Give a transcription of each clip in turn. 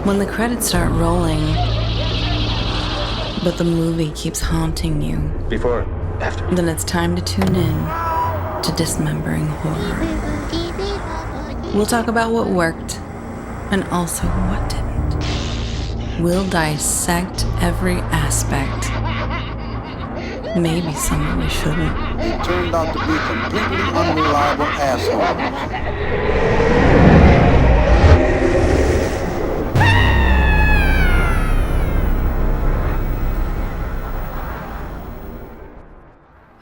When the credits start rolling, but the movie keeps haunting you. Before, after. Then it's time to tune in to Dismembering Horror. We'll talk about what worked and also what didn't. We'll dissect every aspect. Maybe some of we shouldn't. They turned out to be completely unreliable assholes.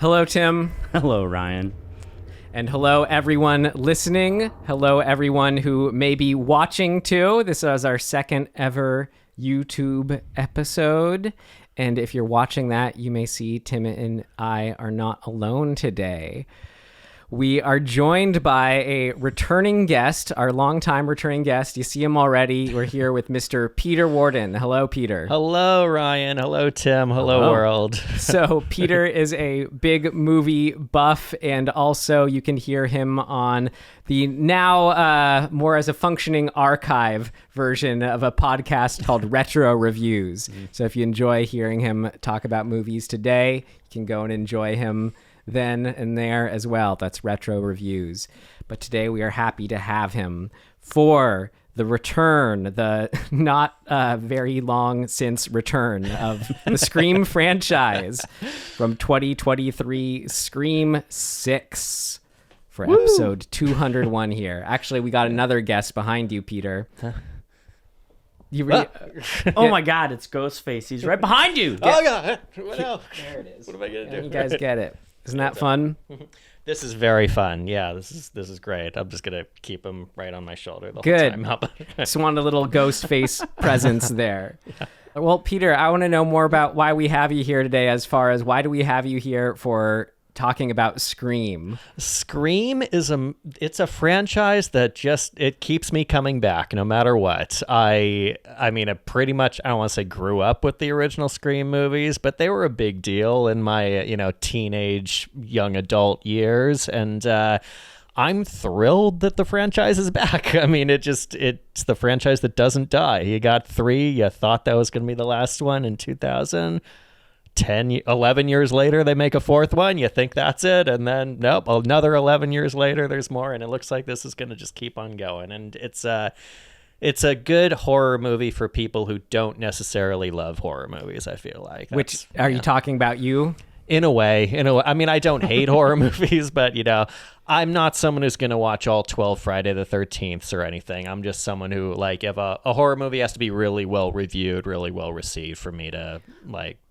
Hello, Tim. Hello, Ryan. And hello, everyone listening. Hello, everyone who may be watching, too. This is our second ever YouTube episode. And if you're watching that, you may see Tim and I are not alone today. We are joined by a returning guest, our longtime returning guest. You see him already. We're here with Mr. Peter Warden. Hello, Peter. Hello, Ryan. Hello, Tim. Hello, world. So Peter is a big movie buff, and also you can hear him on the now more as a functioning archive version of a podcast called Retro Reviews. So if you enjoy hearing him talk about movies today, you can go and enjoy him then and there as well. That's Retro Reviews. But today we are happy to have him for the return, the not very long since return of the Scream franchise from 2023, Scream 6 for episode 201 here. Actually, we got another guest behind you, Peter. Oh my God, it's Ghostface. He's right behind you. Oh, God. There it is. What am I going to do? You guys get it. Isn't that fun? This is very fun. Yeah, this is great. I'm just going to keep him right on my shoulder the Good. whole time. Just want a little ghost face presence there. Yeah. Well, Peter, I want to know more about why we have you here today, as far as why do we have you here for talking about Scream? Scream is it's a franchise that it keeps me coming back no matter what. I mean, I pretty much, I don't want to say grew up with the original Scream movies, but they were a big deal in my, teenage, young adult years. And, I'm thrilled that the franchise is back. I mean, it's the franchise that doesn't die. You got 3, you thought that was going to be the last one in 2000. 11 years later, they make a 4th one. You think that's it. And then, nope, another 11 years later, there's more. And it looks like this is going to just keep on going. And it's a good horror movie for people who don't necessarily love horror movies, I feel like. Which, are you talking about you? In a way. I mean, I don't hate horror movies, but, I'm not someone who's going to watch all 12 Friday the 13th or anything. I'm just someone who, if a horror movie has to be really well reviewed, really well received for me to,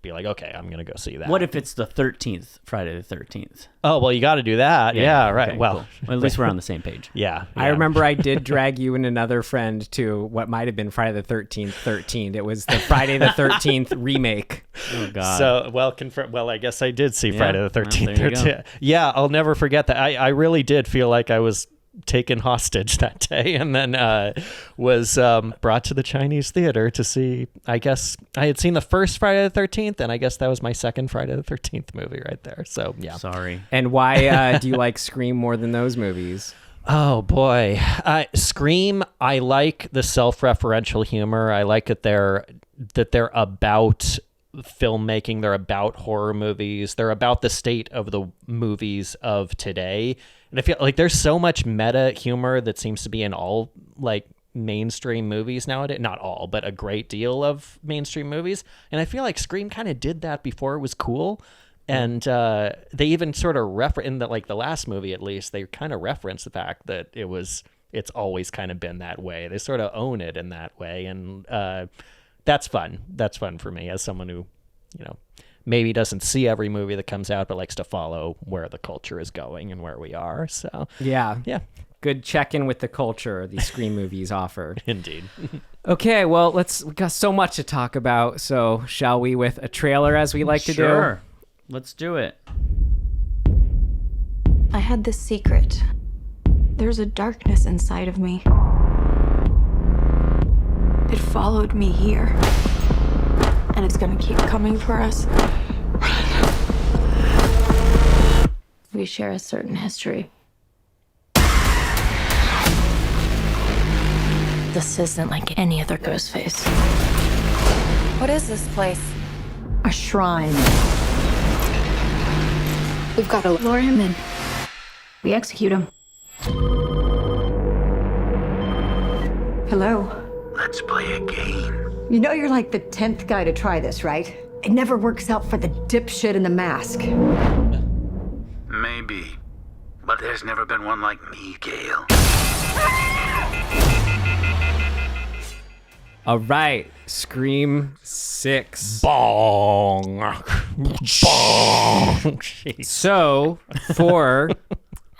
be like, okay, I'm going to go see that. What if it's the 13th, Friday the 13th? Oh, well, you got to do that. Yeah, right. Okay, well, cool. At least we're on the same page. Yeah. I remember I did drag you and another friend to what might have been Friday the 13th, 13. It was the Friday the 13th remake. Oh, God. So, well, I guess I did see Friday the 13th. Well, there you go. Yeah, I'll never forget that. I really did feel like I was taken hostage that day, and then was brought to the Chinese theater to see, I guess I had seen the first Friday the 13th, and I guess that was my second Friday the 13th movie right there. So, yeah. Sorry. And why do you like Scream more than those movies? Oh, boy. Scream, I like the self-referential humor. I like that they're about filmmaking. They're about horror movies. They're about the state of the movies of today. And I feel like there's so much meta humor that seems to be in all mainstream movies nowadays. Not all, but a great deal of mainstream movies. And I feel like Scream kind of did that before it was cool. And they even sort of in the last movie, at least, they kind of reference the fact that it's always kind of been that way. They sort of own it in that way. And that's fun. That's fun for me as someone who, maybe doesn't see every movie that comes out, but likes to follow where the culture is going and where we are. So yeah. Good check-in with the culture these Scream movies offer. Indeed. Okay, well, we got so much to talk about. So shall we with a trailer, as we like to do? Sure. Let's do it. I had this secret. There's a darkness inside of me. It followed me here. And it's gonna keep coming for us. We share a certain history. This isn't like any other Ghostface. What is this place? A shrine. We've got to lure him in. We execute him. Hello. Let's play a game. You know you're like the 10th guy to try this, right? It never works out for the dipshit in the mask. Maybe. But there's never been one like me, Gale. All right, Scream 6. Bong. Bong. Jeez. So, for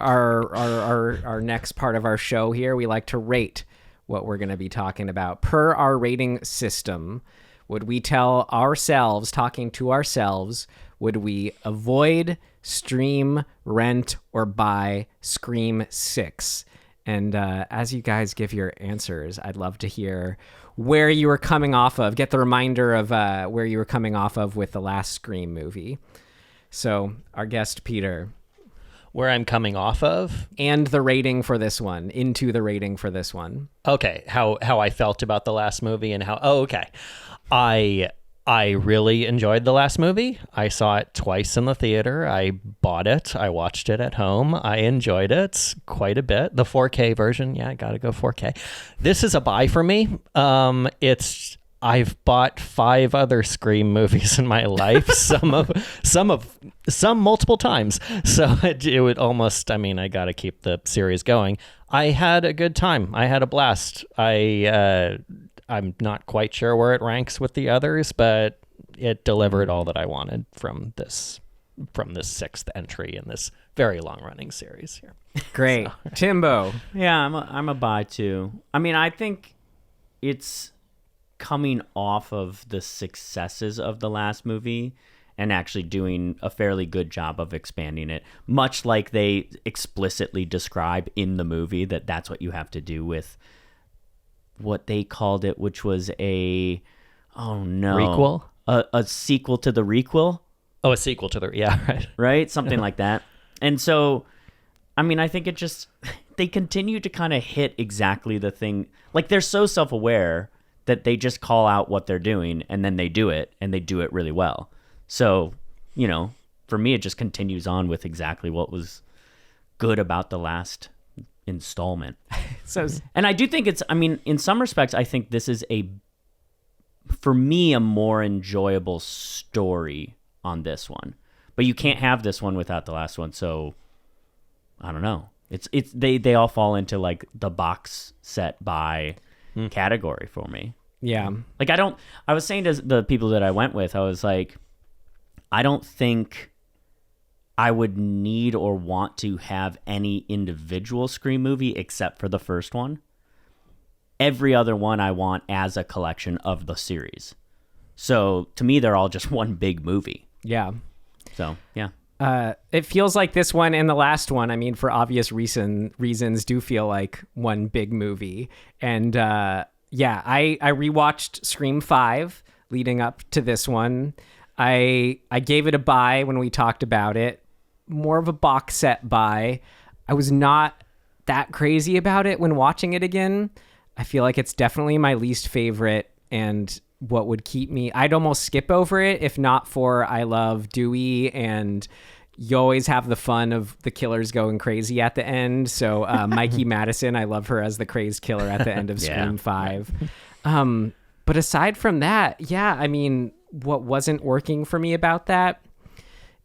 our next part of our show here, we like to rate what we're going to be talking about. Per our rating system, would we tell ourselves, talking to ourselves, would we avoid, stream, rent, or buy Scream 6? And as you guys give your answers, I'd love to hear where you were coming off of, get the reminder of where you were coming off of with the last Scream movie. So our guest, Peter. Where I'm coming off of? And the rating for this one, into the rating for this one. Okay, how I felt about the last movie and how... Oh, okay. I really enjoyed the last movie. I saw it twice in the theater. I bought it. I watched it at home. I enjoyed it quite a bit. The 4K version, yeah, I gotta go 4K. This is a buy for me. I've bought 5 other Scream movies in my life. some multiple times. So it would almost. I mean, I gotta keep the series going. I had a good time. I had a blast. I'm not quite sure where it ranks with the others, but it delivered all that I wanted from this 6th entry in this very long-running series here. Great. So. Timbo. Yeah, I'm a buy too. I mean, I think it's coming off of the successes of the last movie and actually doing a fairly good job of expanding it, much like they explicitly describe in the movie that's what you have to do with what they called it, which was requel? A sequel to the requel. Oh, a sequel to the, yeah, right. Right? Something like that. And so, I mean, I think it just, they continue to kind of hit exactly the thing. Like, they're so self-aware that they just call out what they're doing and then they do it, and they do it really well. So, you know, for me, it just continues on with exactly what was good about the last installment. And I do think it's, I mean, in some respects, I think this is for me, a more enjoyable story on this one. But you can't have this one without the last one, so I don't know. They all fall into like the box set buy category for me. Yeah. Like I was saying to the people that I went with, I was like, I don't think I would need or want to have any individual Scream movie except for the first one. Every other one I want as a collection of the series. So to me, they're all just one big movie. Yeah. So, yeah. It feels like this one and the last one, I mean, for obvious reasons, do feel like one big movie. And I rewatched Scream 5 leading up to this one. I gave it a buy when we talked about it. More of a box set buy. I was not that crazy about it when watching it again. I feel like it's definitely my least favorite, and what would keep me... I'd almost skip over it if not for I love Dewey, and you always have the fun of the killers going crazy at the end. So Mikey Madison, I love her as the crazed killer at the end of Scream 5. But aside from that, yeah, I mean, what wasn't working for me about that,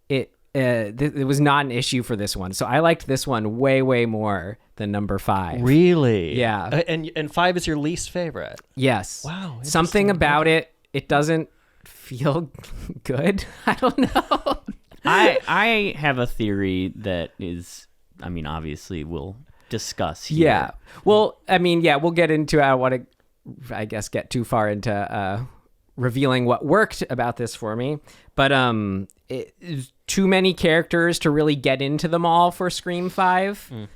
it was not an issue for this one. So I liked this one way, way more than number 5. Really? Yeah. And 5 is your least favorite? Yes. Wow. Something about it doesn't feel good. I don't know. I have a theory that is, I mean, obviously we'll discuss here. Yeah. Well, I mean, yeah, we'll get into, I don't want to, I guess, get too far into revealing what worked about this for me. But too many characters to really get into them all for Scream 5.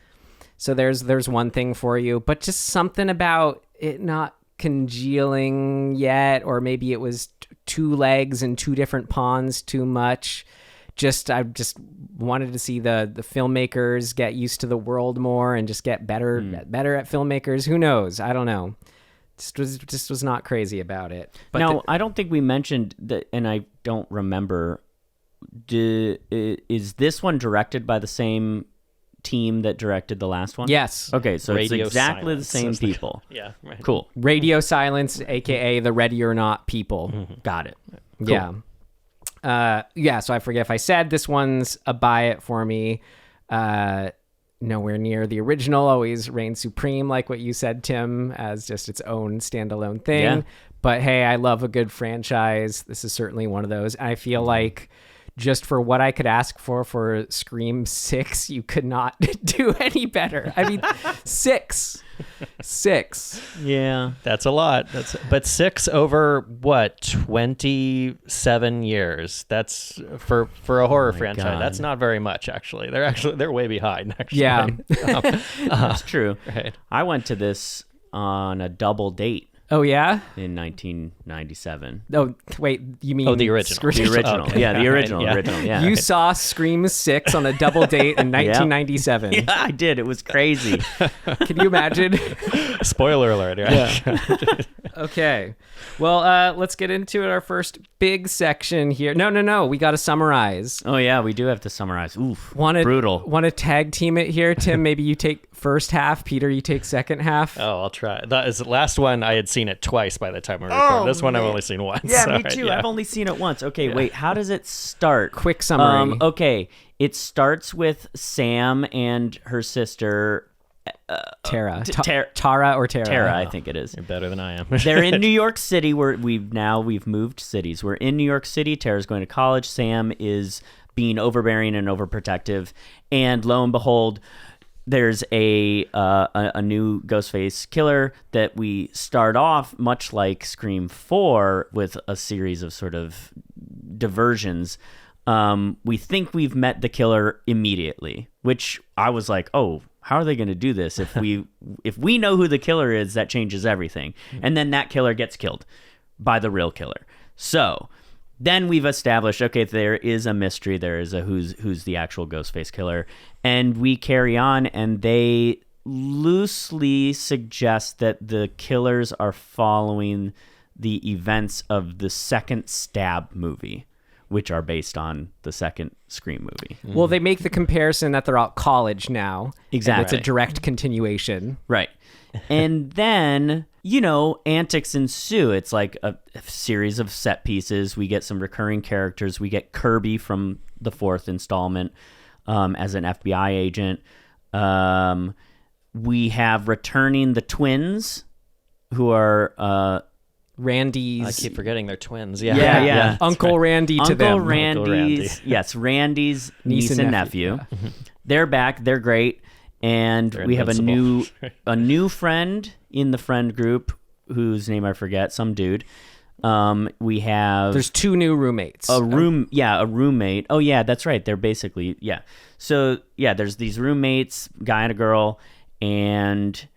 So there's one thing for you, but just something about it not congealing yet, or maybe it was 2 legs and 2 different ponds too much. I just wanted to see the filmmakers get used to the world more and just get better at filmmakers. Who knows? I don't know. Just was not crazy about it. But Now, I don't think we mentioned that, and I don't remember. Is this one directed by the same team that directed the last one? yes. Okay, so Radio it's exactly the Silence same is people. Yeah, right. Cool. Radio Silence, aka the Ready or Not people. Got it. Yeah. So I forget if I said this one's a buy it for me. Nowhere near the original, always reigns supreme, like what you said, Tim, as just its own standalone thing. Yeah. But hey, I love a good franchise. This is certainly one of those. I feel like just for what I could ask for Scream 6, you could not do any better. I mean, 6. Yeah. That's a lot. But 6 over what, 27 years. That's for a horror franchise. God. That's not very much actually. They're way behind actually. Yeah. That's true. Right. I went to this on a double date Oh, yeah? in 1997. Oh, wait, you mean... The original. The original. Okay. Yeah, the original. Yeah. Original, yeah. You saw Scream 6 on a double date in 1997. Yeah, I did. It was crazy. Can you imagine? Spoiler alert. Right? Okay. Well, let's get into it. Our first big section here. No. We got to summarize. Oh, yeah, we do have to summarize. Oof. Wanna, Brutal. Want to tag team it here, Tim? Maybe you take first half. Peter, you take second half. Oh, I'll try. That is the last one. I had seen it twice by the time we recorded. This one I've only seen once. Yeah, me All right, too. yeah. I've only seen it once. Okay, wait. How does it start? Quick summary. Okay, it starts with Sam and her sister Tara. Tara. Tara or Tara? Tara, I think it is. You're better than I am. They're in New York City. We've moved cities. We're in New York City. Tara's going to college. Sam is being overbearing and overprotective, and lo and behold, there's a new Ghostface killer that we start off much like Scream 4 with a series of sort of diversions. We think we've met the killer immediately, which I was like, oh, how are they going to do this? If we know who the killer is, that changes everything. And then that killer gets killed by the real killer. So then we've established, okay, there is a mystery. There is a who's the actual Ghostface killer. And we carry on, and they loosely suggest that the killers are following the events of the second Stab movie, which are based on the second Scream movie. Well, they make the comparison that they're out college now. Exactly. And it's a direct continuation. Right. And then, antics ensue. It's like a series of set pieces. We get some recurring characters. We get Kirby from the fourth installment as an FBI agent. We have returning the twins, who are... Randy's... I keep forgetting they're twins. Yeah. Yeah. Uncle Randy to them. Uncle Randy's... Yes, Randy's niece and nephew. Yeah. They're back. They're great. And They're we have invincible. a new friend in the friend group whose name I forget, some dude. We have There's 2 new roommates. a roommate. Oh yeah, that's right. They're basically So yeah, there's these roommates, guy and a girl, and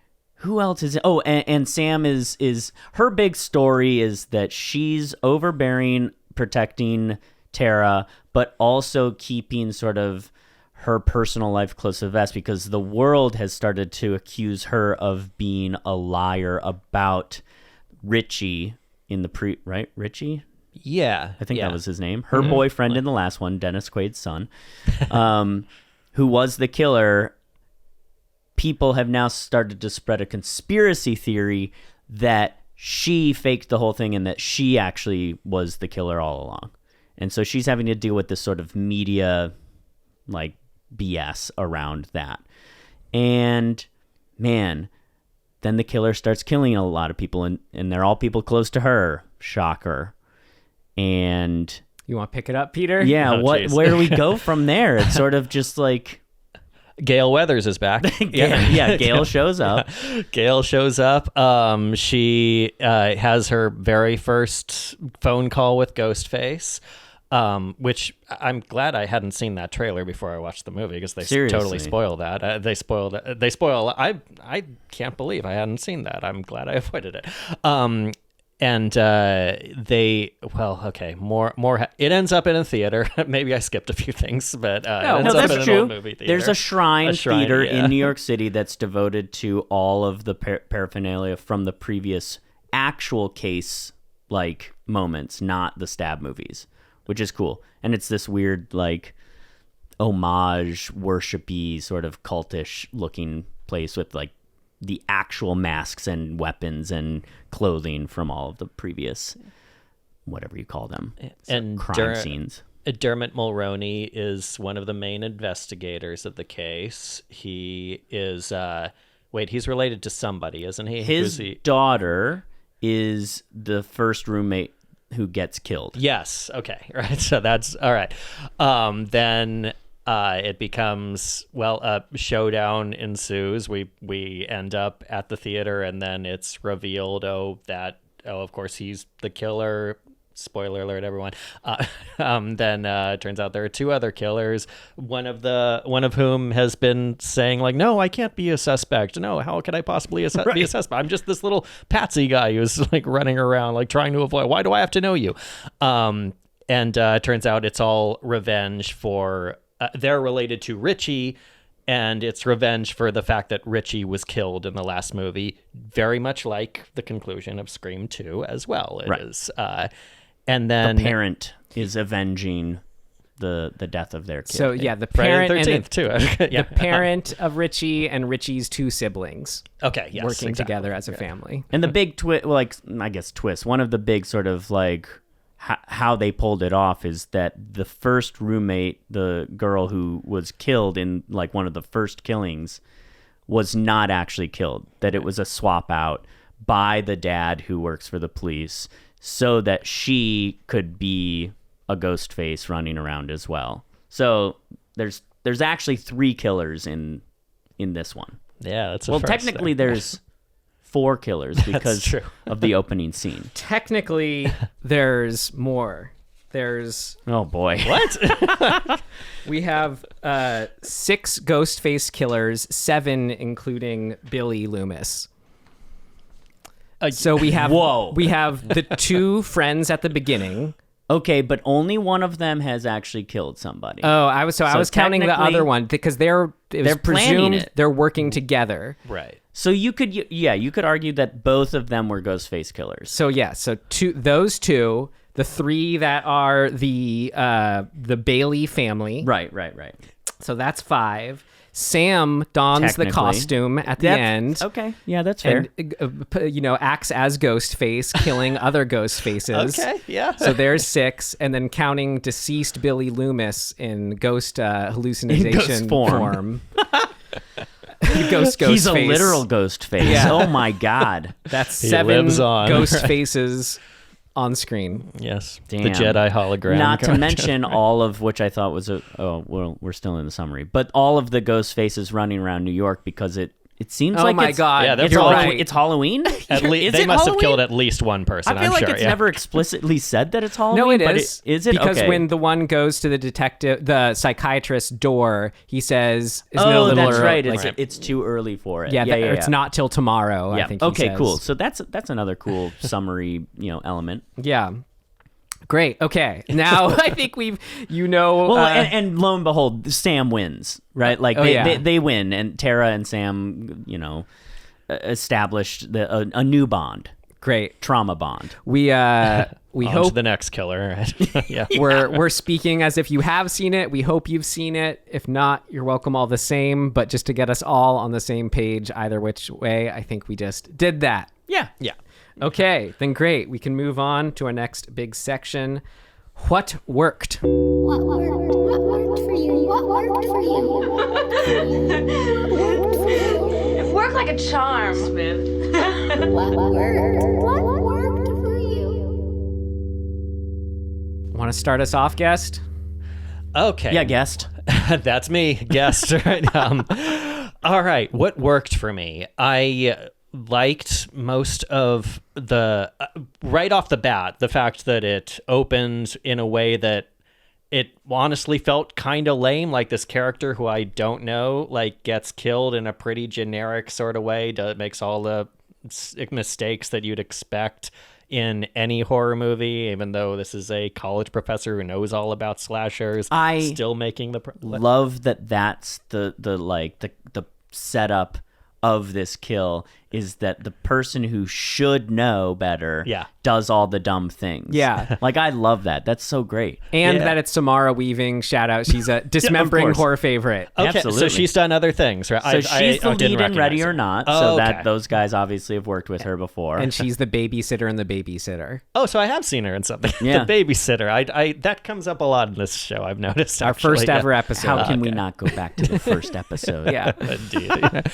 who else is? Oh, and Sam is her big story is that she's overbearing, protecting Tara, but also keeping sort of her personal life close to the vest because the world has started to accuse her of being a liar about Richie in the right? Richie? Yeah. I think that was his name. Her boyfriend in the last one, Dennis Quaid's son, who was the killer. People have now started to spread a conspiracy theory that she faked the whole thing and that she actually was the killer all along. And so she's having to deal with this sort of media, like, BS around that. And, man, then the killer starts killing a lot of people, and they're all people close to her. Shocker. And... You want to pick it up, Peter? Yeah, Oh, geez. where do we go from there? It's sort of just like... Gail Weathers is back. Gail shows up. Gail shows up. She has her very first phone call with Ghostface, which I'm glad I hadn't seen that trailer before I watched the movie because they Seriously. totally spoil that. They spoil. I can't believe I hadn't seen that. I'm glad I avoided it. And more. It ends up in a theater. Maybe I skipped a few things, but it ends up that's in an true. old movie theater. There's a shrine theater yeah. in New York City that's devoted to all of the paraphernalia from the previous actual case like moments, not the stab movies, which is cool. And it's this weird like homage worshipy sort of cultish looking place with like the actual masks and weapons and clothing from all of the previous whatever you call them And crime scenes. Dermot Mulroney is one of the main investigators of the case. He is he's related to somebody, isn't he? His daughter is the first roommate who gets killed. Yes. Okay. Right. So that's all right. Then it becomes a showdown ensues. We end up at the theater, and then it's revealed. Of course he's the killer. Spoiler alert, everyone. Then turns out there are two other killers. One of whom has been saying like, "No, I can't be a suspect. No, how could I possibly be a suspect? I'm just this little patsy guy who's like running around like trying to avoid. Why do I have to know you?" And turns out it's all revenge for. They're related to Richie, and it's revenge for the fact that Richie was killed in the last movie. Very much like the conclusion of Scream 2 as well. It is. And then the parent is avenging the death of their kid. So yeah, the parent Friday the 13th too. The parent of Richie and Richie's two siblings. Okay, yes, working exactly. together as a family. And the big twist, one of the big sort of like how they pulled it off is that the first roommate, the girl who was killed in like one of the first killings, was not actually killed. That it was a swap out by the dad who works for the police, so that she could be a ghost face running around as well. So there's actually 3 killers in this one. Yeah, that's technically there's 4 killers because of the opening scene. Technically, there's more. There's oh boy, what? We have 6 ghost face killers, 7 including Billy Loomis. So we have the 2 friends at the beginning. Okay, but only one of them has actually killed somebody. Oh, I was counting the other one because they're presumed they're working together. Right. So you could argue that both of them were Ghostface killers. So those 2, the 3 that are the Bailey family. Right. So that's 5. Sam dons the costume at the end. Okay, yeah, that's fair. And, acts as Ghostface, killing other ghost faces. Okay, yeah. So there's 6, and then counting deceased Billy Loomis in ghost hallucination ghost form. Ghost He's a face. literal ghost face. Yeah. Oh my god. That's 7 ghost faces on screen. Yes. Damn. The Jedi hologram. Not to mention all of which I thought was we're still in the summary, but all of the ghost faces running around New York because it seems like my God. Yeah, it's, it's Halloween. They must have killed at least one person. I feel I'm like sure. it's never explicitly said that it's Halloween. No, it but is. Is it? Because okay. when the one goes to the psychiatrist's door, he says, "Isn't it a little that's early?" right. It's too early for it. Yeah, it's not till tomorrow. Yeah. I think. He Okay, says. cool. So that's another cool summary, element. Yeah. Great. Okay. Now I think we've, Well, and lo and behold, Sam wins, right? Like they win, and Tara and Sam, established a new bond. Great trauma bond. We On hope to the next killer. Right? Yeah. We're speaking as if you have seen it. We hope you've seen it. If not, you're welcome all the same. But just to get us all on the same page, either which way, I think we just did that. Yeah. Okay, then great. We can move on to our next big section. What worked? What worked for you? What worked for you? What worked for you? It worked like a charm, Smith. What worked for you? Want to start us off, guest? Okay. Yeah, guest. That's me, guest. Right. All right. What worked for me? I liked most of the right off the bat, the fact that it opened in a way that it honestly felt kind of lame. Like this character who I don't know, like gets killed in a pretty generic sort of way. Makes all the mistakes that you'd expect in any horror movie, even though this is a college professor who knows all about slashers. Still making the love that. That's the setup of this kill is that the person who should know better Yeah. does all the dumb things. Yeah. Like, I love that. That's so great. And Yeah. that it's Samara Weaving. Shout out. She's a dismembering course. horror favorite. Okay, Absolutely. so she's done other things, right? So she's the didn't lead in Ready recognize or her. Not, Oh, so okay. that those guys obviously have worked with her before. And she's the babysitter in The Babysitter. Oh, so I have seen her in something. Yeah. The babysitter. I that comes up a lot in this show. I've noticed. Our actually. first ever episode. How can we not go back to the first episode? Yeah. Indeed.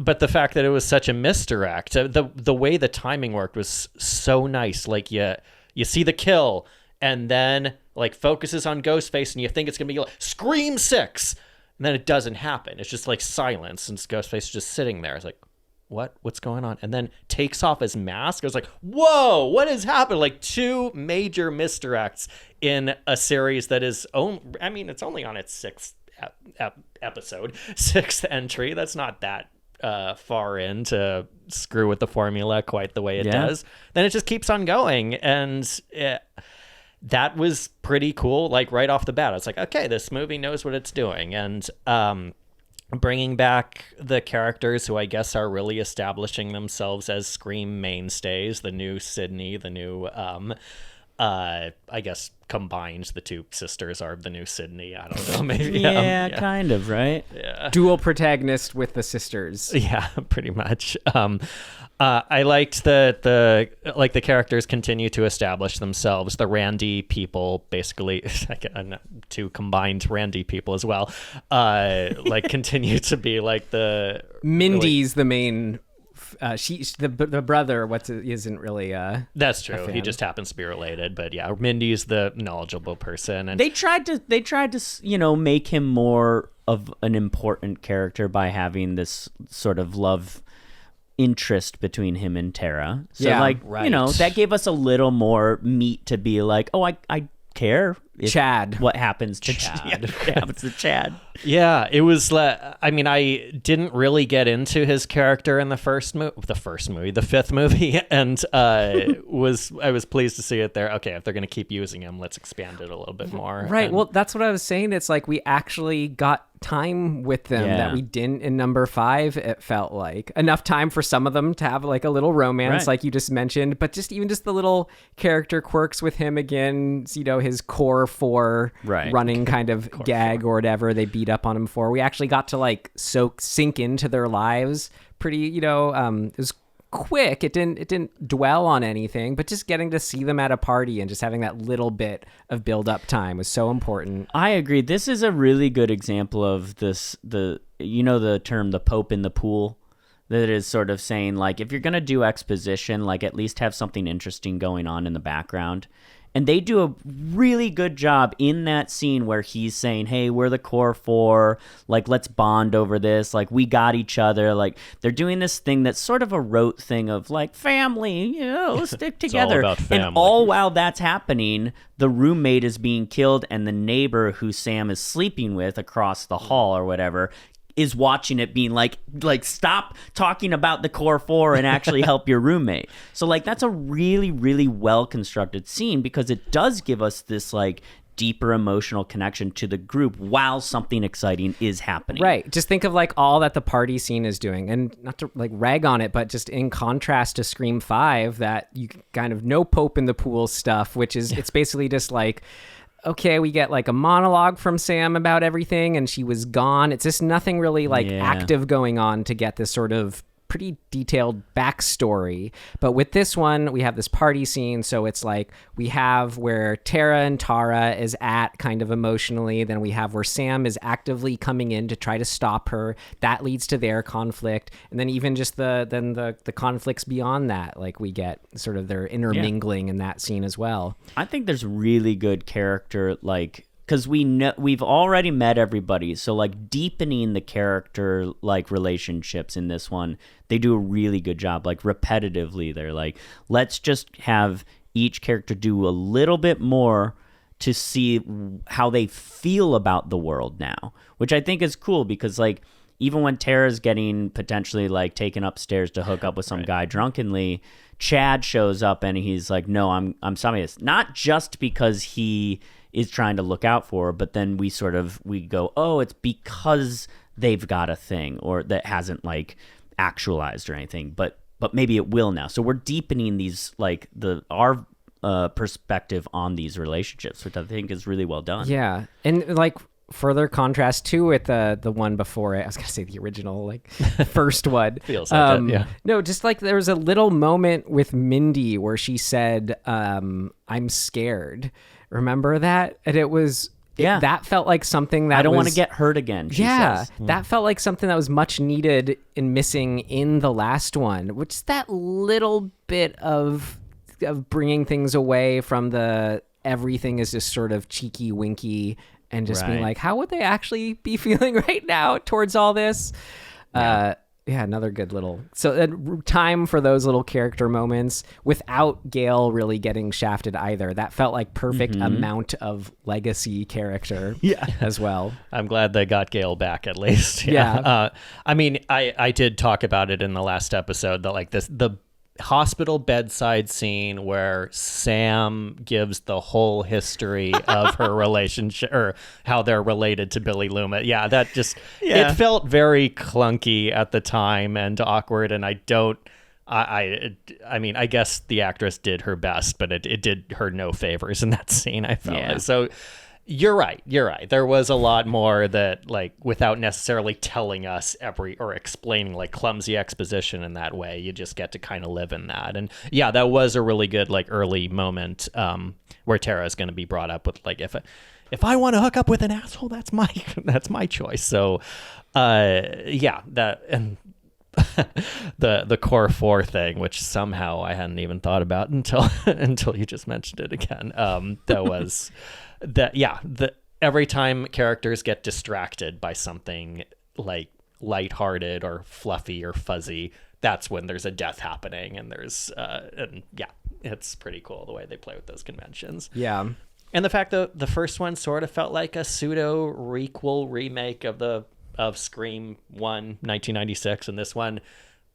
But the fact that it was such a misdirect, the way the timing worked was so nice. Like you see the kill, and then like focuses on Ghostface, and you think it's gonna be like Scream 6, and then it doesn't happen. It's just like silence, and Ghostface is just sitting there. It's like, what's going on? And then takes off his mask. I was like, whoa, what has happened? Like 2 major misdirects in a series that is it's only on its 6th episode, 6th entry. That's not that far in to screw with the formula quite the way it does. Then it just keeps on going, and that was pretty cool. Like right off the bat, it's like, okay, this movie knows what it's doing. And bringing back the characters who I guess are really establishing themselves as Scream mainstays, the new Sydney, the new I guess combined, the 2 sisters are the new Sydney. I don't know, maybe. Yeah, kind of, right? Dual protagonist with the sisters. Yeah, pretty much. I liked the characters continue to establish themselves. The Randy people, basically, 2 combined Randy people as well, continue to be like the Mindy's the main. The brother isn't really that's true. a He fan. just happens to be related, but yeah, Mindy's the knowledgeable person, and They tried to make him more of an important character by having this sort of love interest between him and Tara. So Yeah, right. that gave us a little more meat to be like, oh, I care. Chad. What happens to Chad. What happens to Chad? Yeah, it was. I didn't really get into his character in the fifth movie, and I was pleased to see it there. Okay, if they're going to keep using him, let's expand it a little bit more. Right. And- Well, that's what I was saying. It's like we actually got time with them that we didn't in number 5. It felt like enough time for some of them to have like a little romance, Right. like you just mentioned, but just the little character quirks with him again. His core 4 Right. running kind of gag or whatever they beat up on him for. We actually got to like sink into their lives pretty. It was quick. It didn't dwell on anything, but just getting to see them at a party and just having that little bit of build up time was so important. I agree. This is a really good example of this. The term "the Pope in the pool." That is sort of saying, like, if you're gonna do exposition, like, at least have something interesting going on in the background. And they do a really good job in that scene where he's saying, hey, we're the core 4, like, let's bond over this, like, we got each other. Like, they're doing this thing that's sort of a rote thing of, like, family, let's stick together. all about family. And all while that's happening, the roommate is being killed, and the neighbor who Sam is sleeping with across the hall or whatever is watching it being like stop talking about the core 4 and actually help your roommate. So like that's a really, really well constructed scene because it does give us this like deeper emotional connection to the group while something exciting is happening. Right. Just think of like all that the party scene is doing, and not to like rag on it, but just in contrast to Scream 5, that you kind of no Pope in the pool stuff, which is it's basically just like, okay, we get like a monologue from Sam about everything and she was gone. It's just nothing really like active going on to get this sort of pretty detailed backstory. But with this one, we have this party scene. So it's like we have where Tara and Tara is at kind of emotionally. Then we have where Sam is actively coming in to try to stop her. That leads to their conflict. And then even just the conflicts beyond that, like we get sort of their intermingling in that scene as well. I think there's really good character, like, because we've already met everybody, so like deepening the character like relationships in this one, they do a really good job. Like repetitively, they're like, let's just have each character do a little bit more to see how they feel about the world now, which I think is cool because like even when Tara's getting potentially like taken upstairs to hook up with some guy drunkenly, Chad shows up and he's like, no, I'm stopping this. Not just because he is trying to look out for her, but then we go, oh, it's because they've got a thing or that hasn't like actualized or anything, but maybe it will now. So we're deepening these like our perspective on these relationships, which I think is really well done. Yeah, and like further contrast too with the one before it. I was gonna say the original, like first one. Feels like it, yeah. No, just like there was a little moment with Mindy where she said, "I'm scared." Remember that? And it was. Yeah. That felt like something that I don't want was- to get hurt again, she says. That felt like something that was much needed and missing in the last one, which is that little bit of bringing things away from the everything is just sort of cheeky winky and just being Right. like, how would they actually be feeling right now towards all this? Yeah, another good little time for those little character moments without Gale really getting shafted either. That felt like perfect amount of legacy character as well. I'm glad they got Gale back at least. Yeah. I mean, I did talk about it in the last episode that like the hospital bedside scene where Sam gives the whole history of her relationship or how they're related to Billy Loomis. Yeah, that just it felt very clunky at the time and awkward, and I mean, I guess the actress did her best, but it did her no favors in that scene, I felt. Yeah. So you're right. There was a lot more that, like, without necessarily telling us or explaining, like, clumsy exposition in that way, you just get to kind of live in that. And yeah, that was a really good, like, early moment where Tara's going to be brought up with, like, if I want to hook up with an asshole, that's my choice. So, yeah, that and the core 4 thing, which somehow I hadn't even thought about until you just mentioned it again. That was. Every time characters get distracted by something like lighthearted or fluffy or fuzzy, that's when there's a death happening, and it's pretty cool the way they play with those conventions. Yeah. And the fact that the first one sort of felt like a pseudo requel remake of Scream 1 1996, and this one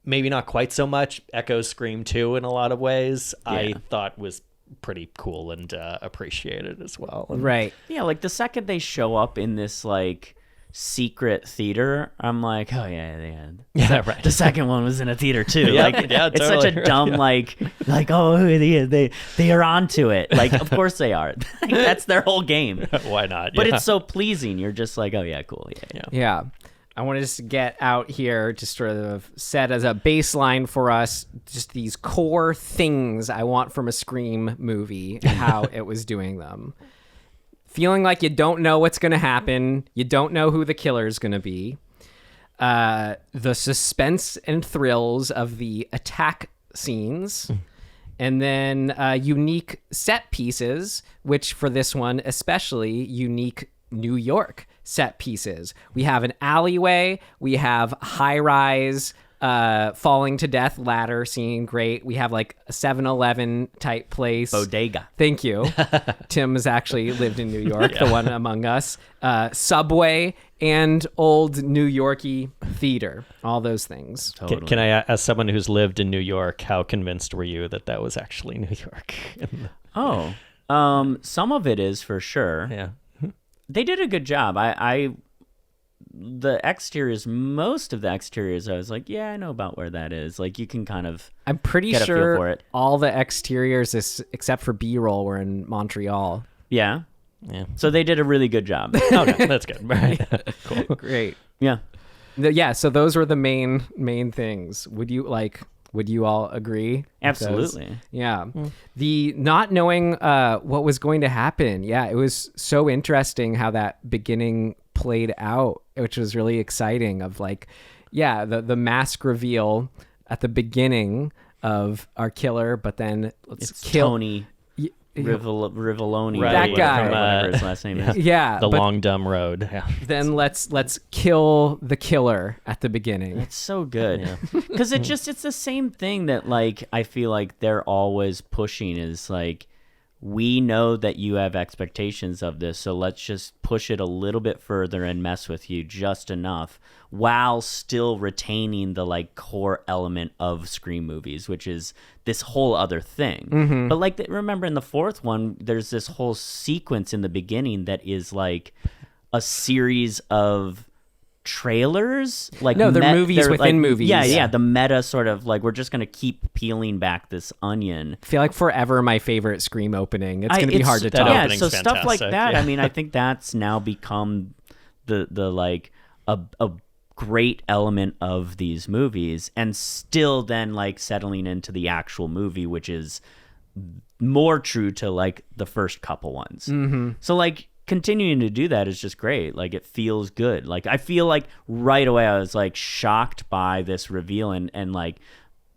maybe not quite so much echoes Scream 2 in a lot of ways. Yeah. I thought was pretty cool and appreciated as well. And Right. Yeah, like the second they show up in this like secret theater, I'm like, oh yeah. right. The second one was in a theater too. Yeah, Like yeah, it's such a totally. dumb like oh they are onto it. Like of course they are. Like, that's their whole game. Why not? But Yeah. it's so pleasing. You're just like, oh yeah, cool. Yeah. Yeah. I want to just get out here to sort of set as a baseline for us just these core things I want from a Scream movie and how it was doing them. Feeling like you don't know what's going to happen. You don't know who the killer is going to be. The suspense and thrills of the attack scenes. And then unique set pieces, which for this one especially unique New York set pieces. We have an alleyway. We have high-rise falling to death ladder scene. Great. We have like a 7-Eleven type place. Bodega. Thank you. Tim has actually lived in New York, the one among us. Subway and old New Yorkie theater. All those things. Totally. Can I, as someone who's lived in New York, how convinced were you that was actually New York? Some of it is for sure. Yeah. They did a good job. The exteriors, most of the exteriors, I was like, yeah, I know about where that is. Like, you can kind of I'm pretty get a feel sure for it. all the exteriors, except for B-roll, were in Montreal. Yeah. Yeah. So they did a really good job. Okay, that's good. Right. Cool. Great. Yeah. Yeah, so those were the main things. Would you all agree with those? Absolutely. Yeah. The not knowing what was going to happen. Yeah, it was so interesting how that beginning played out, which was really exciting of like, yeah, the mask reveal at the beginning of our killer, but then let's It's kill Tony Rivelloni. Right. That guy. Whatever his last name is. Yeah. The but long dumb road. Yeah. then let's kill the killer at the beginning. It's so good. Because it's the same thing that like I feel like they're always pushing is like, we know that you have expectations of this, so let's just push it a little bit further and mess with you just enough while still retaining the like core element of Scream movies, which is this whole other thing. But like, remember in the fourth one, there's this whole sequence in the beginning that is like a series of trailers. Like No, they're movies within movies. Yeah, the meta sort of like we're just gonna keep peeling back this onion. I feel like forever my favorite Scream opening. It's going to be hard to top. Yeah, opening's so stuff like fantastic, that. yeah. I mean, I think that's now become the like a great element of these movies, and still then like settling into the actual movie, which is more true to like the first couple ones. Mm-hmm. So like continuing to do that is just great. Like it feels good. Like I feel like right away I was like shocked by this reveal, and like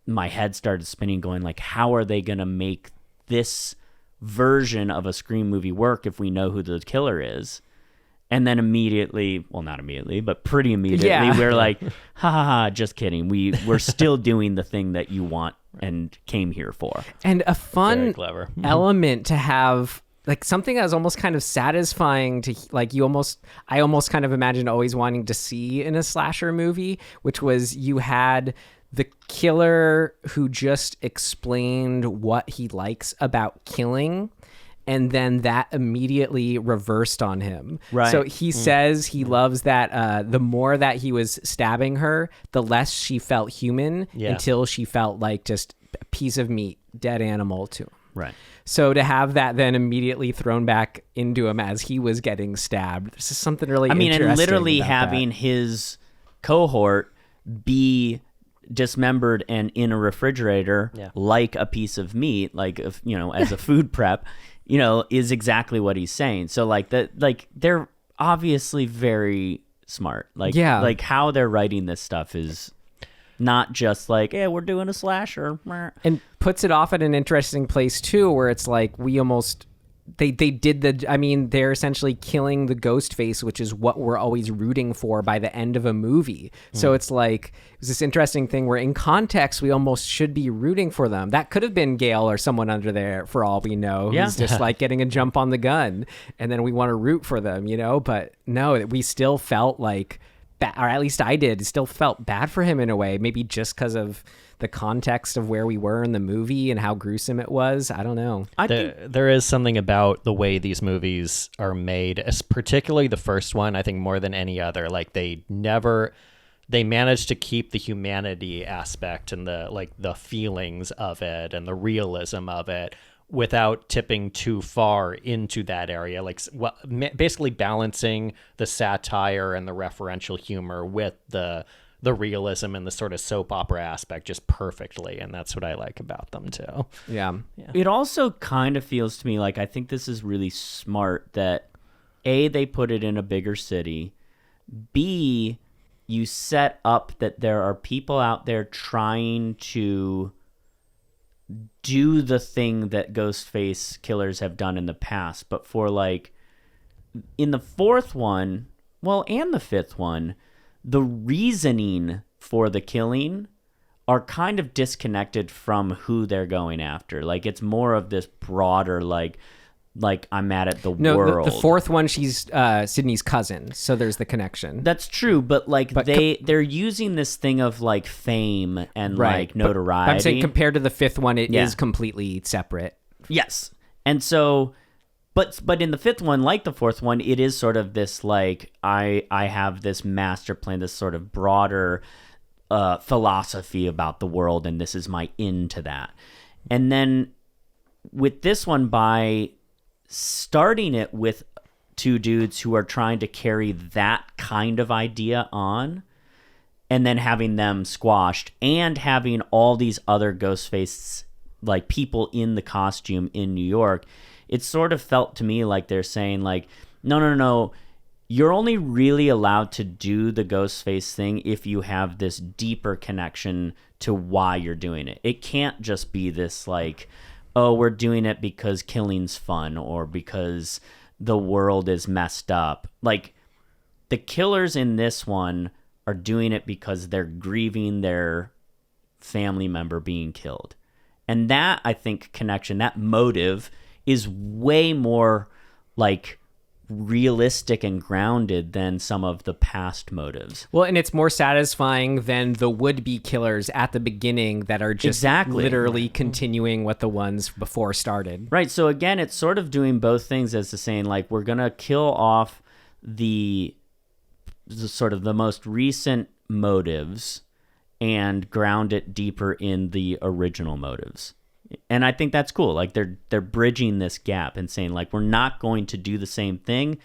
my head started spinning going like, how are they gonna make this version of a Scream movie work if we know who the killer is? And then immediately, well, not immediately, but pretty immediately, we're like, ha ha ha, just kidding. We're still doing the thing that you want and came here for. And a Very fun clever. element to have, like something that was almost kind of satisfying to like I almost kind of imagined always wanting to see in a slasher movie, which was you had the killer who just explained what he likes about killing, and then that immediately reversed on him. Right. So he says he loves that the more that he was stabbing her, the less she felt human, until she felt like just a piece of meat, dead animal to him. Right. So to have that then immediately thrown back into him as he was getting stabbed, this is something really interesting. And literally about having that. his cohort be dismembered and in a refrigerator like a piece of meat, like as a food prep, is exactly what he's saying. So like they're obviously very smart. Like how they're writing this stuff is not just like, hey, we're doing a slasher, and puts it off at an interesting place too, where it's like we almost they're essentially killing the Ghostface, which is what we're always rooting for by the end of a movie. So it's like it's this interesting thing where in context we almost should be rooting for them. That could have been Gale or someone under there for all we know, who's just like getting a jump on the gun, and then we want to root for them, but no, we still felt like or at least I did, still felt bad for him in a way, maybe just because of the context of where we were in the movie and how gruesome it was. I don't know. There is something about the way these movies are made, particularly the first one, I think more than any other. Like they managed to keep the humanity aspect and the feelings of it and the realism of it without tipping too far into that area, basically balancing the satire and the referential humor with the realism and the sort of soap opera aspect just perfectly, and that's what I like about them too. Yeah. It also kind of feels to me like I think this is really smart that A, they put it in a bigger city, B, you set up that there are people out there trying to do the thing that Ghostface killers have done in the past, but for like in the fourth one, and the fifth one, the reasoning for the killing are kind of disconnected from who they're going after. Like it's more of this broader like I'm mad at the world. The fourth one, she's Sydney's cousin, so there's the connection. That's true, but they're using this thing of like fame and like notoriety. But I'm saying compared to the fifth one, it is completely separate. Yes, and so, but in the fifth one, like the fourth one, it is sort of this like I have this master plan, this sort of broader philosophy about the world, and this is my end to that. And then with this one, by starting it with two dudes who are trying to carry that kind of idea on, and then having them squashed, and having all these other Ghostface like people in the costume in New York, it sort of felt to me like they're saying like, no, you're only really allowed to do the Ghostface thing if you have this deeper connection to why you're doing it. It can't just be this like, oh, we're doing it because killing's fun or because the world is messed up. Like, the killers in this one are doing it because they're grieving their family member being killed. And that, I think, connection, that motive is way more, like, realistic and grounded than some of the past motives. Well, and it's more satisfying than the would-be killers at the beginning that are just literally continuing what the ones before started. Right. So again, it's sort of doing both things as to saying like, we're going to kill off the sort of the most recent motives and ground it deeper in the original motives. And I think that's cool. Like they're bridging this gap and saying like, we're not going to do the same thing,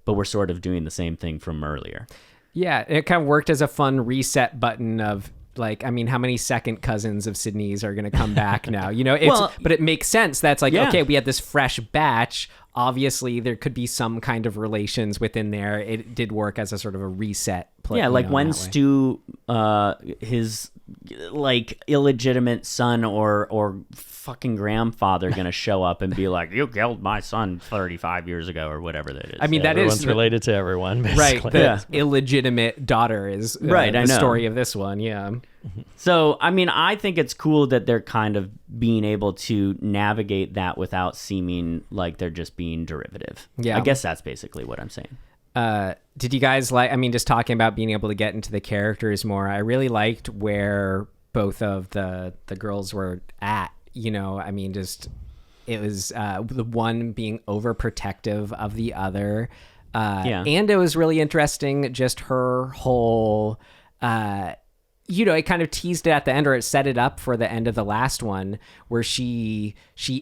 but we're sort of doing the same thing from earlier. Yeah, it kind of worked as a fun reset button of like, I mean, how many second cousins of Sydney's are going to come back now? You know, but it makes sense. That's like, okay, we had this fresh batch. Obviously, there could be some kind of relations within there. It did work as a sort of a reset play. Yeah, like when Stu, his like illegitimate son or fucking grandfather gonna show up and be like, you killed my son 35 years ago or whatever that is. I mean, that everyone's is related to everyone, basically. Right. The illegitimate daughter is the story of this one. Yeah. So, I mean, I think it's cool that they're kind of being able to navigate that without seeming like they're just being derivative. Yeah. I guess that's basically what I'm saying. Did you guys like, I mean, just talking about being able to get into the characters more, I really liked where both of the girls were at, you know, I mean, just, it was the one being overprotective of the other. And it was really interesting, just her whole, you know, it kind of teased it at the end, or it set it up for the end of the last one, where she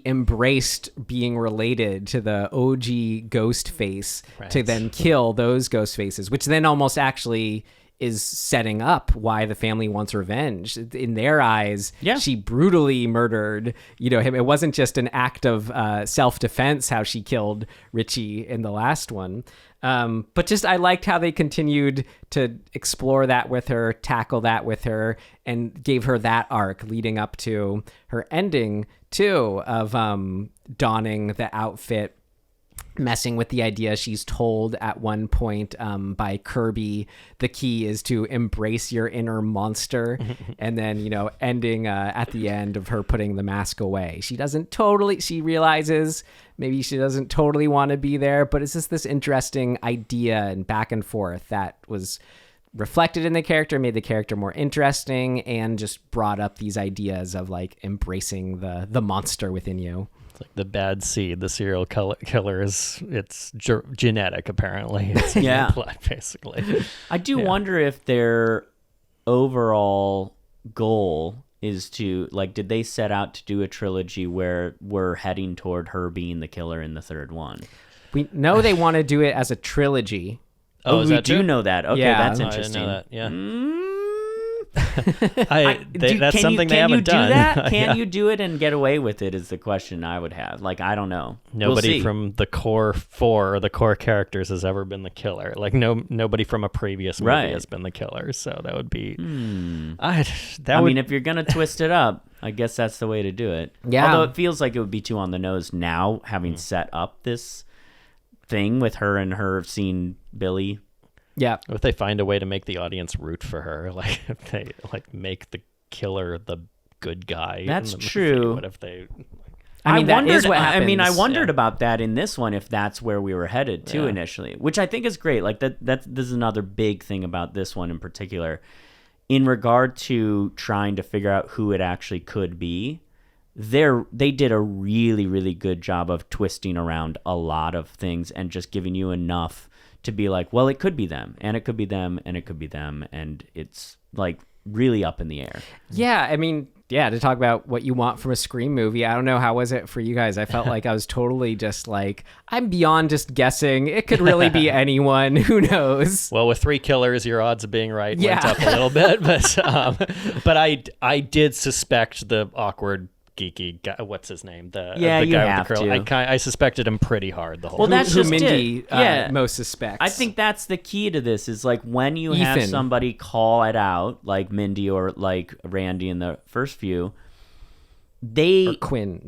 embraced being related to the OG Ghostface to then kill those Ghostfaces, which then almost actually is setting up why the family wants revenge. In their eyes, she brutally murdered, you know, him. It wasn't just an act of self-defense how she killed Richie in the last one. But just I liked how they continued to explore that with her, tackle that with her, and gave her that arc leading up to her ending too, of donning the outfit, messing with the idea she's told at one point by Kirby, the key is to embrace your inner monster. And then, you know, ending at the end of her putting the mask away. She realizes maybe she doesn't totally want to be there, but it's just this interesting idea and back and forth that was reflected in the character, made the character more interesting, and just brought up these ideas of like embracing the monster within you. Like the bad seed, the serial killer it's genetic, apparently. It's blood, basically. I do wonder if their overall goal is to, like, did they set out to do a trilogy where we're heading toward her being the killer in the third one? We know they want to do it as a trilogy. Oh, we do know that. Okay, that's interesting. I didn't know that. Yeah. That's something they haven't done. That? Can you do it and get away with it is the question I would have. Like, I don't know. Nobody from the core four or the core characters has ever been the killer. Like, nobody from a previous movie has been the killer. So that would be... I mean, if you're going to twist it up, I guess that's the way to do it. Yeah. Although it feels like it would be too on the nose now, having set up this thing with her and her seeing Billy. Yeah. If they find a way to make the audience root for her, like if they like make the killer the good guy. That's in the true. Movie, what if they? I wondered about that in this one, if that's where we were headed to initially, which I think is great. Like this is another big thing about this one in particular, in regard to trying to figure out who it actually could be. They did a really, really good job of twisting around a lot of things and just giving you enough to be like, well, it could be them, and it could be them, and it could be them, and it's like really up in the air. Yeah, I mean, to talk about what you want from a Scream movie, I don't know, how was it for you guys? I felt like I was totally just like, I'm beyond just guessing. It could really be anyone. Who knows? Well, with 3 killers, your odds of being right went up a little bit, but I did suspect the awkward geeky guy, what's his name? The guy with the curl. I suspected him pretty hard the whole time. Well, that's just Mindy most suspects. I think that's the key to this, is like when you have somebody call it out, like Mindy or like Randy in the first few, they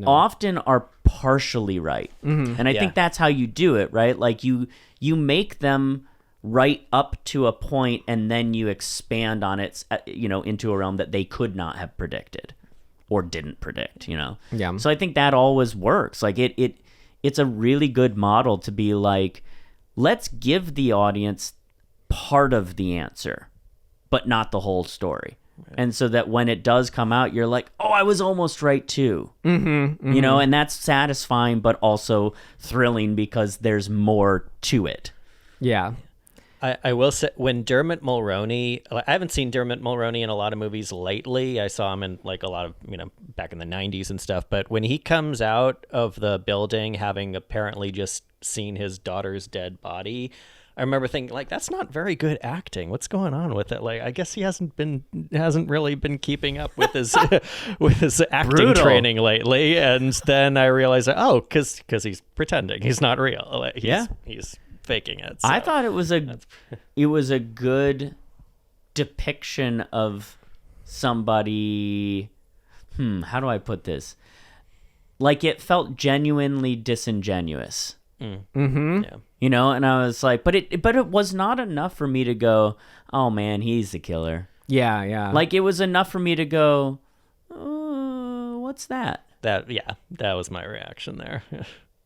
often are partially right. Mm-hmm. And I think that's how you do it, right? Like you make them right up to a point, and then you expand on it, into a realm that they could not have predicted. Or didn't predict, Yeah. So I think that always works. Like it's a really good model to be like, let's give the audience part of the answer, but not the whole story. Right. And so that when it does come out, you're like, oh, I was almost right too. Mm-hmm, mm-hmm. And that's satisfying, but also thrilling because there's more to it. Yeah. I will say, when Dermot Mulroney, I haven't seen Dermot Mulroney in a lot of movies lately. I saw him in like a lot of, back in the 90s and stuff. But when he comes out of the building, having apparently just seen his daughter's dead body, I remember thinking, like, that's not very good acting. What's going on with it? Like, I guess he hasn't really been keeping up with his with his acting training lately. And then I realized, because he's pretending, he's not real. Like, he's faking it. So. I thought it was a good depiction of somebody. How do I put this? Like, it felt genuinely disingenuous. Mm-hmm. Yeah. And I was like, but it was not enough for me to go, oh man, he's the killer. Yeah. Like, it was enough for me to go, oh, what's that? That was my reaction there.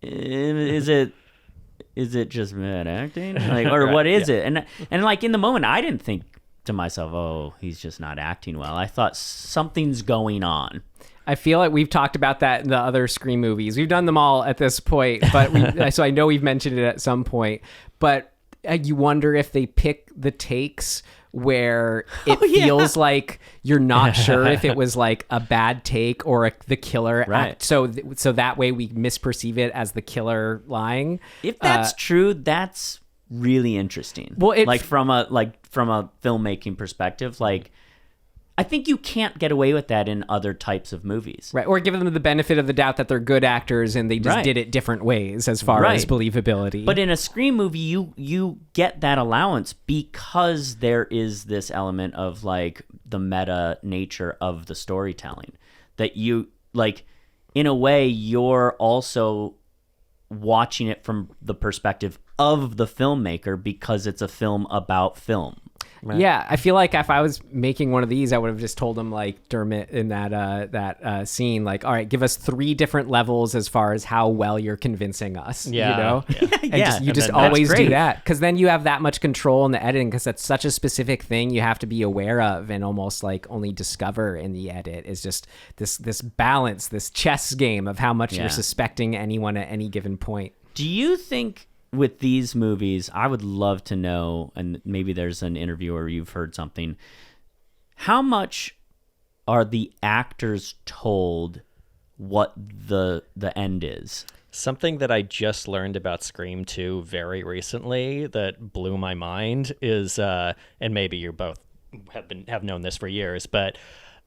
Is it just bad acting? Like, or what is it? And like, in the moment, I didn't think to myself, oh, he's just not acting well. I thought something's going on. I feel like we've talked about that in the other Scream movies. We've done them all at this point, but so I know we've mentioned it at some point. But you wonder if they pick the takes where it feels like you're not sure if it was like a bad take or the killer. Right. So that way we misperceive it as the killer lying. If that's true, that's really interesting. Well, from a filmmaking perspective, like, I think you can't get away with that in other types of movies. Right. Or give them the benefit of the doubt that they're good actors and they just did it different ways as far as believability. But in a Scream movie, you get that allowance because there is this element of like the meta nature of the storytelling that you like, in a way, you're also watching it from the perspective of the filmmaker because it's a film about film. Right. Yeah, I feel like if I was making one of these, I would have just told him, like Dermot in that scene, like, all right, give us 3 different levels as far as how well you're convincing us. Yeah. And you just always do that, because then you have that much control in the editing, because that's such a specific thing you have to be aware of and almost like only discover in the edit is just this balance, this chess game of how much you're suspecting anyone at any given point. Do you think with these movies, I would love to know, and maybe there's an interview where you've heard something, how much are the actors told what the end is? Something that I just learned about Scream 2 very recently that blew my mind is, and maybe you both have known this for years, but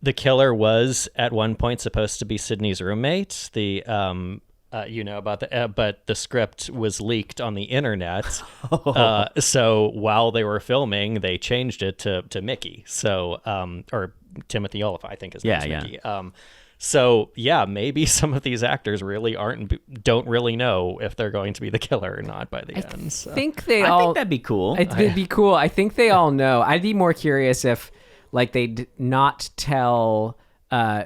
the killer was at one point supposed to be Sydney's roommate. About that, but the script was leaked on the internet. So while they were filming, they changed it to Mickey. So, or Timothy-Olpin, I think his name's Mickey. So maybe some of these actors really don't really know if they're going to be the killer or not by the end. So. I think that'd be cool. It'd be cool. I think they all know. I'd be more curious if, like, they'd not tell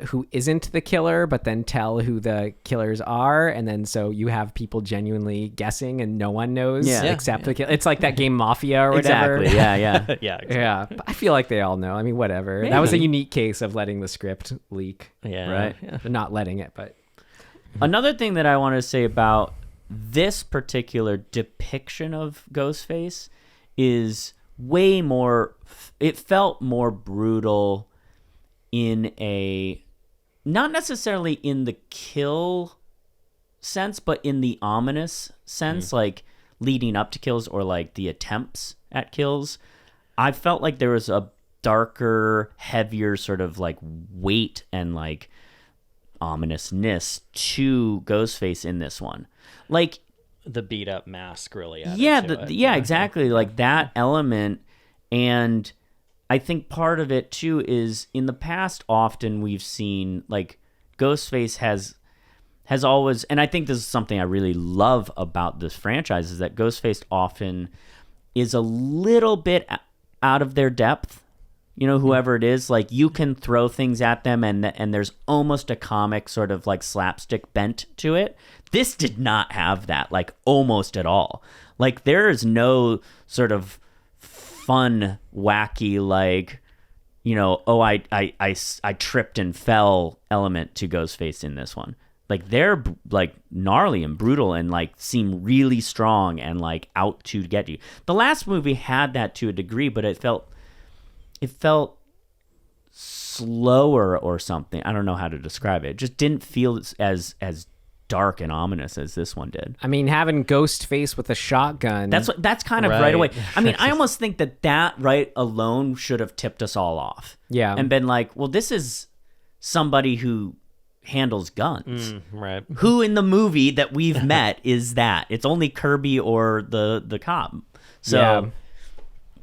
who isn't the killer, but then tell who the killers are, and then so you have people genuinely guessing and no one knows except the killer. It's like that game Mafia or whatever. Exactly. Yeah. Exactly. Yeah. But I feel like they all know. I mean, whatever. Maybe. That was a unique case of letting the script leak. Yeah. Right. Yeah. Not letting it, but another thing that I want to say about this particular depiction of Ghostface is way more. It felt more brutal. In a, not necessarily in the kill sense, but in the ominous sense, like leading up to kills or like the attempts at kills. I felt like there was a darker, heavier sort of like weight and like ominousness to Ghostface in this one. Like the beat up mask really added to it. Exactly. Like that element. And I think part of it too is in the past often we've seen like Ghostface has always, and I think this is something I really love about this franchise, is that Ghostface often is a little bit out of their depth. Whoever it is, like you can throw things at them and there's almost a comic sort of like slapstick bent to it. This did not have that, like almost at all. Like there is no sort of fun, wacky, like, I tripped and fell element to Ghostface in this one. Like they're like gnarly and brutal and like seem really strong and like out to get you. The last movie had that to a degree, but it felt slower or something. I don't know how to describe it. It just didn't feel as dark and ominous as this one did. I mean, having Ghostface with a shotgun. That's kind of right away. I mean, I almost think that right alone should have tipped us all off. Yeah. And been like, well, this is somebody who handles guns. Right. Who in the movie that we've met is that? It's only Kirby or the cop. So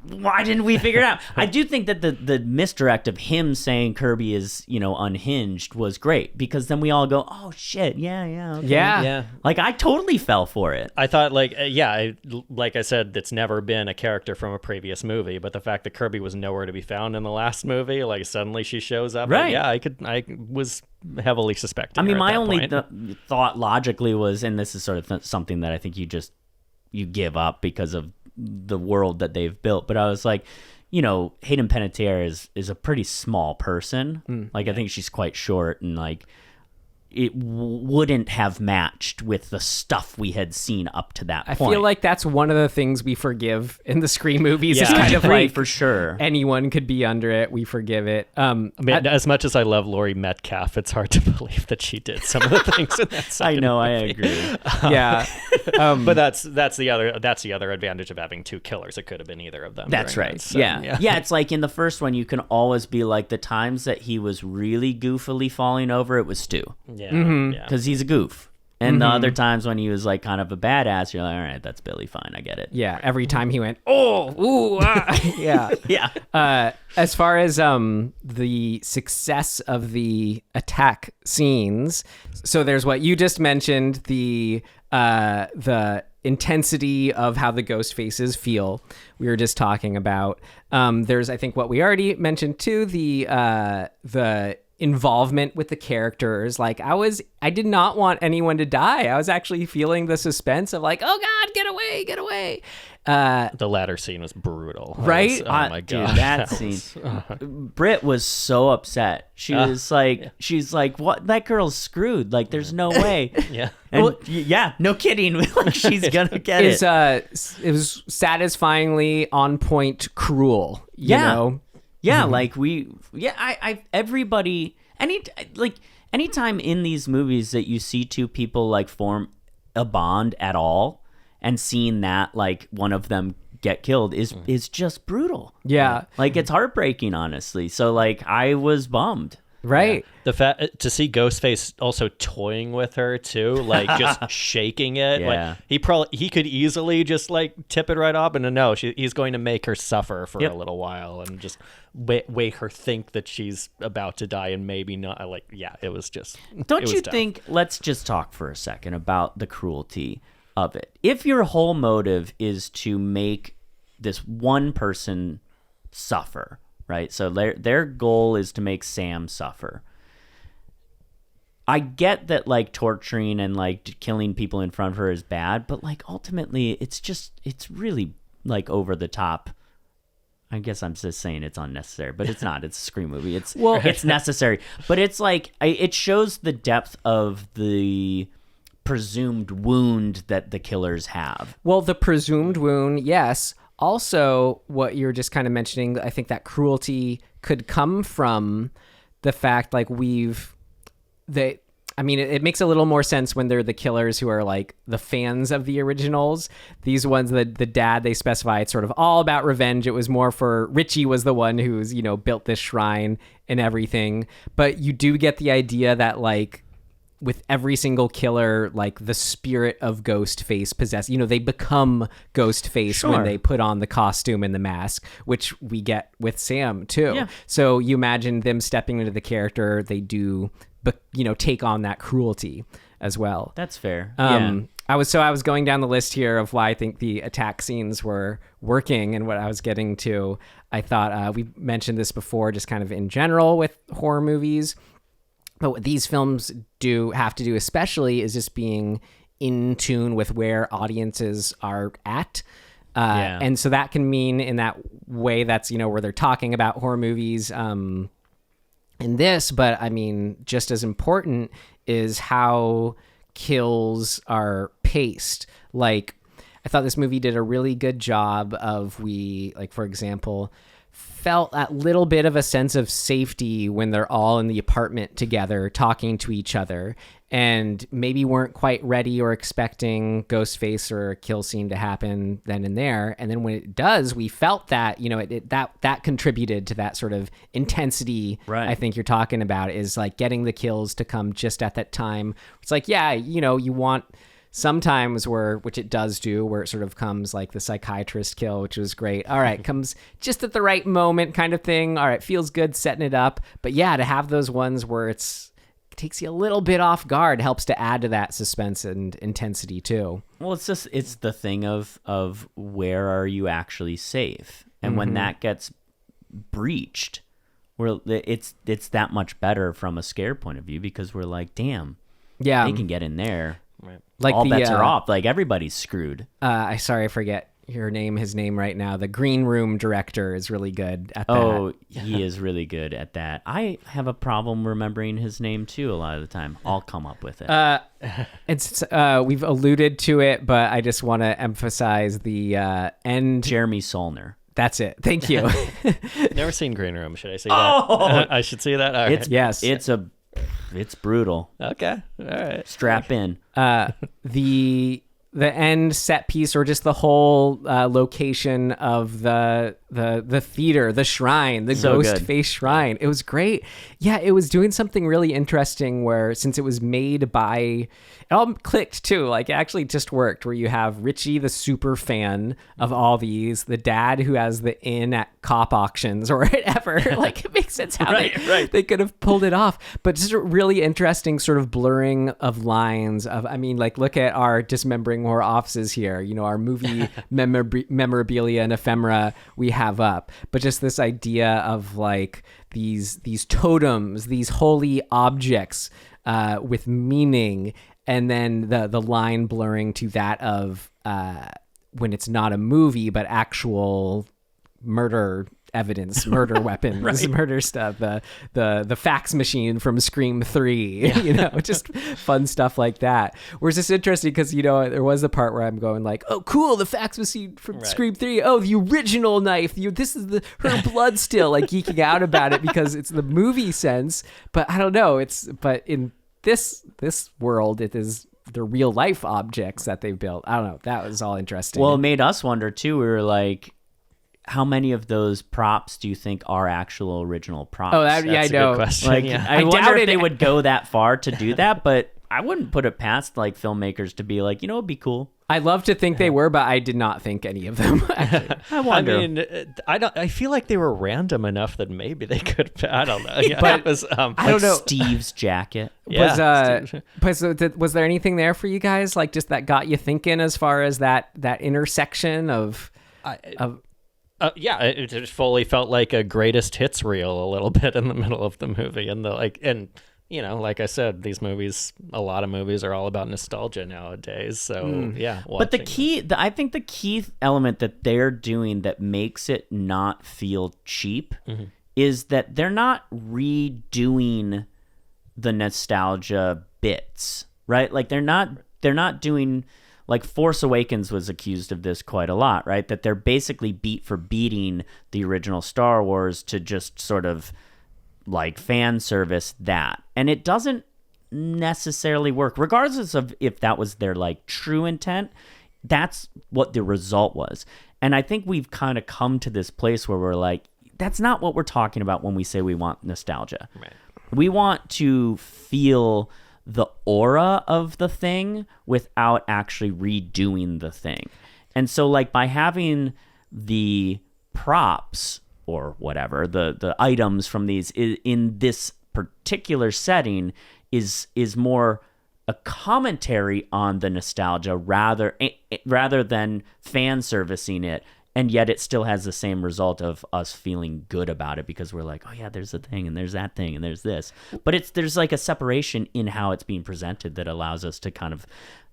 why didn't we figure it out? I do think that the misdirect of him saying Kirby is, unhinged was great, because then we all go, oh shit, yeah, okay. Yeah. Like I totally fell for it. I thought like I said, it's never been a character from a previous movie, but the fact that Kirby was nowhere to be found in the last movie, like suddenly she shows up. Right. I was heavily suspecting. I mean, her my at that only point. thought logically was, and this is sort of something that I think you give up because of the world that they've built, but I was like, Hayden Panettiere is a pretty small person. Like I think she's quite short, and like it wouldn't have matched with the stuff we had seen up to that point. I feel like that's one of the things we forgive in the Scream movies. Yeah. Is kind of like, for sure, anyone could be under it. We forgive it. I mean, as much as I love Laurie Metcalf, it's hard to believe that she did some of the things in that. I know, movie. I agree. Yeah, but that's the other advantage of having two killers. It could have been either of them. That's right. That, so, yeah. It's like in the first one, you can always be like, the times that he was really goofily falling over, it was Stu. Yeah. Because he's a goof. And the other times when he was like kind of a badass, you're like, all right, that's Billy, fine, I get it. yeah. Every time he went, oh, ooh, ah. Yeah. Yeah. As far as the success of the attack scenes, so there's what you just mentioned, the intensity of how the ghost faces feel. We were just talking about. There's, I think, what we already mentioned too, the involvement with the characters. Like I did not want anyone to die. I was actually feeling the suspense of like, oh God, get away. The latter scene was brutal. Right? Oh my Dude, God. that scene. Britt was so upset. She's like, what? That girl's screwed. Like, there's no way. Yeah. And no kidding. Like, she's gonna get it. It was satisfyingly on point cruel, you know? Yeah, like everybody, anytime in these movies that you see two people like form a bond at all, and seeing that like one of them get killed is just brutal. Yeah. Like it's heartbreaking, honestly. So like I was bummed. Right. Yeah. The fact to see Ghostface also toying with her too, like just shaking it. Yeah. Like he could easily just like tip it right off, and no, he's going to make her suffer for a little while and just make her think that she's about to die and maybe not. Like, yeah, it was just. Don't you think? Let's just talk for a second about the cruelty of it. If your whole motive is to make this one person suffer. Right, so their goal is to make Sam suffer. I get that like torturing and like killing people in front of her is bad, but like ultimately it's really like over the top. I guess I'm just saying it's unnecessary, but it's not. It's a Scream movie. It's necessary, but it's like it shows the depth of the presumed wound that the killers have. Well, the presumed wound, yes. Also, what you're just kind of mentioning, I think that cruelty could come from the fact like it makes a little more sense when they're the killers who are like the fans of the originals. These ones, the dad, they specify it's sort of all about revenge. It was more for Richie was the one who's, built this shrine and everything. But you do get the idea that like with every single killer, like the spirit of Ghostface possess, they become Ghostface when they put on the costume and the mask, which we get with Sam too. Yeah. So you imagine them stepping into the character, they do, but take on that cruelty as well. That's fair. I was going down the list here of why I think the attack scenes were working and what I was getting to. I thought we mentioned this before, just kind of in general with horror movies. But what these films have to do especially is just being in tune with where audiences are at. And so that can mean in that way that's, where they're talking about horror movies, in this, but I mean, just as important is how kills are paced. Like, I thought this movie did a really good job of, for example, felt that little bit of a sense of safety when they're all in the apartment together talking to each other, and maybe weren't quite ready or expecting Ghostface or a kill scene to happen then and there. And then when it does, we felt that, that contributed to that sort of intensity. Right. I think you're talking about is like getting the kills to come just at that time. It's like, yeah, you want sometimes which it does do, where it sort of comes like the psychiatrist kill, which was great. All right, comes just at the right moment kind of thing. All right, feels good setting it up. But yeah, to have those ones where it takes you a little bit off guard helps to add to that suspense and intensity too. Well, it's the thing of where are you actually safe? And when that gets breached, it's that much better from a scare point of view, because we're like, damn, yeah, they can get in there. Right. Like all bets are off. Like, everybody's screwed. I forget his name right now. The green room director is really good at that. Oh, he is really good at that. I have a problem remembering his name too a lot of the time. I'll come up with it. It's we've alluded to it, but I just want to emphasize the end. Jeremy Solner. That's it. Thank you. Never seen Green Room. Should I see that? I should see that. All right. It's brutal. Okay. All right. Strap in. The end set piece, or just the whole location of the theater, the shrine, the Ghostface shrine. It was great. Yeah, it was doing something really interesting where, since it was made by, it all clicked too. Like, it actually just worked, where you have Richie, the super fan of all these, the dad who has the inn at cop auctions or whatever. Like, it makes sense how they could have pulled it off. But just a really interesting sort of blurring of lines of, I mean, like, look at our dismembering horror offices here, our movie memorabilia and ephemera we have up, but just this idea of like these totems, these holy objects with meaning, and then the line blurring to that of when it's not a movie but actual murder evidence, murder weapons, murder stuff, the fax machine from Scream 3, just fun stuff like that. Whereas it's interesting because, there was the part where I'm going like, oh, cool, the fax machine from Scream 3. Oh, the original knife. This is her blood still, like geeking out about it because it's the movie sense. But I don't know. But in this world, it is the real life objects that they've built. I don't know. That was all interesting. Well, it made us wonder too. We were like, how many of those props do you think are actual original props? Oh, I know. A good question. Like, yeah. I wonder if they would go that far to do that, but I wouldn't put it past like filmmakers to be like, it'd be cool. I love to think they were, but I did not think any of them. I wonder. I mean, I feel like they were random enough that maybe they could. I don't know. Yeah, but it was, I don't know. Steve's jacket. Was there anything there for you guys, like just that got you thinking as far as that intersection of? Yeah, it just fully felt like a greatest hits reel a little bit in the middle of the movie, and like I said, a lot of movies are all about nostalgia nowadays. So yeah, but I think the key element that they're doing that makes it not feel cheap is that they're not redoing the nostalgia bits, right? Like they're not doing. Like Force Awakens was accused of this quite a lot, right? That they're basically beat for beating the original Star Wars to just sort of like fan service that. And it doesn't necessarily work, regardless of if that was their like true intent. That's what the result was. And I think we've kind of come to this place where we're like, that's not what we're talking about when we say we want nostalgia. Right. We want to feel the aura of the thing without actually redoing the thing. And so like by having the props or whatever, the items from these in this particular setting is more a commentary on the nostalgia rather than fan servicing it. And yet it still has the same result of us feeling good about it because we're like, oh yeah, there's a thing and there's that thing and there's this. But there's like a separation in how it's being presented that allows us to kind of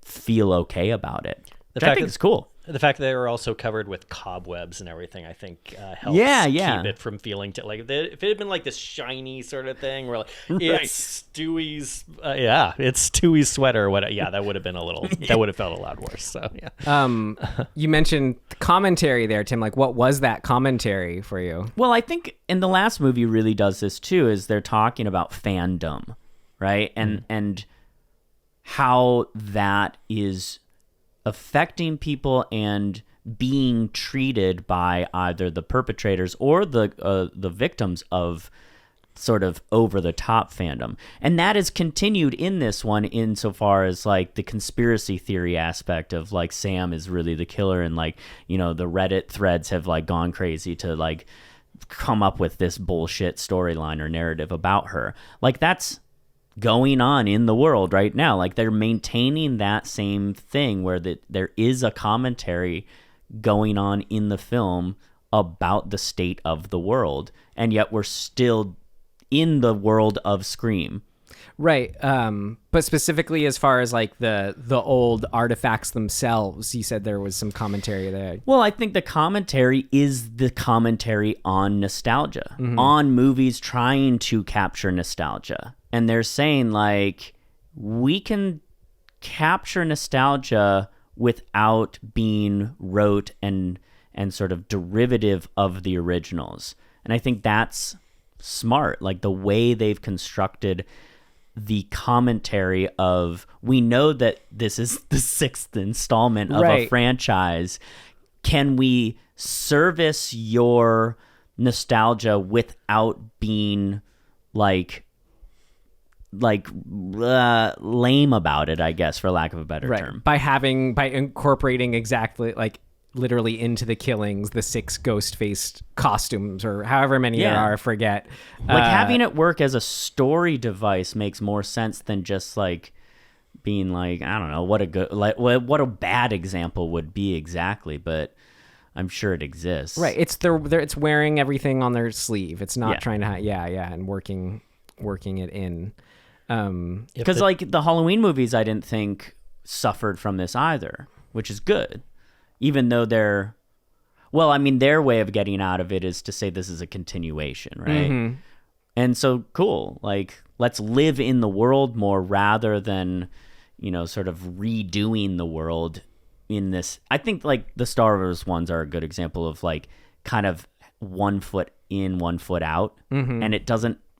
feel okay about it. I think it's cool. The fact that they were also covered with cobwebs and everything, I think, helps Yeah. keep it from feeling if it had been like this shiny sort of thing, where like it's Stewie's, it's Stewie's sweater. Or what? Yeah, that would have been that would have felt a lot worse. So yeah. You mentioned commentary there, Tim. Like, what was that commentary for you? Well, I think in the last movie really does this too, is they're talking about fandom, right? And how that is affecting people and being treated by either the perpetrators or the victims of sort of over-the-top fandom. And that is continued in this one insofar as, like, the conspiracy theory aspect of, like, Sam is really the killer, and, like, you know, the Reddit threads have, like, gone crazy to, like, come up with this bullshit storyline or narrative about her. Like, that's going on in the world right now. Like, they're maintaining that same thing where there is a commentary going on in the film about the state of the world, and yet we're still in the world of Scream. Right. But specifically as far as like the old artifacts themselves, you said there was some commentary there. Well, I think the commentary is the commentary on nostalgia, on movies trying to capture nostalgia. And they're saying, like, we can capture nostalgia without being rote and sort of derivative of the originals. And I think that's smart. Like, the way they've constructed the commentary of, we know that this is the 6th installment of a franchise. Can we service your nostalgia without being lame about it, I guess, for lack of a better term. By incorporating exactly, like, literally into the killings, the 6 Ghostface costumes, or however many there are, I forget. Like, having it work as a story device makes more sense than just, like, being like, I don't know what a bad example would be exactly, but I'm sure it exists. Right. It's wearing everything on their sleeve. It's not trying to and working it in. Because like the Halloween movies, I didn't think suffered from this either, which is good. Even though their way of getting out of it is to say this is a continuation, right? Mm-hmm. And so, cool. Like, let's live in the world more rather than, you know, sort of redoing the world in this. I think, like, the Star Wars ones are a good example of, like, kind of 1 foot in, 1 foot out. Mm-hmm. And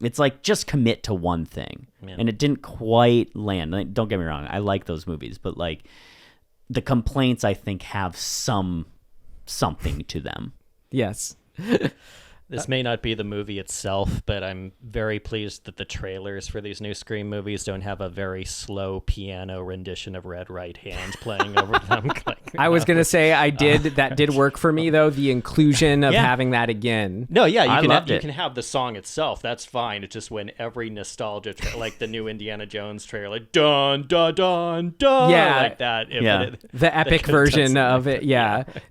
it's like, just commit to one thing. Yeah. And it didn't quite land. Like, don't get me wrong. I like those movies, but, like, the complaints, I think, have something to them. Yes. This may not be the movie itself, but I'm very pleased that the trailers for these new Scream movies don't have a very slow piano rendition of Red Right Hand playing over them. I was going to say that did work for me, though, the inclusion of having that again. No, yeah, you can have the song itself. That's fine. It's just when every nostalgia, like the new Indiana Jones trailer, like, dun, dun, dun, dun, like that. The epic version of it,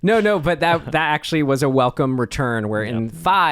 No, but that actually was a welcome return, where in 5,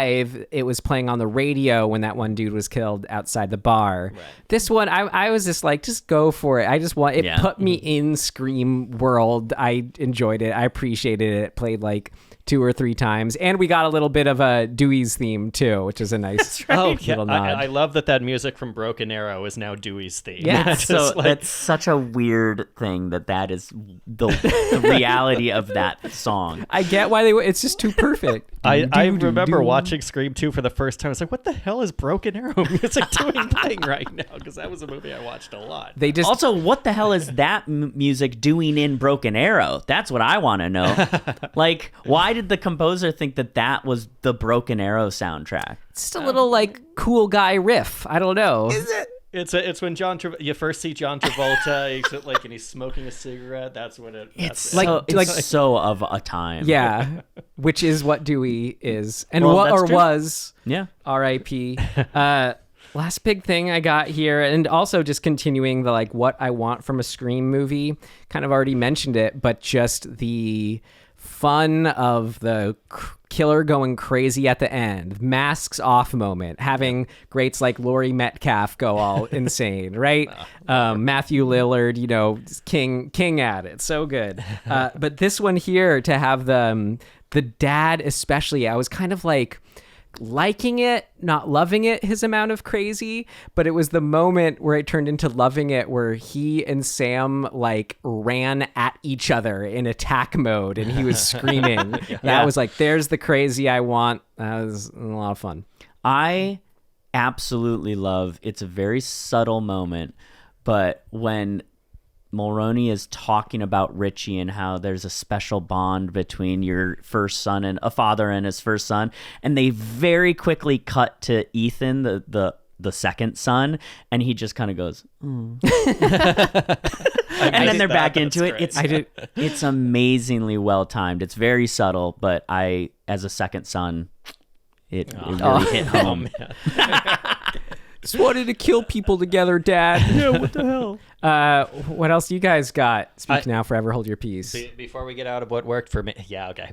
it was playing on the radio when that one dude was killed outside the bar. Right. This one, I was just like, just go for it. I just want it. Put me in Scream world. I enjoyed it. I appreciated it. It played like 2 or 3 times, and we got a little bit of a Dewey's theme too, which is a nice little nod. I love that music from Broken Arrow is now Dewey's theme. Yeah, so that's such a weird thing that is the reality of that song. I get why it's just too perfect. I remember watching Scream 2 for the first time. I was like, what the hell is Broken Arrow music doing right now? Because that was a movie I watched a lot. Also, what the hell is that music doing in Broken Arrow? That's what I want to know. Like, why did the composer think that was the Broken Arrow soundtrack? It's just a little, like, cool guy riff. I don't know. Is it? It's when you first see John Travolta, and he's smoking a cigarette. That's when it's so of a time. Yeah, which is what Dewey is, and was. Yeah. R.I.P. Last big thing I got here, and also just continuing the, like, what I want from a Scream movie. Kind of already mentioned it, but just the fun of the killer going crazy at the end, masks off moment, having greats like Laurie Metcalf go all insane, right? Matthew Lillard, king at it, so good. But this one here, to have the dad especially, I was kind of like liking it, not loving it, his amount of crazy, but it was the moment where it turned into loving it, where he and Sam like ran at each other in attack mode and he was screaming. That was like, there's the crazy I want. That was a lot of fun. I absolutely love, it's a very subtle moment, but when Mulroney is talking about Richie and how there's a special bond between your first son and a father and his first son, and they very quickly cut to Ethan, the second son, and he just kind of goes, and then they're back into it. It's amazingly well timed. It's very subtle, but I, as a second son, it really hit home. Just wanted to kill people together, Dad. Yeah, what the hell? What else do you guys got? Speak now, forever hold your peace. Before we get out of what worked for me,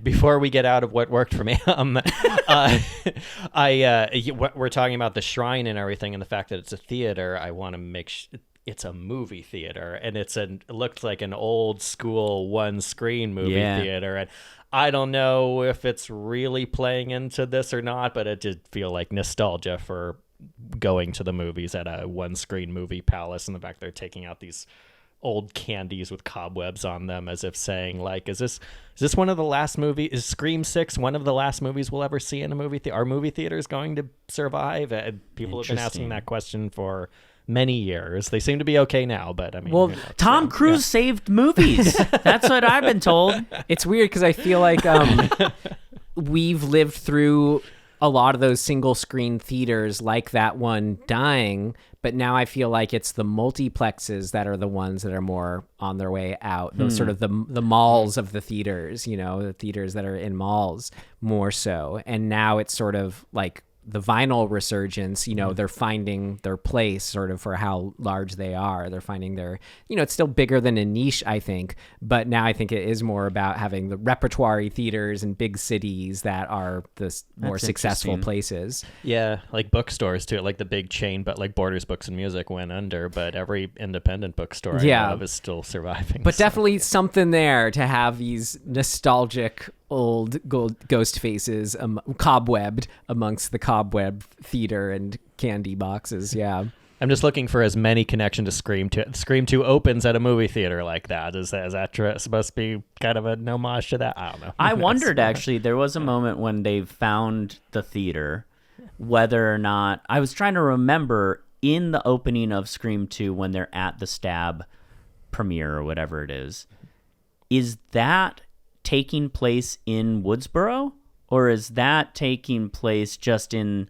Before we get out of what worked for me, we're talking about the shrine and everything, and the fact that it's a theater. I want to make it's a movie theater, and it looked like an old school one screen movie theater, and I don't know if it's really playing into this or not, but it did feel like nostalgia for going to the movies at a one screen movie palace, and the fact they're taking out these old candies with cobwebs on them, as if saying, like, is this one of the last movies? Is Scream 6 one of the last movies we'll ever see in a movie theater? Are movie theaters going to survive? People have been asking that question for many years. They seem to be okay now, but I mean, well, Tom Cruise saved movies. That's what I've been told. It's weird because I feel like we've lived through a lot of those single screen theaters like that one dying, but now I feel like it's the multiplexes that are the ones that are more on their way out. Those sort of the malls of the theaters, the theaters that are in malls more so. And now it's sort of like the vinyl resurgence, they're finding their place sort of for how large they are. They're finding their, it's still bigger than a niche, I think, but now I think it is more about having the repertory theaters in big cities that are the more successful places. Yeah, like bookstores too, like the big chain, but like Borders Books and Music went under, but every independent bookstore I know of is still surviving. But definitely something there to have these nostalgic old ghost faces cobwebbed amongst the cobweb theater and candy boxes. Yeah, I'm just looking for as many connection to Scream 2. Scream 2 opens at a movie theater like that. Is that supposed to be kind of an homage to that? I don't know. I wondered, actually, there was a moment when they found the theater, whether or not, I was trying to remember in the opening of Scream 2 when they're at the Stab premiere or whatever it is that taking place in Woodsboro, or is that taking place just in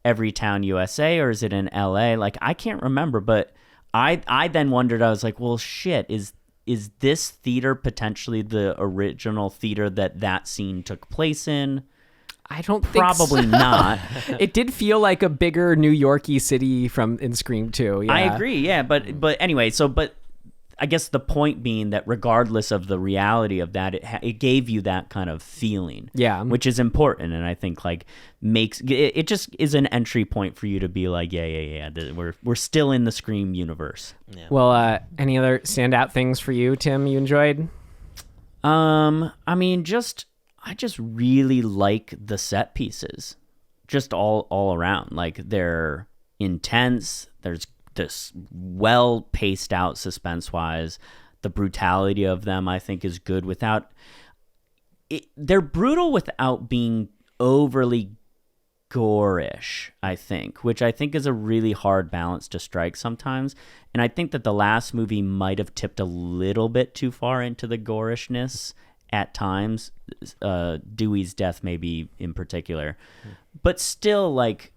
Everytown, USA, or is it in LA? Like, I can't remember, but I then wondered, I was like, well, shit, is this theater potentially the original theater that scene took place in? I don't think probably so. Not. It did feel like a bigger New York-y city in Scream 2. Yeah. I agree, yeah, but anyway, but I guess the point being that regardless of the reality of that, it gave you that kind of feeling, which is important, and I think like makes it just is an entry point for you to be like, yeah, we're still in the Scream universe. Yeah. Well, any other standout things for you, Tim? You enjoyed? I mean, I just really like the set pieces, just all around. Like, they're intense. There's this well paced out suspense wise. The brutality of them, I think, is good without they're brutal without being overly gore-ish, I think, which I think is a really hard balance to strike sometimes. And I think that the last movie might have tipped a little bit too far into the gore-ishness at times. Dewey's death maybe in particular, but still, like,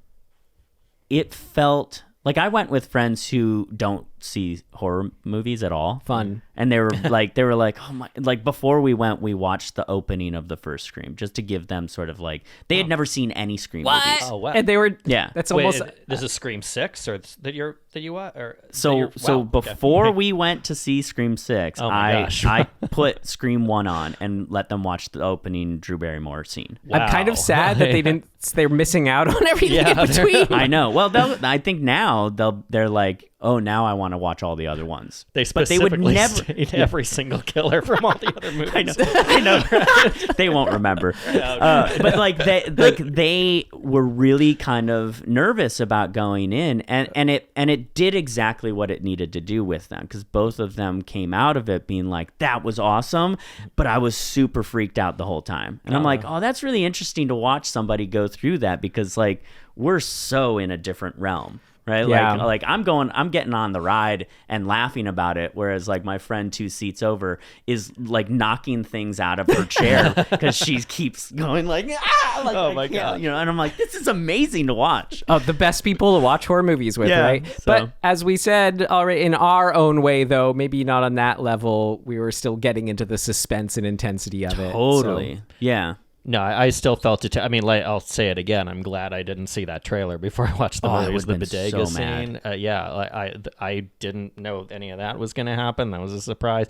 it felt like I went with friends who don't see horror movies at all. Fun. And they were like, oh my, like before we went, we watched the opening of the first Scream just to give them sort of like, they had never seen any Scream movies. Oh, wow. And they were, Yeah. that's Wait, almost, this is Scream 6 or that you watch? Or So before we went to see Scream 6, Oh my I gosh. I put Scream 1 on and let them watch the opening Drew Barrymore scene. I'm kind of sad that they're missing out on everything in between. I know. Well, I think now they're like, oh, now I want to watch all the other ones. They but they would specifically never state every single killer from all the other movies. I know. They won't remember. But like they were really kind of nervous about going in, and it did exactly what it needed to do with them, because both of them came out of it being like, that was awesome, but I was super freaked out the whole time. And I'm like, oh, that's really interesting to watch somebody go through that, because like we're so in a different realm. Right? Yeah. Like I'm getting on the ride and laughing about it, whereas like my friend 2 seats over is like knocking things out of her chair because she keeps going like, like, oh my God. you know, and I'm like, this is amazing to watch. Oh, the best people to watch horror movies with, Yeah, right? so- But as we said already, in our own way, though, maybe not on that level, we were still getting into the suspense and intensity of it. Totally. So- Yeah. No, I still felt it. I mean, like, I'll say it again. I'm glad I didn't see that trailer before I watched the I movie. It was the would've been bodega so mad. scene. I didn't know any of that was going to happen. That was a surprise.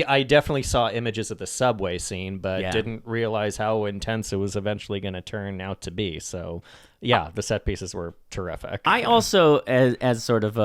I definitely saw images of the subway scene, but Yeah. didn't realize how intense it was eventually going to turn out to be. So, yeah, the set pieces were terrific. I also, as sort of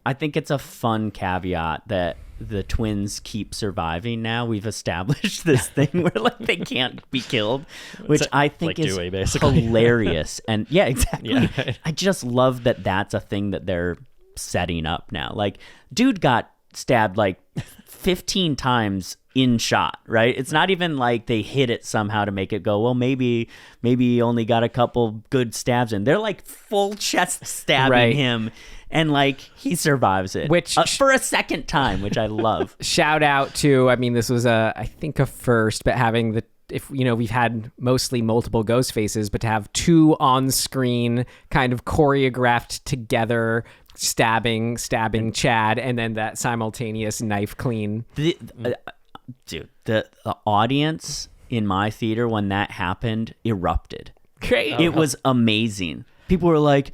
I think it's a fun caveat that the twins keep surviving now. We've established this thing where like they can't be killed, which I think like is Dewey, basically. hilarious. And yeah, exactly. Yeah. I just love that that's a thing that they're setting up now. Like, dude got stabbed like 15 times in shot, right? It's not even like they hit it somehow to make it go, well, maybe he only got a couple good stabs in. They're like full chest stabbing Right. him, and like he survives it, Which for a second time, which I love. Shout out to, I mean, this was I think a first, but having we've had mostly multiple Ghostfaces, but to have 2 on-screen kind of choreographed together stabbing Chad, and then that simultaneous knife clean. Dude, the audience in my theater when that happened erupted. Great. It was amazing. People were like,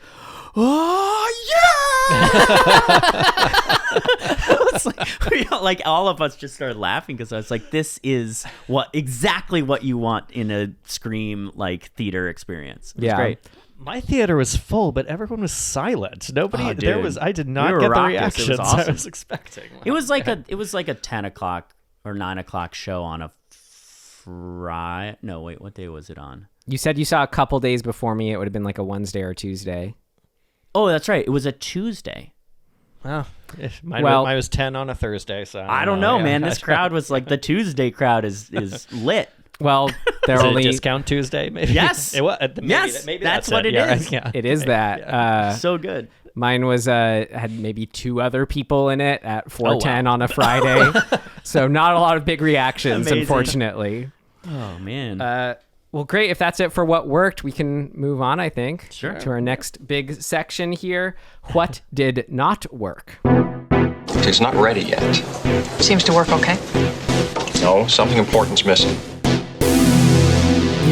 oh yeah. It's like all of us just started laughing, because I was like, this is exactly what you want in a Scream like theater experience. It was great. My theater was full, but everyone was silent. Nobody. Oh, dude. I did We not were get the raucous. It reactions was awesome. I was expecting. It was like a 10 o'clock or 9 o'clock show on a Friday. No, wait, what day was it on? You said you saw a couple days before me. It would have been like a Wednesday or Tuesday. Oh, that's right. It was a Tuesday. Well, mine was 10 on a Thursday, so I don't know, yeah. man. This crowd was like, the Tuesday crowd is lit. Well, they're Is it only a discount Tuesday, maybe. Yes. It was. Yes, that's what it Yeah, is. yeah. It is that. So good. Mine was had maybe 2 other people in it at 4:10 on a Friday, so not a lot of big reactions, Amazing. unfortunately. Oh man. Well, great. If that's it for what worked, we can move on, I think, Sure. to our next big section here. What did not work? It's not ready yet. Seems to work okay. No, something important's missing.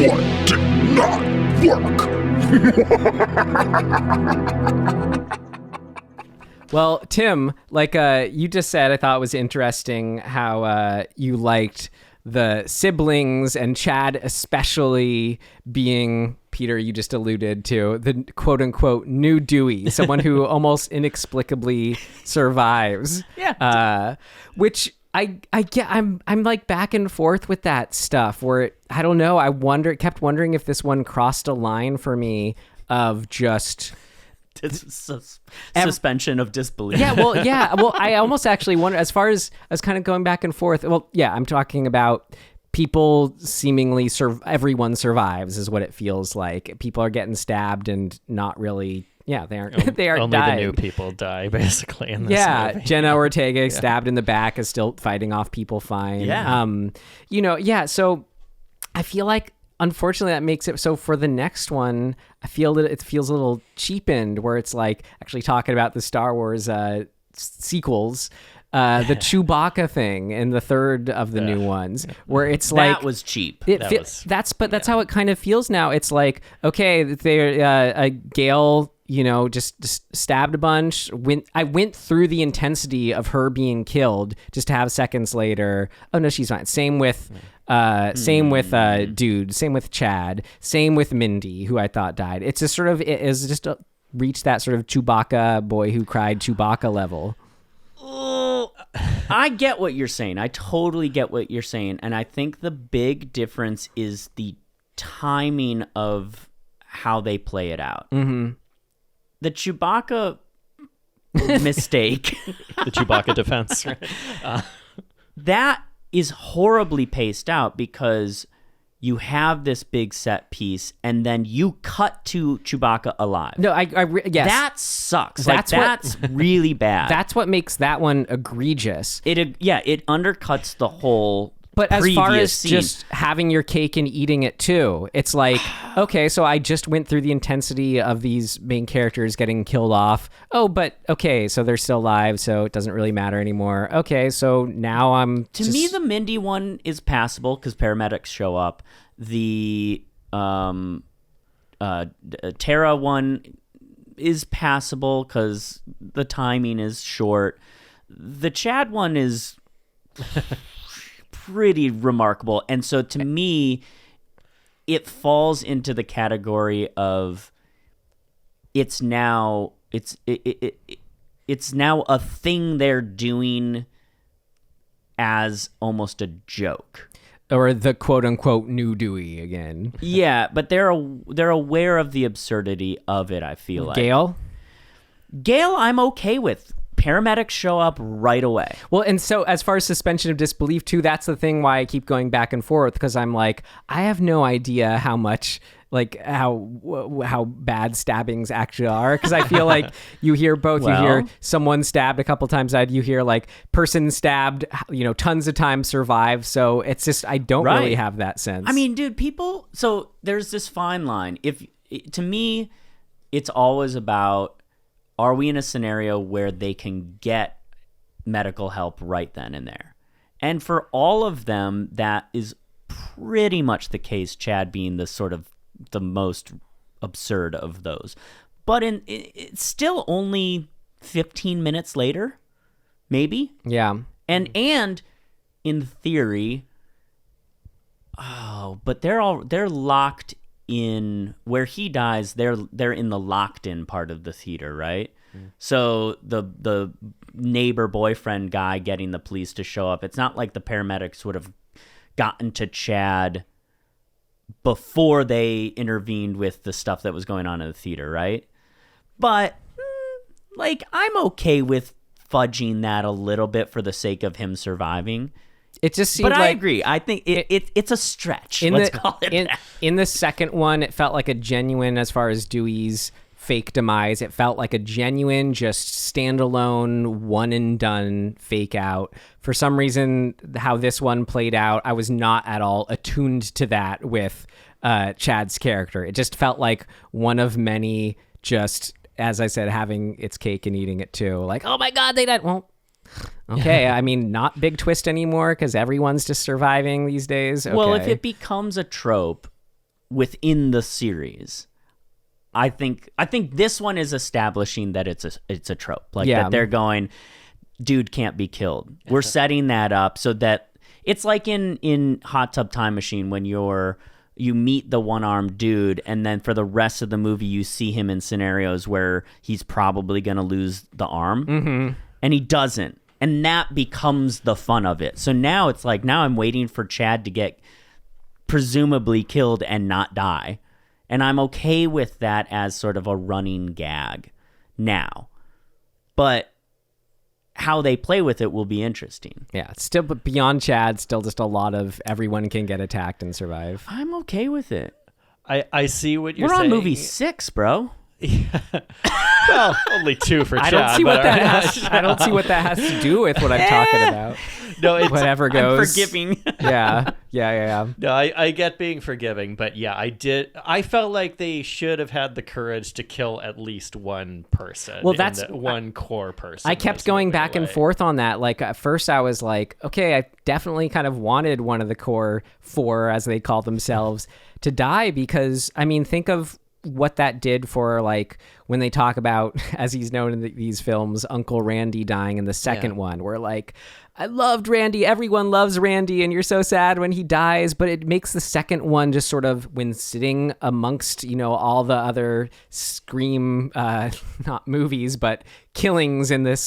What did not work? Well, Tim, like you just said, I thought it was interesting how you liked the siblings and Chad especially being, Peter, you just alluded to, the quote-unquote new Dewey, someone who almost inexplicably survives. Yeah. Which I get, I'm like back and forth with that stuff where I don't know, kept wondering if this one crossed a line for me of just Suspension of disbelief. Yeah, well, I almost actually wonder, as far as I was kind of going back and forth. Well, yeah, I'm talking about people seemingly everyone survives is what it feels like. People are getting stabbed and not really. Yeah, they aren't. They are only dying. the new people die basically in this movie. Jenna Ortega stabbed in the back is still fighting off people fine. Yeah. So I feel like, unfortunately, that makes it so for the next one, I feel that it feels a little cheapened, where it's like actually talking about the Star Wars sequels. The Chewbacca thing in the third of the new ones, where it's like that was cheap. That's how it kind of feels now. It's like, okay, Gale, just stabbed a bunch. I went through the intensity of her being killed just to have seconds later. Oh no, she's fine. Same with Dude. Same with Chad. Same with Mindy, who I thought died. It's just sort of reached that sort of Chewbacca boy who cried Chewbacca level. I get what you're saying. I totally get what you're saying. And I think the big difference is the timing of how they play it out. Mm-hmm. The Chewbacca mistake. The Chewbacca defense. That is horribly paced out because you have this big set piece and then you cut to Chewbacca alive. No, yes. That sucks. That's really bad. That's what makes that one egregious. It undercuts the whole. But as far as scene. Just having your cake and eating it too, it's like, okay, so I just went through the intensity of these main characters getting killed off. Oh, but okay, so they're still alive, so it doesn't really matter anymore. Okay, so now I'm To me, the Mindy one is passable because paramedics show up. The Tara one is passable because the timing is short. The Chad one is pretty remarkable, and so to me it falls into the category of it's now a thing they're doing as almost a joke, or the quote unquote new Dewey again. Yeah, but they're aware of the absurdity of it. I feel like Gale I'm okay with. Paramedics show up right away. Well, and so as far as suspension of disbelief too, that's the thing why I keep going back and forth, because I'm like, I have no idea how much, like how bad stabbings actually are, because I feel like you hear both. You hear someone stabbed a couple times, you hear like person stabbed, tons of times survive. So it's just, I don't really have that sense. I mean, dude, so there's this fine line. To me, it's always about, are we in a scenario where they can get medical help right then and there? And for all of them, that is pretty much the case, Chad being the sort of the most absurd of those. But it's still only 15 minutes later, maybe? Yeah. And in theory, but they're locked in where he dies. They're in the locked in part of the theater, right? So the neighbor boyfriend guy getting the police to show up, it's not like the paramedics would have gotten to Chad before they intervened with the stuff that was going on in the theater, right? But I'm okay with fudging that a little bit for the sake of him surviving. It just seemed but like... I agree. I think it's a stretch. Let's call it that. In the second one, it felt like a genuine, as far as Dewey's fake demise, it felt like a genuine, just standalone, one and done fake out. For some reason, how this one played out, I was not at all attuned to that with Chad's character. It just felt like one of many, just, as I said, having its cake and eating it too. Like, oh my God, they died. Well, okay, I mean, not big twist anymore because everyone's just surviving these days. Okay. Well, if it becomes a trope within the series, I think this one is establishing that it's a trope. That they're going, dude can't be killed. We're setting that up so that it's like in Hot Tub Time Machine when you meet the one-armed dude, and then for the rest of the movie you see him in scenarios where he's probably going to lose the arm, and he doesn't. And that becomes the fun of it. So now it's like, now I'm waiting for Chad to get presumably killed and not die. And I'm okay with that as sort of a running gag now. But how they play with it will be interesting. Yeah, still, but beyond Chad, still just a lot of everyone can get attacked and survive. I'm okay with it. I see what you're saying. saying. We're on movie 6, bro. Well, only 2 for Chad. I don't see what but that has. I don't see what that has to do with what I'm talking about. No, it's Whatever goes. I'm forgiving. Yeah. No, I get being forgiving, but yeah, I felt like they should have had the courage to kill at least one person. Well, that's one core person. I kept going back and forth on that. Like at first I was like, okay, I definitely kind of wanted one of the core 4, as they call themselves, to die, because I mean, think of what that did for, like, when they talk about, as he's known in these films, Uncle Randy dying in the second one, where like, I loved Randy, everyone loves Randy, and you're so sad when he dies, but it makes the second one just sort of, when sitting amongst, all the other Scream, not movies, but killings in this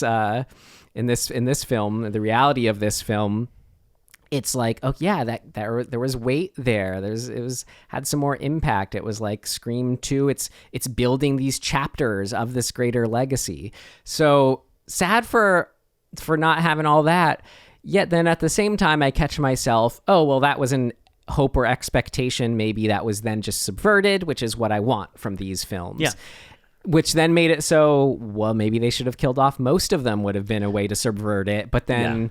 film, the reality of this film, it's like, oh yeah, that there was weight there. It had some more impact. It was like Scream 2. It's building these chapters of this greater legacy. So sad for not having all that. Yet then at the same time, I catch myself, oh well, that was an hope or expectation. Maybe that was then just subverted, which is what I want from these films. Yeah. Which then made it so, well, maybe they should have killed off most of them, would have been a way to subvert it. But then. Yeah.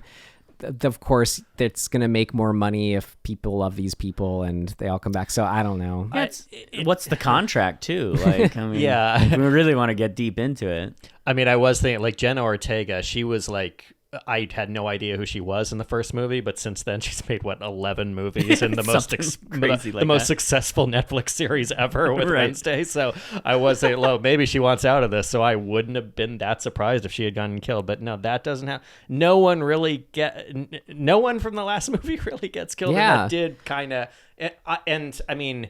Of course, it's going to make more money if people love these people and they all come back. So I don't know. What's the contract too? Like, I mean, we really want to get deep into it. I mean, I was thinking, like, Jenna Ortega, she was like, I had no idea who she was in the first movie, but since then she's made 11 movies in the most most successful Netflix series ever with Wednesday. So I was saying, maybe she wants out of this. So I wouldn't have been that surprised if she had gotten killed. But no, that doesn't happen. No one from the last movie really gets killed. Yeah. And that did kind of, and I mean,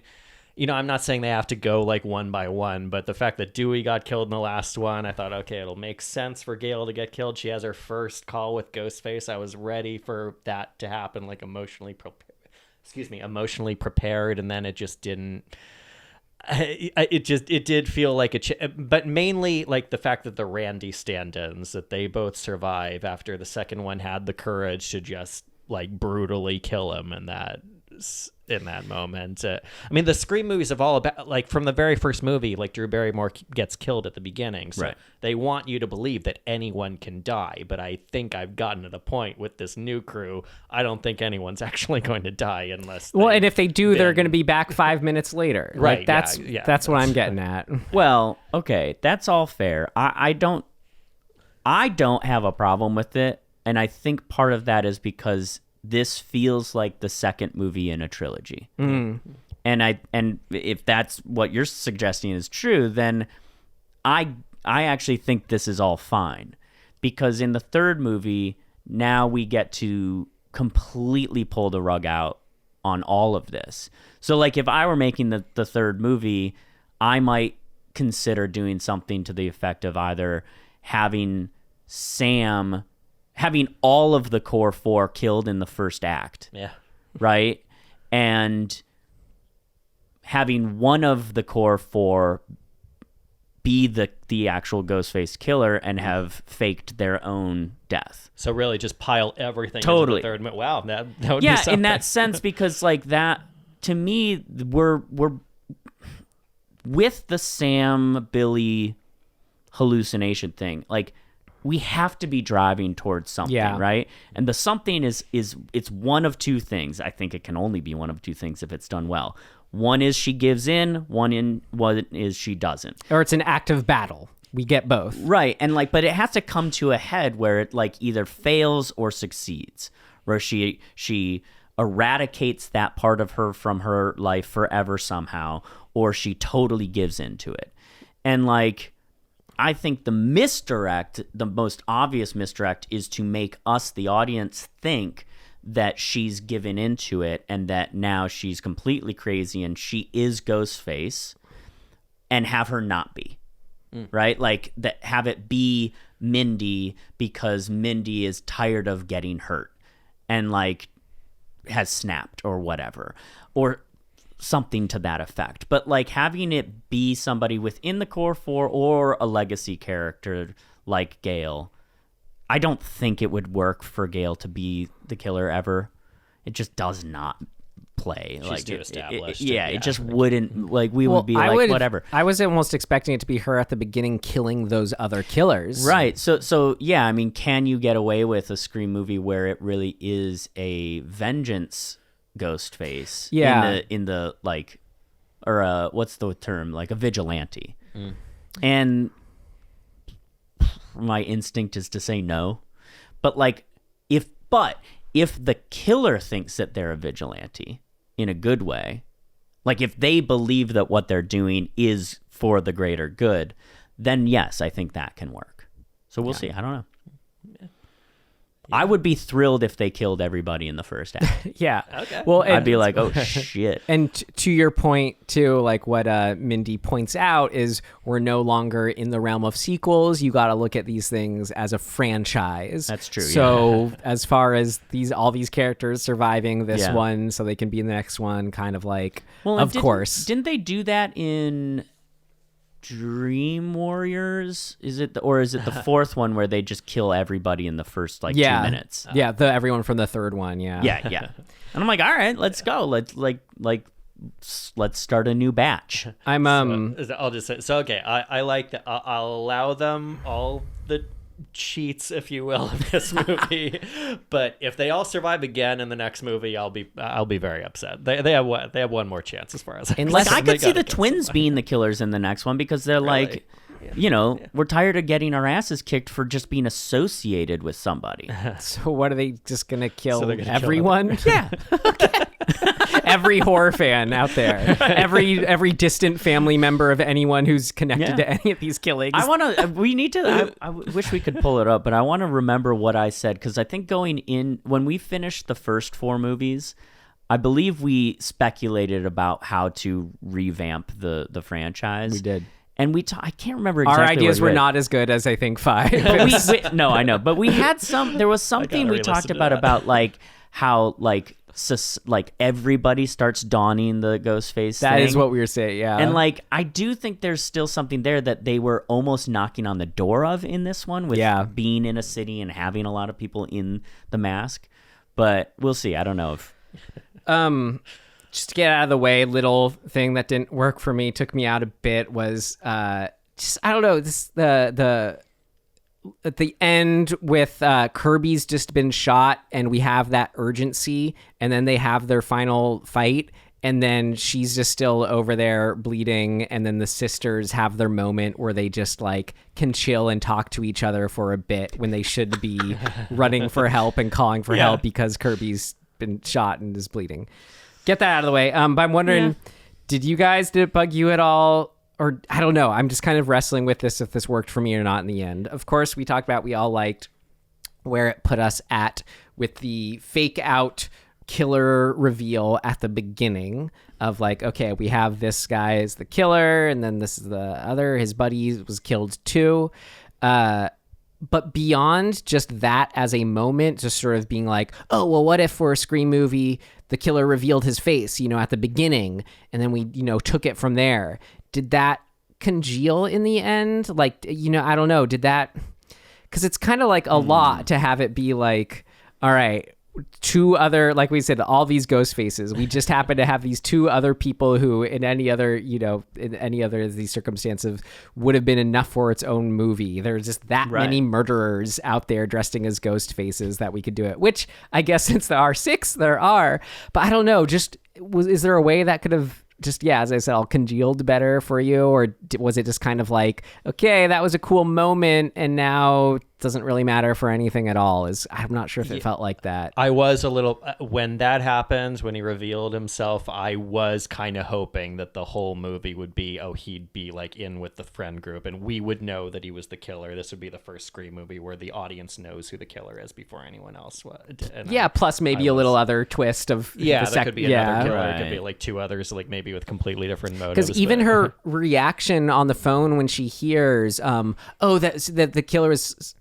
I'm not saying they have to go like one by one, but the fact that Dewey got killed in the last one, I thought, okay, it'll make sense for Gale to get killed. She has her first call with Ghostface. I was ready for that to happen, like emotionally prepared, and then it just didn't. It did feel like but mainly like the fact that the Randy stand-ins, that they both survive after the second one had the courage to just like brutally kill him, and that. In that moment, I mean, the Scream movies have all about, like, from the very first movie, like, Drew Barrymore gets killed at the beginning, so they want you to believe that anyone can die. But I think I've gotten to the point with this new crew, I don't think anyone's actually going to die unless. And if they do, they're going to be back 5 minutes later. Right? Like, that's what I'm getting at. Well, okay, that's all fair. I don't have a problem with it, and I think part of that is because this feels like the second movie in a trilogy. And if that's what you're suggesting is true, then I actually think this is all fine, because in the third movie, now we get to completely pull the rug out on all of this. So like, if I were making the third movie, I might consider doing something to the effect of either having all of the core 4 killed in the first act. Yeah. Right? And having one of the core 4 be the actual Ghostface killer and have faked their own death. So really just pile everything totally into the third movie. Wow, that would be something. In that sense, because like that, to me, we're with the Sam Billy hallucination thing, like, we have to be driving towards something, right? And the something is it's one of two things. I think it can only be one of two things if it's done well. One is she gives in, one is she doesn't. Or it's an active battle. We get both. Right. And like, but it has to come to a head where it like either fails or succeeds, where she eradicates that part of her from her life forever somehow, or she totally gives into it. And like, I think the most obvious misdirect, is to make us, the audience, think that she's given into it and that now she's completely crazy and she is Ghostface, and have her not be. Right? Like, that, have it be Mindy because Mindy is tired of getting hurt and like has snapped or whatever, or something to that effect. But like, having it be somebody within the core 4 or a legacy character like Gale, I don't think it would work for Gale to be the killer ever. It just does not play. She's too established. It just wouldn't, like, we would be whatever. I was almost expecting it to be her at the beginning killing those other killers. Right. So yeah, I mean, can you get away with a Scream movie where it really is a vengeance Ghostface? Yeah. In the like, or what's the term? Like a vigilante. And my instinct is to say no. But like, if the killer thinks that they're a vigilante in a good way, like if they believe that what they're doing is for the greater good, then yes, I think that can work. So we'll see. I don't know. I would be thrilled if they killed everybody in the first act. Yeah. Okay. Well, I'd be like, oh shit. And to your point too, like what Mindy points out is we're no longer in the realm of sequels. You got to look at these things as a franchise. That's true. So as far as all these characters surviving this Yeah. one, so they can be in the next one, kind of like, Well, of course. Didn't they do that in Dream Warriors? Is it the fourth one where they just kill everybody in the first 2 minutes? Yeah, everyone from the third one. Yeah. Yeah. And I'm like, all right, let's go. Let's start a new batch. I'll just say, so okay, I like that. I'll allow them all the cheats, if you will, in this movie. But if they all survive again in the next movie, I'll be very upset. They have one more chance as far as Unless I could see the twins being the killers in the next one, because they're Really? we're tired of getting our asses kicked for just being associated with somebody. So what are they just gonna kill they're gonna kill everyone? Yeah. Every horror fan out there, every distant family member of anyone who's connected to any of these killings. I wish we could pull it up, but I want to remember what I said, because I think going in, when we finished the first 4 movies, I believe we speculated about how to revamp the franchise. We did. And I can't remember exactly Our ideas what we were read. not as good as I think 5. But no, I know. But we had there was something we talked about like how like everybody starts donning the Ghostface That thing. is what we were saying, yeah. And like, I do think there's still something there that they were almost knocking on the door of in this one, with being in a city and having a lot of people in the mask. But we'll see. I don't know if just to get out of the way, little thing that didn't work for me, took me out a bit, was just, I don't know, this the at the end with Kirby's just been shot and we have that urgency, and then they have their final fight, and then she's just still over there bleeding, and then the sisters have their moment where they just like can chill and talk to each other for a bit when they should be running for help and calling for help because Kirby's been shot and is bleeding. Get that out of the way. But I'm wondering, did it bug you at all? Or I don't know. I'm just kind of wrestling with this, if this worked for me or not in the end. Of course, we talked about, we all liked where it put us at with the fake out killer reveal at the beginning of like, okay, we have this guy as the killer, and then this is the other, his buddy was killed too. But beyond just that as a moment, just sort of being like, oh, well, what if for a Scream movie, the killer revealed his face, at the beginning, and then we, took it from there. Did that congeal in the end? Like, I don't know. Did that, because it's kind of like a lot to have it be like, all right, 2 other, like we said, all these ghost faces. We just happen to have these 2 other people who in any other of these circumstances would have been enough for its own movie. There's just that many murderers out there dressing as ghost faces that we could do it, which I guess since there are 6, there are, but I don't know, is there a way that could have just, as I said, all congealed better for you? Or was it just kind of like, okay, that was a cool moment and now it doesn't really matter for anything at all? I'm not sure if it felt like that. I was a little, when that happened, when he revealed himself, I was kind of hoping that the whole movie would be, he'd be like in with the friend group and we would know that he was the killer. This would be the first Scream movie where the audience knows who the killer is before anyone else would. And plus maybe a little other twist of there could be another killer. Right. It could be like 2 others, like maybe with completely different motives. Because even her reaction on the phone when she hears, that the killer is,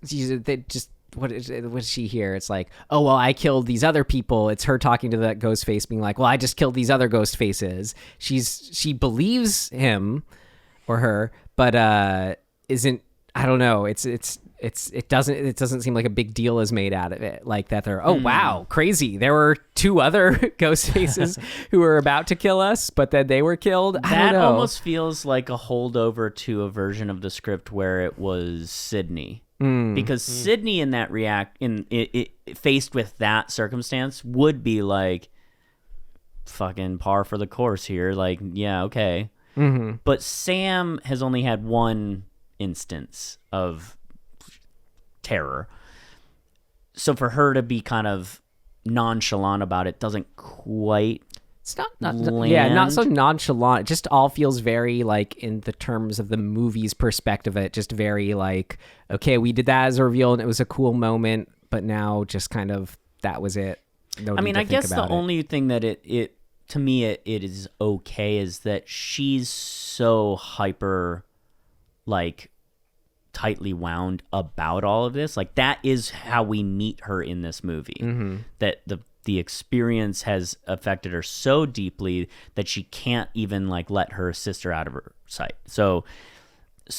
what does she hear? It's like, oh, well, I killed these other people. It's her talking to that ghost face being like, well, I just killed these other ghost faces. She believes him or her, but isn't, I don't know. It's it doesn't seem like a big deal is made out of it, like that they're wow, crazy, there were 2 other ghost faces who were about to kill us, but then they were killed. I That don't know. almost feels like a holdover to a version of the script where it was Sydney. Because Sydney in that faced with that circumstance would be like fucking par for the course here, like, yeah, okay. But Sam has only had one instance of terror, so for her to be kind of nonchalant about it doesn't quite It's not not land. so nonchalant. It just all feels very like, in the terms of the movie's perspective, it just very like, okay, we did that as a reveal and it was a cool moment, but now just kind of that was it. No I need mean, to I think guess the about it. only thing that it to me it is okay is that she's so hyper, like, tightly wound about all of this. Like, that is how we meet her in this movie. That the experience has affected her so deeply that she can't even like let her sister out of her sight. So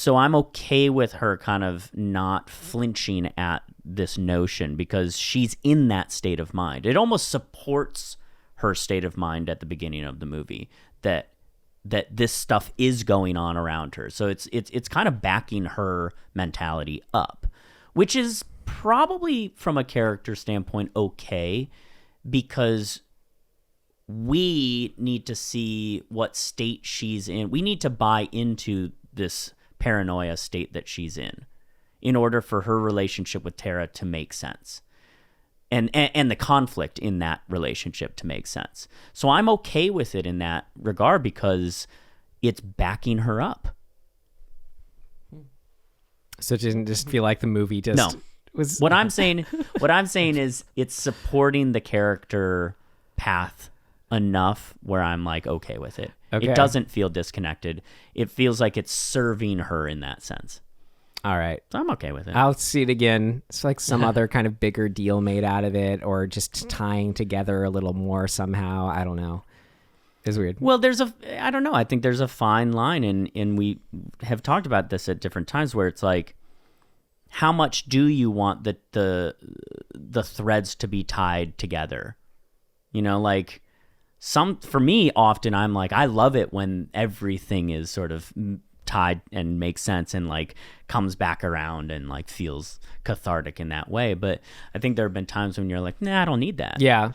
I'm okay with her kind of not flinching at this notion because she's in that state of mind. It almost supports her state of mind at the beginning of the movie that this stuff is going on around her. So it's kind of backing her mentality up, which is probably from a character standpoint okay, because we need to see what state she's in. We need to buy into this paranoia state that she's in order for her relationship with Tara to make sense. And the conflict in that relationship to make sense. So I'm okay with it in that regard because it's backing her up. So it didn't just feel like the movie just No. was. What I'm saying is it's supporting the character path enough where I'm like okay with it. Okay. It doesn't feel disconnected. It feels like it's serving her in that sense. All right. So I'm okay with it. I'll see it again. It's like some other kind of bigger deal made out of it, or just tying together a little more somehow. I don't know. It's weird. Well, I don't know. I think there's a fine line, and we have talked about this at different times where it's like, how much do you want the threads to be tied together? You know, like for me, often I'm like, I love it when everything is sort of tied and makes sense and like comes back around and like feels cathartic in that way. But I think there have been times when you're like, nah, I don't need that. Yeah.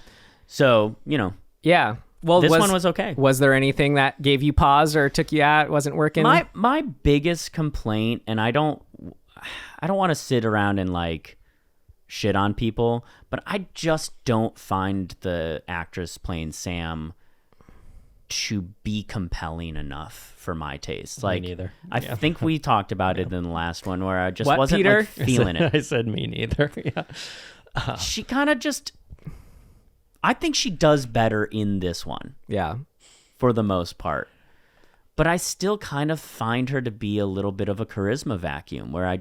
So, you know. Yeah. Well, this one was okay. Was there anything that gave you pause or took you out? Wasn't working? My biggest complaint, and I don't want to sit around and like shit on people, but I just don't find the actress playing Sam to be compelling enough for my taste. Like, me neither. I think we talked about it in the last one where I just What, wasn't Peter? like, feeling it. I said me neither. Yeah. She kind of just, I think she does better in this one Yeah. for the most part. But I still kind of find her to be a little bit of a charisma vacuum where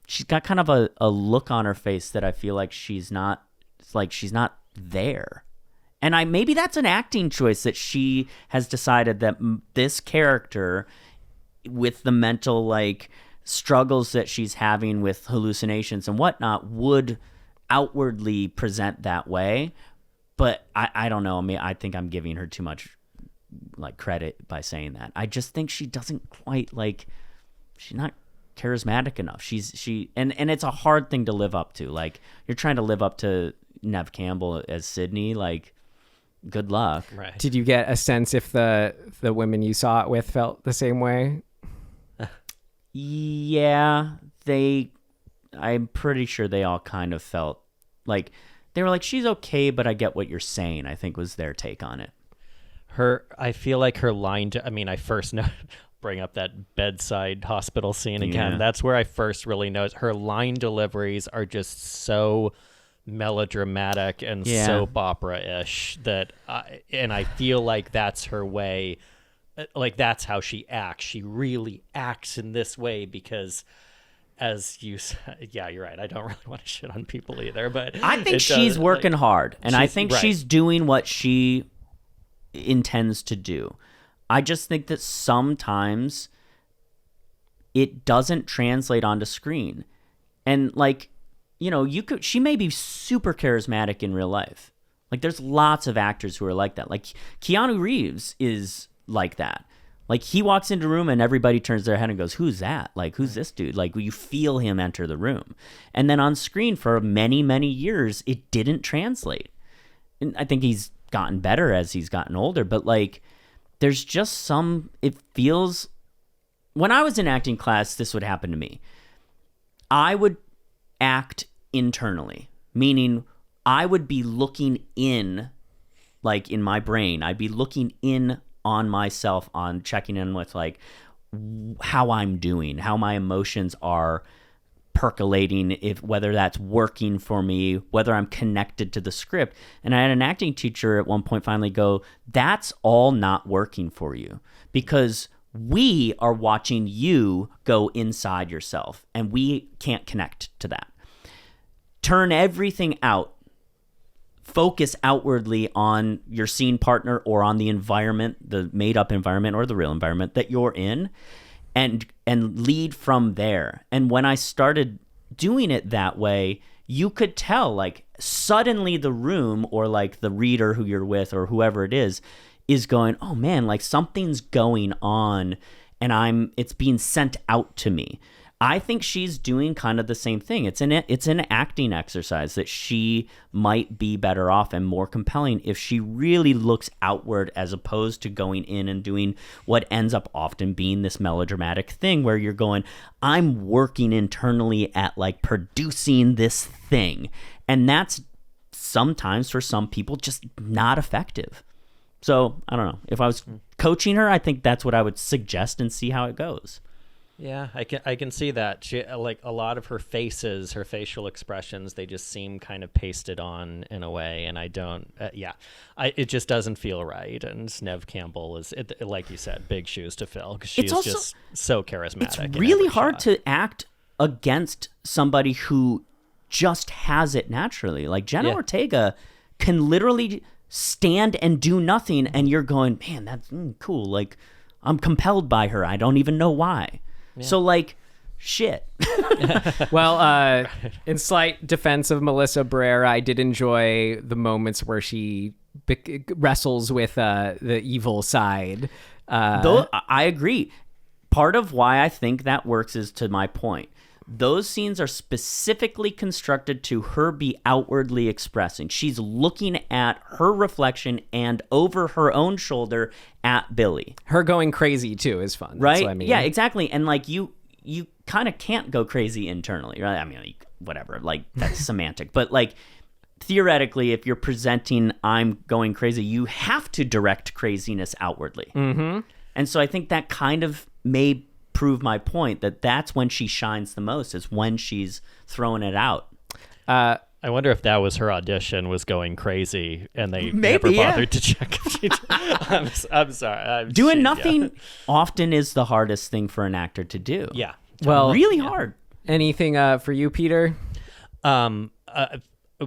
she's got kind of a look on her face that I feel like she's not there. And maybe that's an acting choice that she has decided that this character, with the mental like struggles that she's having with hallucinations and whatnot, would outwardly present that way. But I don't know. I mean, I think I'm giving her too much like credit by saying that. I just think she doesn't quite like. She's not charismatic enough. And it's a hard thing to live up to. Like, you're trying to live up to Neve Campbell as Sydney. Like, good luck. Right. Did you get a sense if the women you saw it with felt the same way? Yeah, I'm pretty sure they all kind of felt like they were like, she's okay, but I get what you're saying, I think was their take on it. I feel like her line, I first bring up that bedside hospital scene again. Yeah. That's where I first really noticed her line deliveries are just so melodramatic and soap opera-ish that I feel like that's her way, like that's how she acts. She really acts in this way because, as you said, yeah, you're right, I don't really want to shit on people either, but I think she's working hard, and I think right. she's doing what she intends to do. I just think that sometimes it doesn't translate onto screen. And like, you know, she may be super charismatic in real life. Like there's lots of actors who are like that. Like Keanu Reeves is like that. Like he walks into a room and everybody turns their head and goes, who's that? Like, who's this dude? Like you feel him enter the room. And then on screen for many, many years, it didn't translate. And I think he's gotten better as he's gotten older, but like there's just it feels, when I was in acting class, this would happen to me. I would act internally, meaning I would be looking in, like in my brain, I'd be looking in on myself, on checking in with like how I'm doing, how my emotions are percolating, whether that's working for me, whether I'm connected to the script. And I had an acting teacher at one point finally go, that's all not working for you, because we are watching you go inside yourself and we can't connect to that. Turn everything out. Focus outwardly on your scene partner or on the environment, the made-up environment or the real environment that you're in, and lead from there. And when I started doing it that way, you could tell, like, suddenly the room or like the reader who you're with or whoever it is going, oh man, like something's going on and it's being sent out to me. I think she's doing kind of the same thing. It's an acting exercise that she might be better off and more compelling if she really looks outward as opposed to going in and doing what ends up often being this melodramatic thing where you're going, I'm working internally at like producing this thing. And that's sometimes for some people just not effective. So I don't know. If I was coaching her, I think that's what I would suggest and see how it goes. Yeah, I can see that. She, like a lot of her faces, her facial expressions, they just seem kind of pasted on in a way, and I don't. It just doesn't feel right. And Neve Campbell is, like you said, big shoes to fill because she's also just so charismatic. It's really hard to act against somebody who just has it naturally. Like Jenna Ortega can literally stand and do nothing, and you're going, man, that's cool. Like I'm compelled by her. I don't even know why. Yeah. So, like, shit. Well, in slight defense of Melissa Barrera, I did enjoy the moments where she wrestles with the evil side. Though I agree. Part of why I think that works is to my point. Those scenes are specifically constructed to her be outwardly expressing. She's looking at her reflection and over her own shoulder at Billy. Her going crazy, too, is fun. Right? That's what I mean. Yeah, exactly. And, like, you kind of can't go crazy internally, right? I mean, whatever. Like, that's semantic. But, like, theoretically, if you're presenting I'm going crazy, you have to direct craziness outwardly. Mm-hmm. And so I think that kind of may prove my point that that's when she shines the most, is when she's throwing it out. I wonder if that was her audition, was going crazy, and they never bothered to check if she did. I'm sorry. Doing nothing often is the hardest thing for an actor to do. Yeah. Well, really hard. Anything for you, Peter?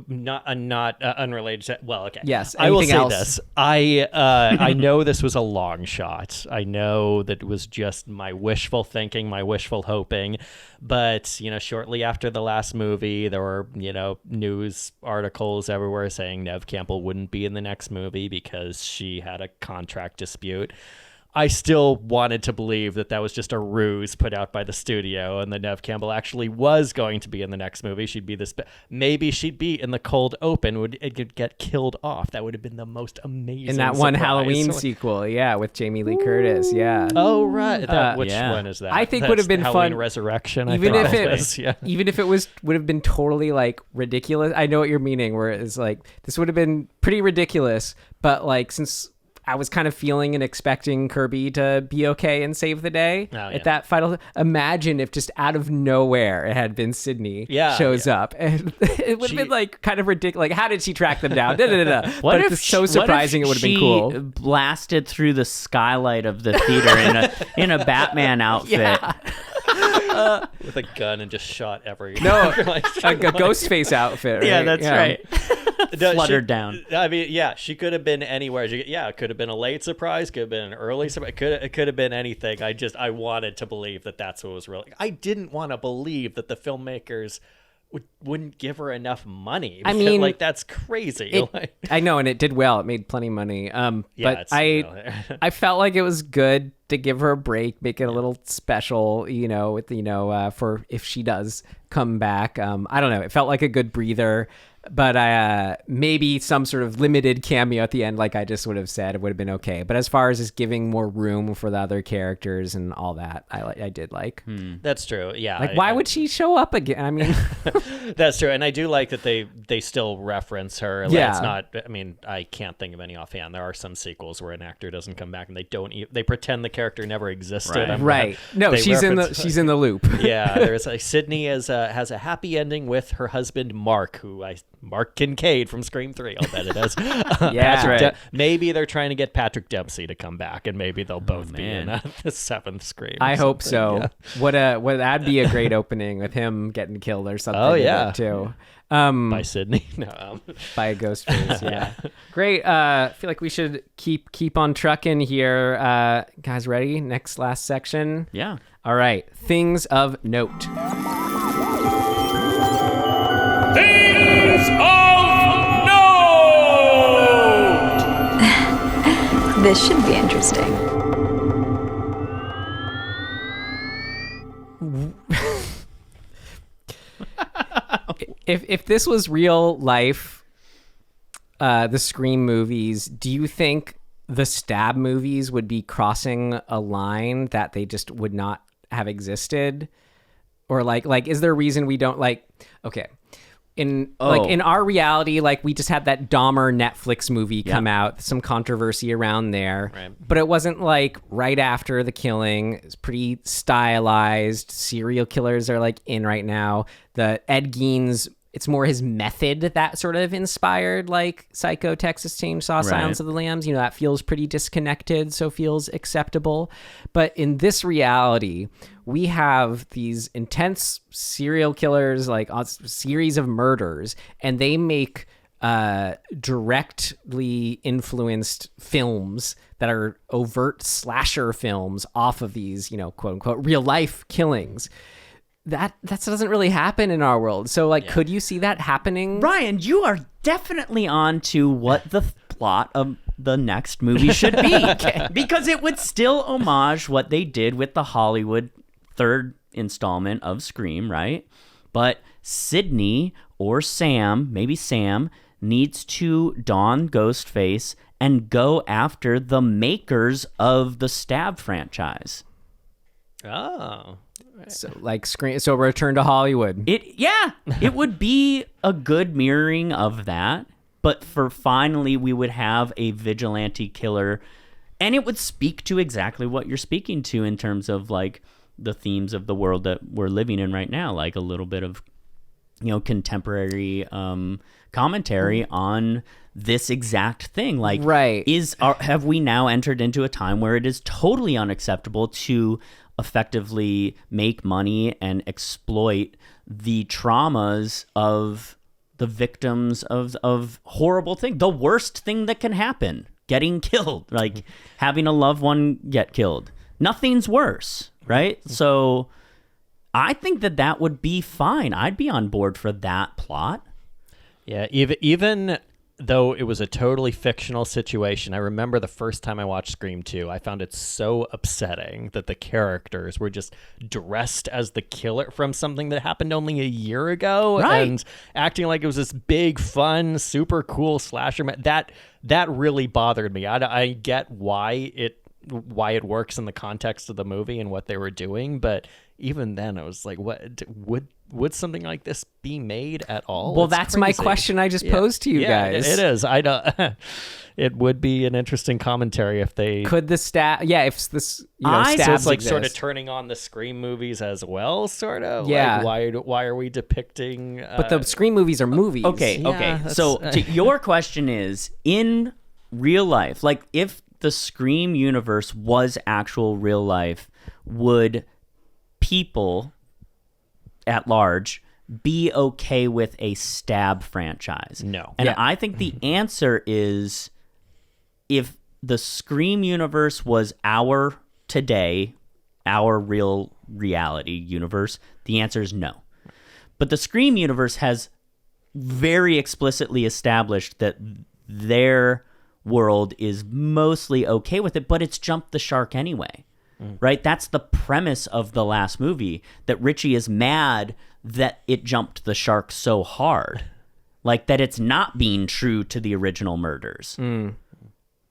Not unrelated to, well, okay. Yes. I will say else? this. I know this was a long shot. I know that it was just my wishful thinking, my wishful hoping. But, shortly after the last movie, there were, news articles everywhere saying Neve Campbell wouldn't be in the next movie because she had a contract dispute. I still wanted to believe that was just a ruse put out by the studio, and that Neve Campbell actually was going to be in the next movie. She'd be maybe she'd be in the cold open. Would it get killed off? That would have been the most amazing. In that one surprise. Halloween sequel, with Jamie Lee Curtis, Oh right, which one is that? I think would have been Halloween fun. Resurrection. Even if it would have been totally like ridiculous. I know what you're meaning. Where it's like this would have been pretty ridiculous, but like since I was kind of feeling and expecting Kirby to be okay and save the day at that final. Imagine if just out of nowhere it had been Sydney shows up, and it would have been like kind of ridiculous. Like, how did she track them down? But if it's so surprising, it would have been cool. Blasted through the skylight of the theater in a Batman outfit. With a gun and just shot every a Ghostface outfit. Right? Yeah, that's right. fluttered down. I mean, yeah, she could have been anywhere. It could have been a late surprise, could have been an early surprise. It could have been anything. I wanted to believe that that's what was real. I didn't want to believe that the filmmakers wouldn't give her enough money. I mean, like, that's crazy. I know, and it did well. It made plenty of money. But I felt like it was good to give her a break, make it a little special, with for if she does come back. I don't know. It felt like a good breather. But maybe some sort of limited cameo at the end, like I just would have said, it would have been okay. But as far as just giving more room for the other characters and all that, I did like. That's true. Yeah. Like, why would she show up again? I mean, that's true. And I do like that they still reference her. Like, it's not. I mean, I can't think of any offhand. There are some sequels where an actor doesn't come back and they pretend the character never existed. Right. No, she's in the loop. Yeah. There's Sydney has a happy ending with her husband Mark, Mark Kincaid from Scream 3. I'll bet it is. Yeah, right. Maybe they're trying to get Patrick Dempsey to come back, and maybe they'll both be in the 7th Scream. I hope so. Yeah. That'd be a great opening with him getting killed or something. Oh yeah, too. By Sydney. No, by a Ghostface. Yeah. Great. I feel like we should keep on trucking here. Guys, ready? Last section. Yeah. All right. Things of note. Things of note! This should be interesting. If this was real life, the Scream movies, do you think the Stab movies would be crossing a line that they just would not have existed? Or like is there a reason we don't okay. In our reality, like, we just had that Dahmer Netflix movie come out, some controversy around there, but it wasn't like right after the killing. It's pretty stylized. Serial killers are like in right now. The Ed Gein's, it's more his method that sort of inspired like Psycho, Texas Chainsaw, Silence of the Lambs. That feels pretty disconnected, so feels acceptable. But in this reality, we have these intense serial killers, like a series of murders, and they make directly influenced films that are overt slasher films off of these, quote unquote, real life killings. That doesn't really happen in our world. So, could you see that happening? Ryan, you are definitely on to what the plot of the next movie should be. Because it would still homage what they did with the Hollywood 3rd installment of Scream, right? But Sydney or Sam, maybe Sam, needs to don Ghostface and go after the makers of the Stab franchise. Oh. So Scream, so Return to Hollywood. It would be a good mirroring of that, but finally we would have a vigilante killer, and it would speak to exactly what you're speaking to in terms of like the themes of the world that we're living in right now, like a little bit of contemporary commentary on this exact thing. Like, have we now entered into a time where it is totally unacceptable to effectively make money and exploit the traumas of the victims of horrible thing, the worst thing that can happen, getting killed, like having a loved one get killed. Nothing's worse, right? So I think that would be fine. I'd be on board for that plot. Yeah, even though it was a totally fictional situation, I remember the first time I watched Scream 2, I found it so upsetting that the characters were just dressed as the killer from something that happened only a year ago, and acting like it was this big, fun, super cool slasher. That really bothered me. I get why it works in the context of the movie and what they were doing, but even then I was like, what would something like this be made at all? Well, that's crazy. My question I just posed to you guys. It is. I don't. It would be an interesting commentary if they could the stab. Yeah, if this stabs like exist. Sort of turning on the Scream movies as well, sort of. Yeah. Like, why are we depicting? But the Scream movies are movies. Okay. So your question is, in real life, like if the Scream universe was actual real life, would people at large be okay with a Stab franchise? No. And I think the answer is, if the Scream universe was our real reality universe, the answer is no. But the Scream universe has very explicitly established that their world is mostly okay with it, but it's jumped the shark anyway. Right? That's the premise of the last movie, that Richie is mad that it jumped the shark so hard. Like, that it's not being true to the original murders.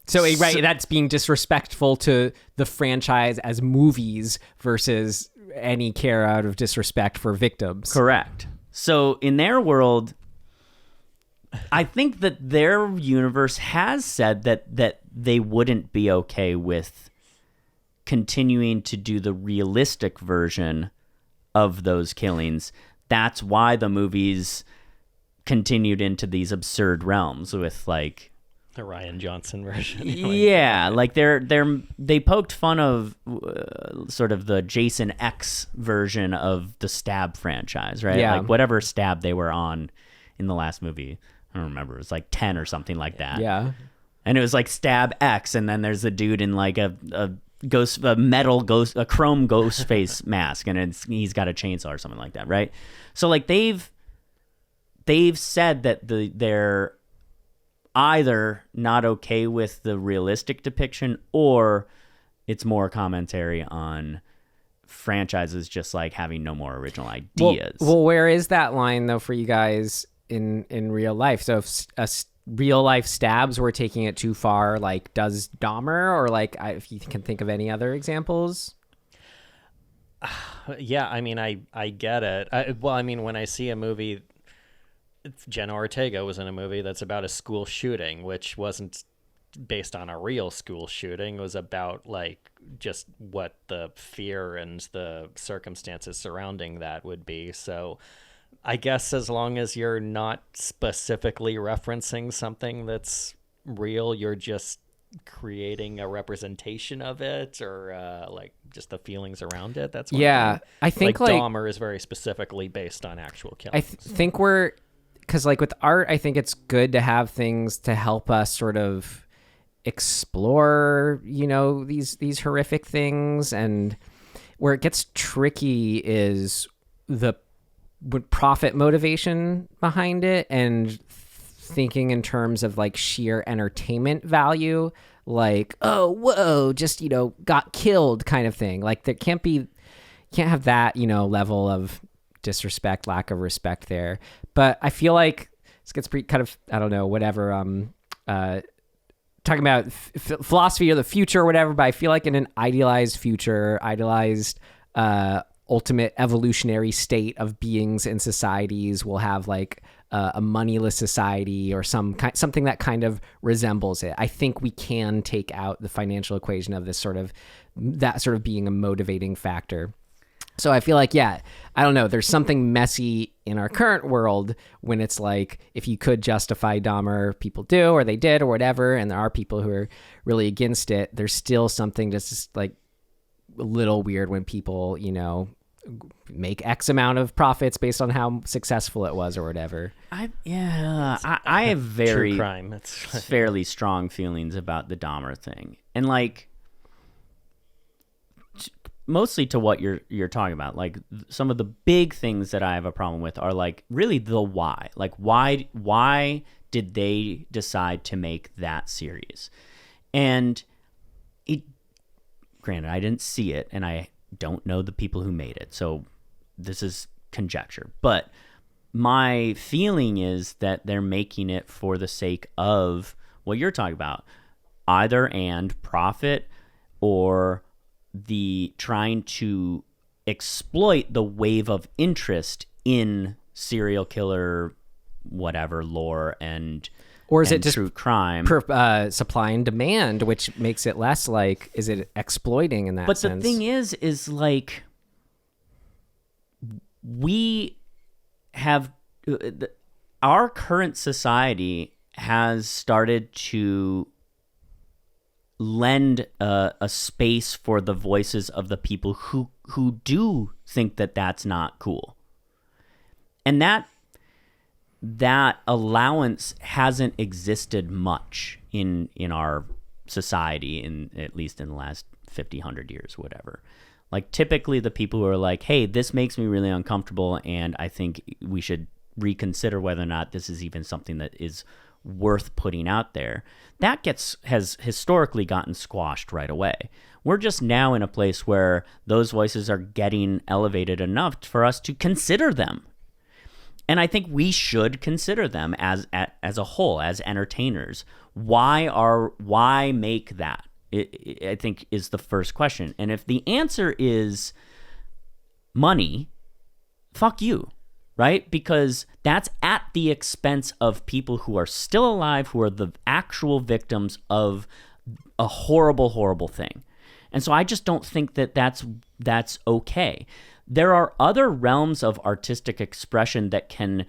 So, that's being disrespectful to the franchise as movies versus any care out of disrespect for victims. Correct. So, in their world, I think that their universe has said that they wouldn't be okay with continuing to do the realistic version of those killings. That's why the movies continued into these absurd realms with, like, the Rian Johnson version. Yeah, like they poked fun of sort of the Jason X version of the Stab franchise, right? Yeah. Like whatever Stab they were on in the last movie. I don't remember. It was like 10 or something like that. Yeah. And it was like Stab X, and then there's a dude in like a metal ghost, a chrome Ghostface mask, and he's got a chainsaw or something like that, right? So like they've said that they're either not okay with the realistic depiction, or it's more commentary on franchises just like having no more original ideas. Well, where is that line though for you guys in real life? So if real life Stabs were taking it too far, like does Dahmer, or like if you can think of any other examples? Yeah, I mean, I get it. When I see a movie, Jenna Ortega was in a movie that's about a school shooting, which wasn't based on a real school shooting. It was about like just what the fear and the circumstances surrounding that would be. So I guess as long as you're not specifically referencing something that's real, you're just creating a representation of it, or like just the feelings around it. That's one thing. I think like Dahmer is very specifically based on actual killings. I think because like with art, I think it's good to have things to help us sort of explore, these horrific things. And where it gets tricky is the profit motivation behind it, and thinking in terms of like sheer entertainment value, like, oh, whoa, just, got killed kind of thing. Like there can't have that, level of disrespect, lack of respect there. But I feel like this gets pretty kind of, I don't know, whatever, talking about philosophy of the future or whatever, but I feel like in an idealized future, ultimate evolutionary state of beings and societies, we'll have like a moneyless society or something that kind of resembles it. I think we can take out the financial equation of that sort of being a motivating factor. So I feel like, I don't know, there's something messy in our current world when it's like, if you could justify Dahmer, people do, or they did, or whatever, and there are people who are really against it, there's still something that's just like a little weird when people, make X amount of profits based on how successful it was or whatever. I have very true crime. It's fairly strong feelings about the Dahmer thing, and like mostly to what you're talking about. Like some of the big things that I have a problem with are like really the why. Like why did they decide to make that series? And granted, I didn't see it, and I don't know the people who made it, so this is conjecture. But my feeling is that they're making it for the sake of what you're talking about, either and profit, or the trying to exploit the wave of interest in serial killer, whatever lore or is it just true crime, supply and demand, which makes it less like, is it exploiting in that sense? But the thing is like we have our current society has started to lend a space for the voices of the people who do think that that's not cool. And that allowance hasn't existed much in our society, at least in the last 50, 100 years, whatever. Like, typically the people who are like, hey, this makes me really uncomfortable, and I think we should reconsider whether or not this is even something that is worth putting out there, that has historically gotten squashed right away. We're just now in a place where those voices are getting elevated enough for us to consider them. And I think we should consider them as a whole, as entertainers. Why make that? I think is the first question. And if the answer is money, fuck you, right? Because that's at the expense of people who are still alive, who are the actual victims of a horrible, horrible thing. And so I just don't think that that's okay. There are other realms of artistic expression that can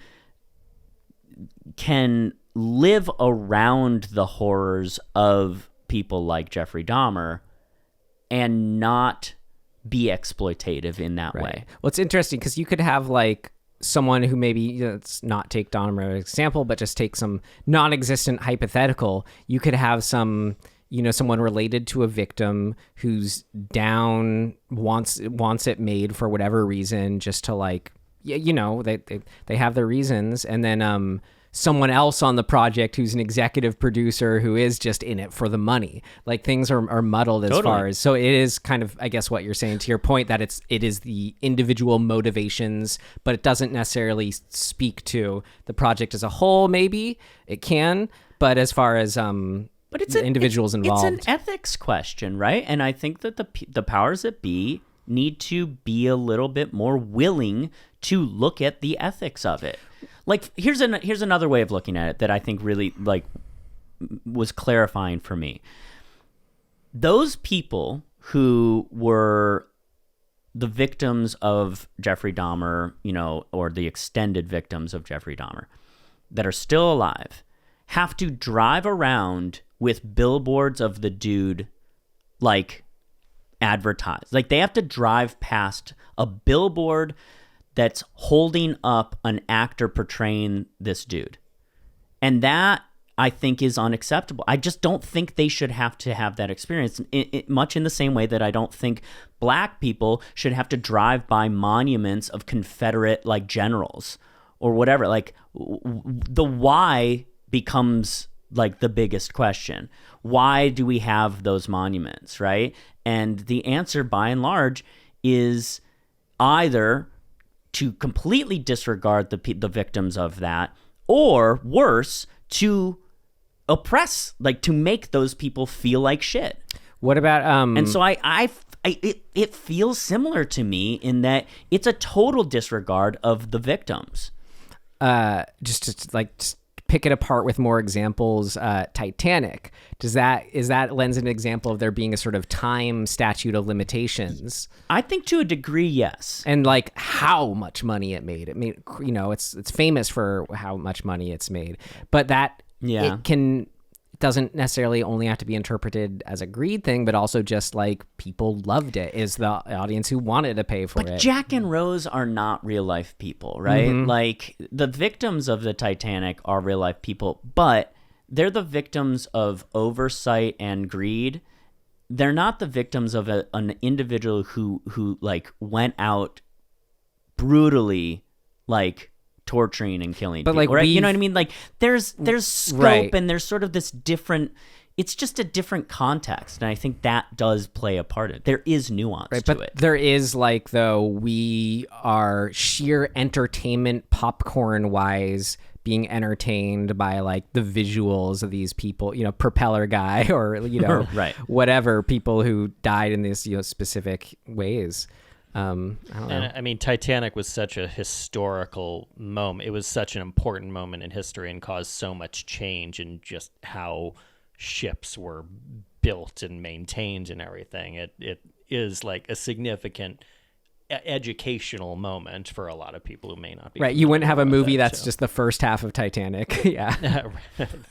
live around the horrors of people like Jeffrey Dahmer and not be exploitative in that way. Well, it's interesting because you could have like someone who maybe, let's not take Dahmer as an example, but just take some non-existent hypothetical. You could have someone related to a victim who's down, wants it made for whatever reason, just to like, they have their reasons, and then someone else on the project who's an executive producer who is just in it for the money. Like, things are muddled as far as, so it is kind of, I guess what you're saying to your point, that it is the individual motivations, but it doesn't necessarily speak to the project as a whole. Maybe it can, but as far as but it's the individuals involved, it's an ethics question, right? And I think that the powers that be need to be a little bit more willing to look at the ethics of it. Like, here's another way of looking at it that I think really like was clarifying for me. Those people who were the victims of Jeffrey Dahmer, or the extended victims of Jeffrey Dahmer that are still alive, have to drive around with billboards of the dude, like, advertised. Like, they have to drive past a billboard that's holding up an actor portraying this dude. And that, I think, is unacceptable. I just don't think they should have to have that experience, much in the same way that I don't think black people should have to drive by monuments of Confederate, like, generals or whatever. Like, the why becomes, like, the biggest question. Why do we have those monuments, right? And the answer, by and large, is either to completely disregard the victims of that, or worse, to oppress, like, to make those people feel like shit. What about And so it feels similar to me in that it's a total disregard of the victims. Just to pick it apart with more examples, Titanic, is that lends an example of there being a sort of time statute of limitations? I think to a degree, yes. And like how much money it made. It's famous for how much money it's made, but that it doesn't necessarily only have to be interpreted as a greed thing, but also just like people loved it, is the audience who wanted to pay for it. But Jack and Rose are not real life people, right? Mm-hmm. Like, the victims of the Titanic are real life people, but they're the victims of oversight and greed. They're not the victims of an individual who like went out brutally, like, torturing and killing people, like, right? You know what I mean? Like, there's scope, right, and there's sort of this different, it's just a different context, and I think that does play a part in it. There is nuance to it. There is, like, though, we are sheer entertainment popcorn wise being entertained by, like, the visuals of these people, propeller guy or right, whatever, people who died in these specific ways. I don't know. And I mean, Titanic was such a historical moment. It was such an important moment in history and caused so much change in just how ships were built and maintained and everything. It is like a significant educational moment for a lot of people who may not be right. You wouldn't have a movie that's just the first half of Titanic. Yeah,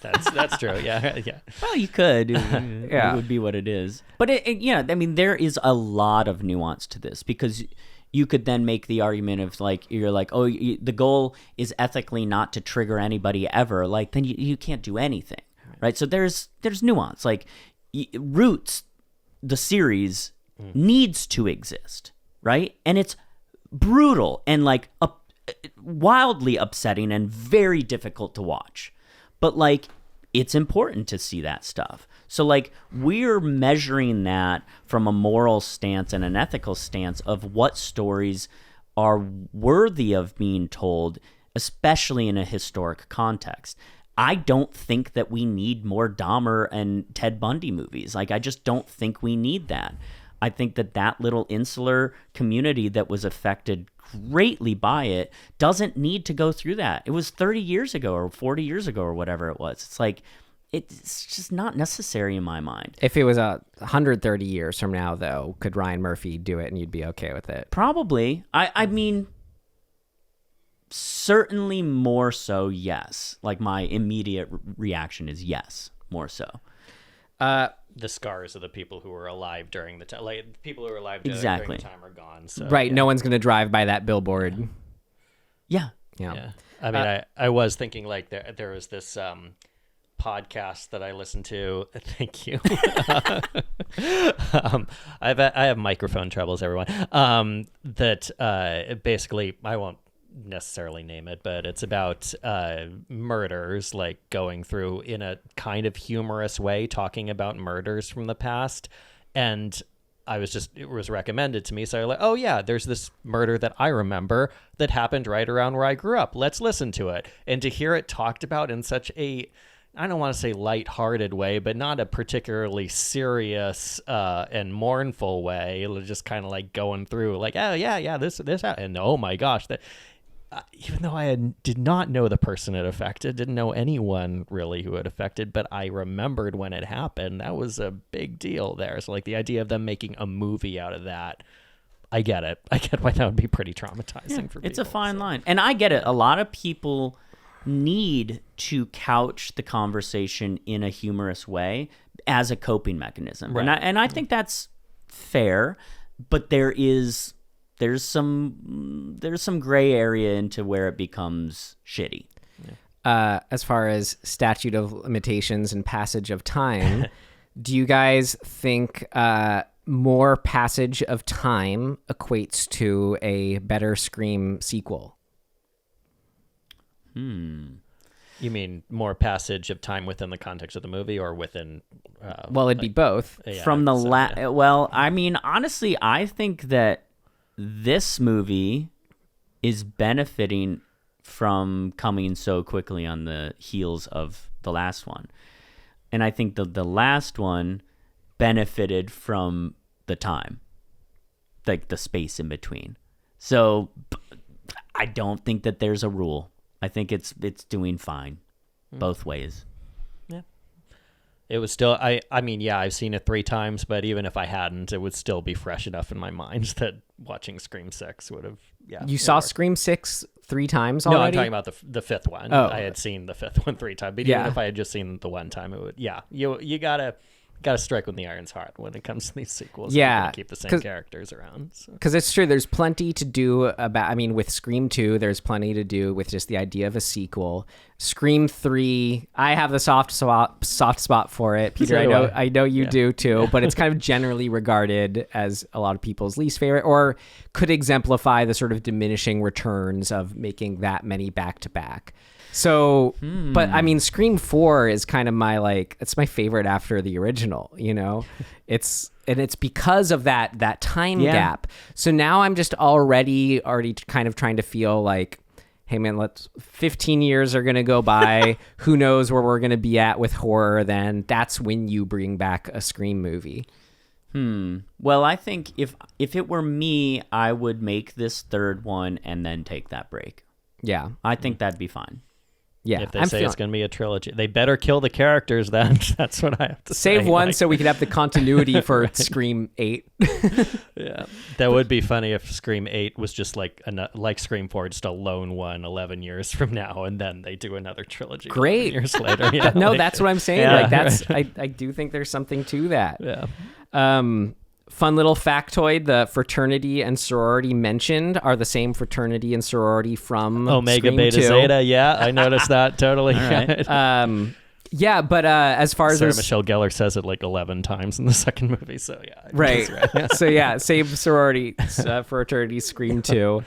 that's true. Yeah. Well, you could. Yeah, it would be what it is. But I mean, there is a lot of nuance to this, because you could then make the argument of like, you're like, oh, the goal is ethically not to trigger anybody ever. Like, then you can't do anything, right? So there's nuance. Like, Roots, the series, needs to exist, right? And it's brutal and like wildly upsetting and very difficult to watch. But like, it's important to see that stuff. So like, we're measuring that from a moral stance and an ethical stance of what stories are worthy of being told, especially in a historic context. I don't think that we need more Dahmer and Ted Bundy movies. Like, I just don't think we need that. I think that little insular community that was affected greatly by it doesn't need to go through that. It was 30 years ago or 40 years ago or whatever it was. It's like, it's just not necessary in my mind. If it was 130 years from now, though, could Ryan Murphy do it and you'd be okay with it? Probably. I mean, certainly more so, yes. Like, my immediate reaction is yes, more so. The scars of the people who were alive during the time, like people who were alive during exactly. the time are gone. So, right. No one's going to drive by that billboard. Yeah. I mean, I was thinking like there was this podcast that I listened to. Thank you. I have microphone troubles, everyone. That basically, I won't necessarily name it, but it's about murders, like going through in a kind of humorous way, talking about murders from the past. And it was recommended to me, so I was like, oh yeah, there's this murder that I remember that happened right around where I grew up. Let's listen to it. And to hear it talked about in such a, I don't want to say lighthearted way, but not a particularly serious and mournful way. It was just kind of like going through like, oh yeah, this happened. And oh my gosh, that even though I did not know the person it affected, didn't know anyone really who it affected, but I remembered when it happened. That was a big deal there. So like the idea of them making a movie out of that, I get it. I get why that would be pretty traumatizing for people. It's a fine line. And I get it. A lot of people need to couch the conversation in a humorous way as a coping mechanism. Right. And I think that's fair, but there's some gray area into where it becomes shitty. As far as statute of limitations and passage of time, do you guys think more passage of time equates to a better Scream sequel? You mean more passage of time within the context of the movie or within... well, it'd be both. Yeah, from the Well, I mean, honestly, I think that this movie is benefiting from coming so quickly on the heels of the last one. And I think the last one benefited from the time, like the space in between. So I don't think that there's a rule. I think it's doing fine both ways. Yeah. It was still, I mean, yeah, I've seen it 3 times, but even if I hadn't, it would still be fresh enough in my mind that watching Scream 6 would have, yeah. You saw Scream 6 3 times already? No, I'm talking about the 5th one. Oh. I had seen the 5th one 3 times, but even if I had just seen the one time, it would, you gotta strike when the iron's hot when it comes to these sequels. Yeah. To keep the same characters around. Because it's true, there's plenty to do about, I mean, with Scream 2, there's plenty to do with just the idea of a sequel. Scream 3, I have the soft spot for it. Peter, I know you do too, but it's kind of generally regarded as a lot of people's least favorite, or could exemplify the sort of diminishing returns of making that many back-to-back. So, but I mean, Scream 4 is kind of it's my favorite after the original, you know? It's because of that time gap. So now I'm just already kind of trying to feel like, hey man, 15 years are going to go by. Who knows where we're going to be at with horror then? That's when you bring back a Scream movie. Well, I think if it were me, I would make this third one and then take that break. Yeah. I think that'd be fine. Yeah, if they say it's going to be a trilogy, they better kill the characters then. That's what I have to say. Save one so we could have the continuity for Scream 8. Yeah, that would be funny if Scream 8 was just like Scream 4, just a lone one 11 years from now, and then they do another trilogy. Great. Years later. Yeah, no, that's what I'm saying. Yeah, like that's I do think there's something to that. Yeah. Fun little factoid, the fraternity and sorority mentioned are the same fraternity and sorority from Omega Scream Beta 2. Zeta. Yeah, I noticed that totally. All right. Yeah, but as far as Sarah there's- Michelle Gellar says it like 11 times in the second movie, so yeah. Right. that's right. So yeah, same sorority, fraternity, Scream 2.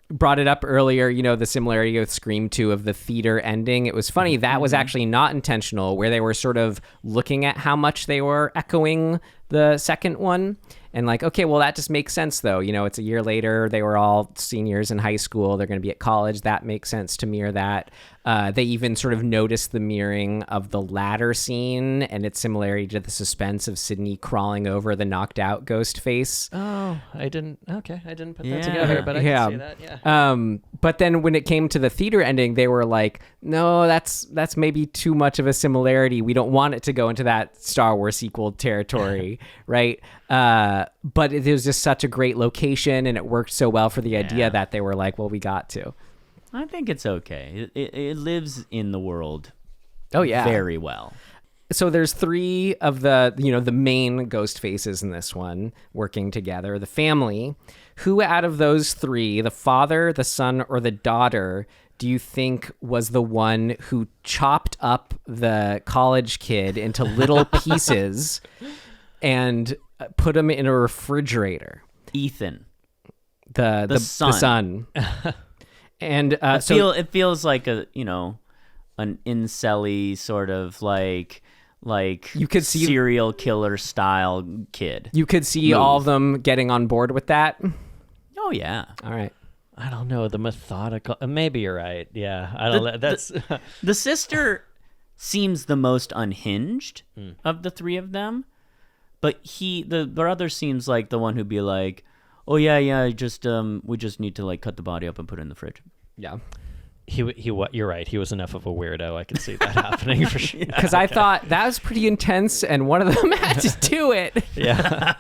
Brought it up earlier, the similarity with Scream 2 of the theater ending. It was funny, that was actually not intentional, where they were sort of looking at how much they were echoing the second one. And like, okay, well, that just makes sense, though. It's a year later. They were all seniors in high school. They're going to be at college. That makes sense to mirror that. They even sort of noticed the mirroring of the ladder scene and its similarity to the suspense of Sydney crawling over the knocked out Ghostface. Oh, I didn't put that together, but I can see that, yeah. But then when it came to the theater ending, they were like, no, that's maybe too much of a similarity. We don't want it to go into that Star Wars sequel territory, right? But it was just such a great location, and it worked so well for the idea that they were like, well, we got to. I think it's okay. It lives in the world. Oh yeah, very well. So there's three of the the main ghost faces in this one working together. The family. Who out of those three, the father, the son, or the daughter, do you think was the one who chopped up the college kid into little pieces and put him in a refrigerator? Ethan, the son. And it feels like an incel-y sort of like you could see serial killer style kid. You could see all of them getting on board with that. Oh yeah. All right. I don't know, the methodical. Maybe you're right. Yeah, I don't know. That's the sister seems the most unhinged of the three of them, but the brother seems like the one who'd be like, oh yeah, just we just need to like cut the body up and put it in the fridge. Yeah. You're right. He was enough of a weirdo. I could see that happening for sure. Because I thought that was pretty intense, and one of them had to do it. Yeah.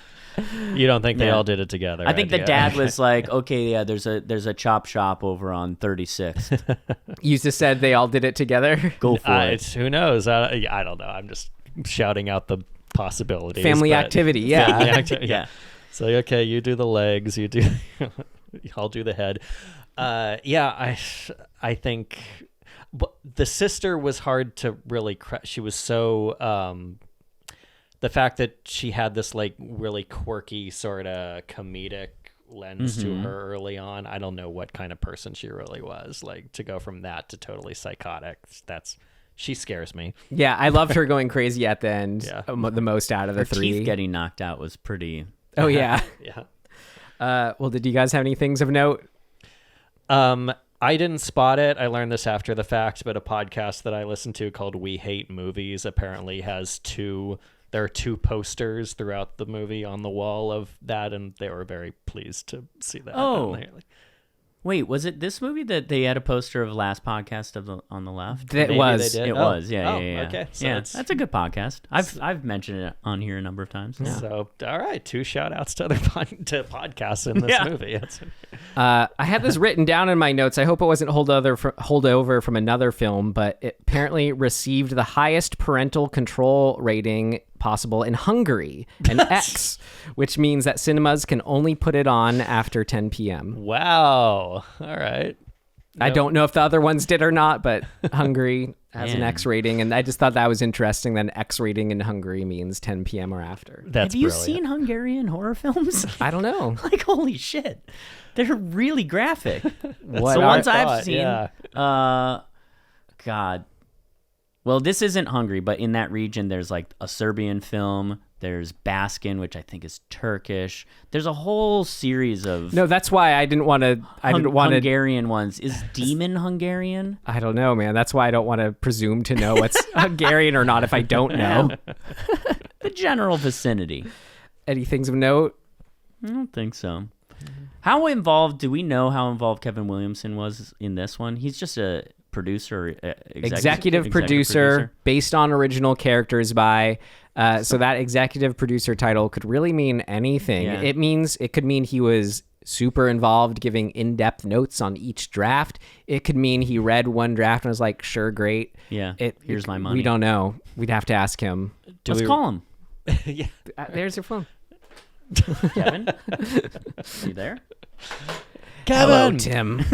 You don't think they all did it together? I think the dad was like, okay, yeah, there's a chop shop over on 36th. You just said they all did it together. Go for it. Who knows? I don't know. I'm just shouting out the possibilities. Family activity. Yeah. Yeah. So okay, you do the legs. You do. I'll do the head. I think the sister was hard to really. She was so. The fact that she had this like really quirky sort of comedic lens to her early on. I don't know what kind of person she really was. Like to go from that to totally psychotic. She scares me. Yeah, I loved her going crazy at the end. Yeah. The most out of the three. Teeth getting knocked out was pretty. Oh yeah. Yeah. Well, did you guys have any things of note? I didn't spot it. I learned this after the fact, but a podcast that I listened to called We Hate Movies apparently has there are two posters throughout the movie on the wall of that, and they were very pleased to see that. Oh. Wait, was it this movie that they had a poster of Last Podcast on the left? It was. It was. Yeah. Okay. So yeah, that's a good podcast. I've mentioned it on here a number of times. Yeah. So, all right, 2 shout outs to other podcasts in this movie. I had this written down in my notes. I hope it wasn't holdover from another film, but it apparently received the highest parental control rating possible in Hungary, an X, which means that cinemas can only put it on after 10 p.m. Wow. All right. I don't know if the other ones did or not, but Hungary has an X rating, and I just thought that was interesting that an X rating in Hungary means 10 p.m. or after. That's Have you brilliant. seen Hungarian horror films? I don't know. Like, holy shit. They're really graphic. What the are- ones I've seen. Yeah. God. Well, this isn't Hungary, but in that region, there's like a Serbian film. There's Baskin, which I think is Turkish. There's a whole series of No, that's why I didn't want to. Hungarian ones. Is Demon Hungarian? I don't know, man. That's why I don't want to presume to know what's Hungarian or not if I don't know. The general vicinity. Any things of note? I don't think so. Do we know how involved Kevin Williamson was in this one? He's just a producer, executive producer based on original characters by. So that executive producer title could really mean anything. Yeah. It could mean he was super involved giving in-depth notes on each draft. It could mean he read one draft and was like, sure, great. Yeah, here's my money. We don't know. We'd have to ask him. Let's call him. Yeah. There's your phone. Kevin? You there? Hello, Tim.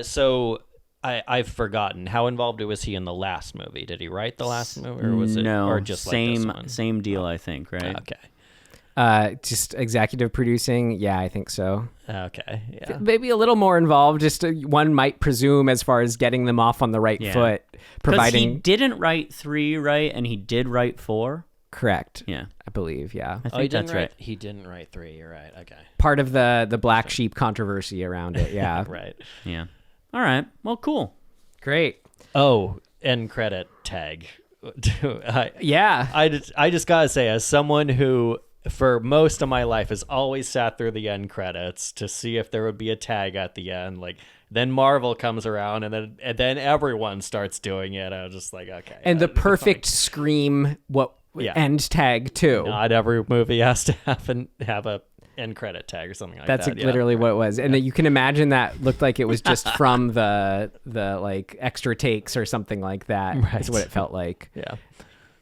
So I've forgotten. How involved was he in the last movie? Did he write the last movie, or was it or just same like this one? same deal? I think, right? Okay. Just executive producing. Yeah, I think so. Okay. Yeah. Maybe a little more involved. Just one might presume, as far as getting them off on the right foot, providing. He didn't write 3, right? And he did write 4. Correct. Yeah, I believe. Yeah. I think that's right. He didn't write 3. You're right. Okay. Part of the black sheep controversy around it. Yeah. Right. Yeah. All right. Well, cool. Great. Oh, end credit tag. Yeah. I just gotta say, as someone who for most of my life has always sat through the end credits to see if there would be a tag at the end, like then Marvel comes around and then everyone starts doing it. I was just like, okay. And the perfect Scream end tag too. Not every movie has to have a end credit tag or something like that. That's literally what it was. And then you can imagine that looked like it was just from the like extra takes or something like that. Right. That's what it felt like. Yeah.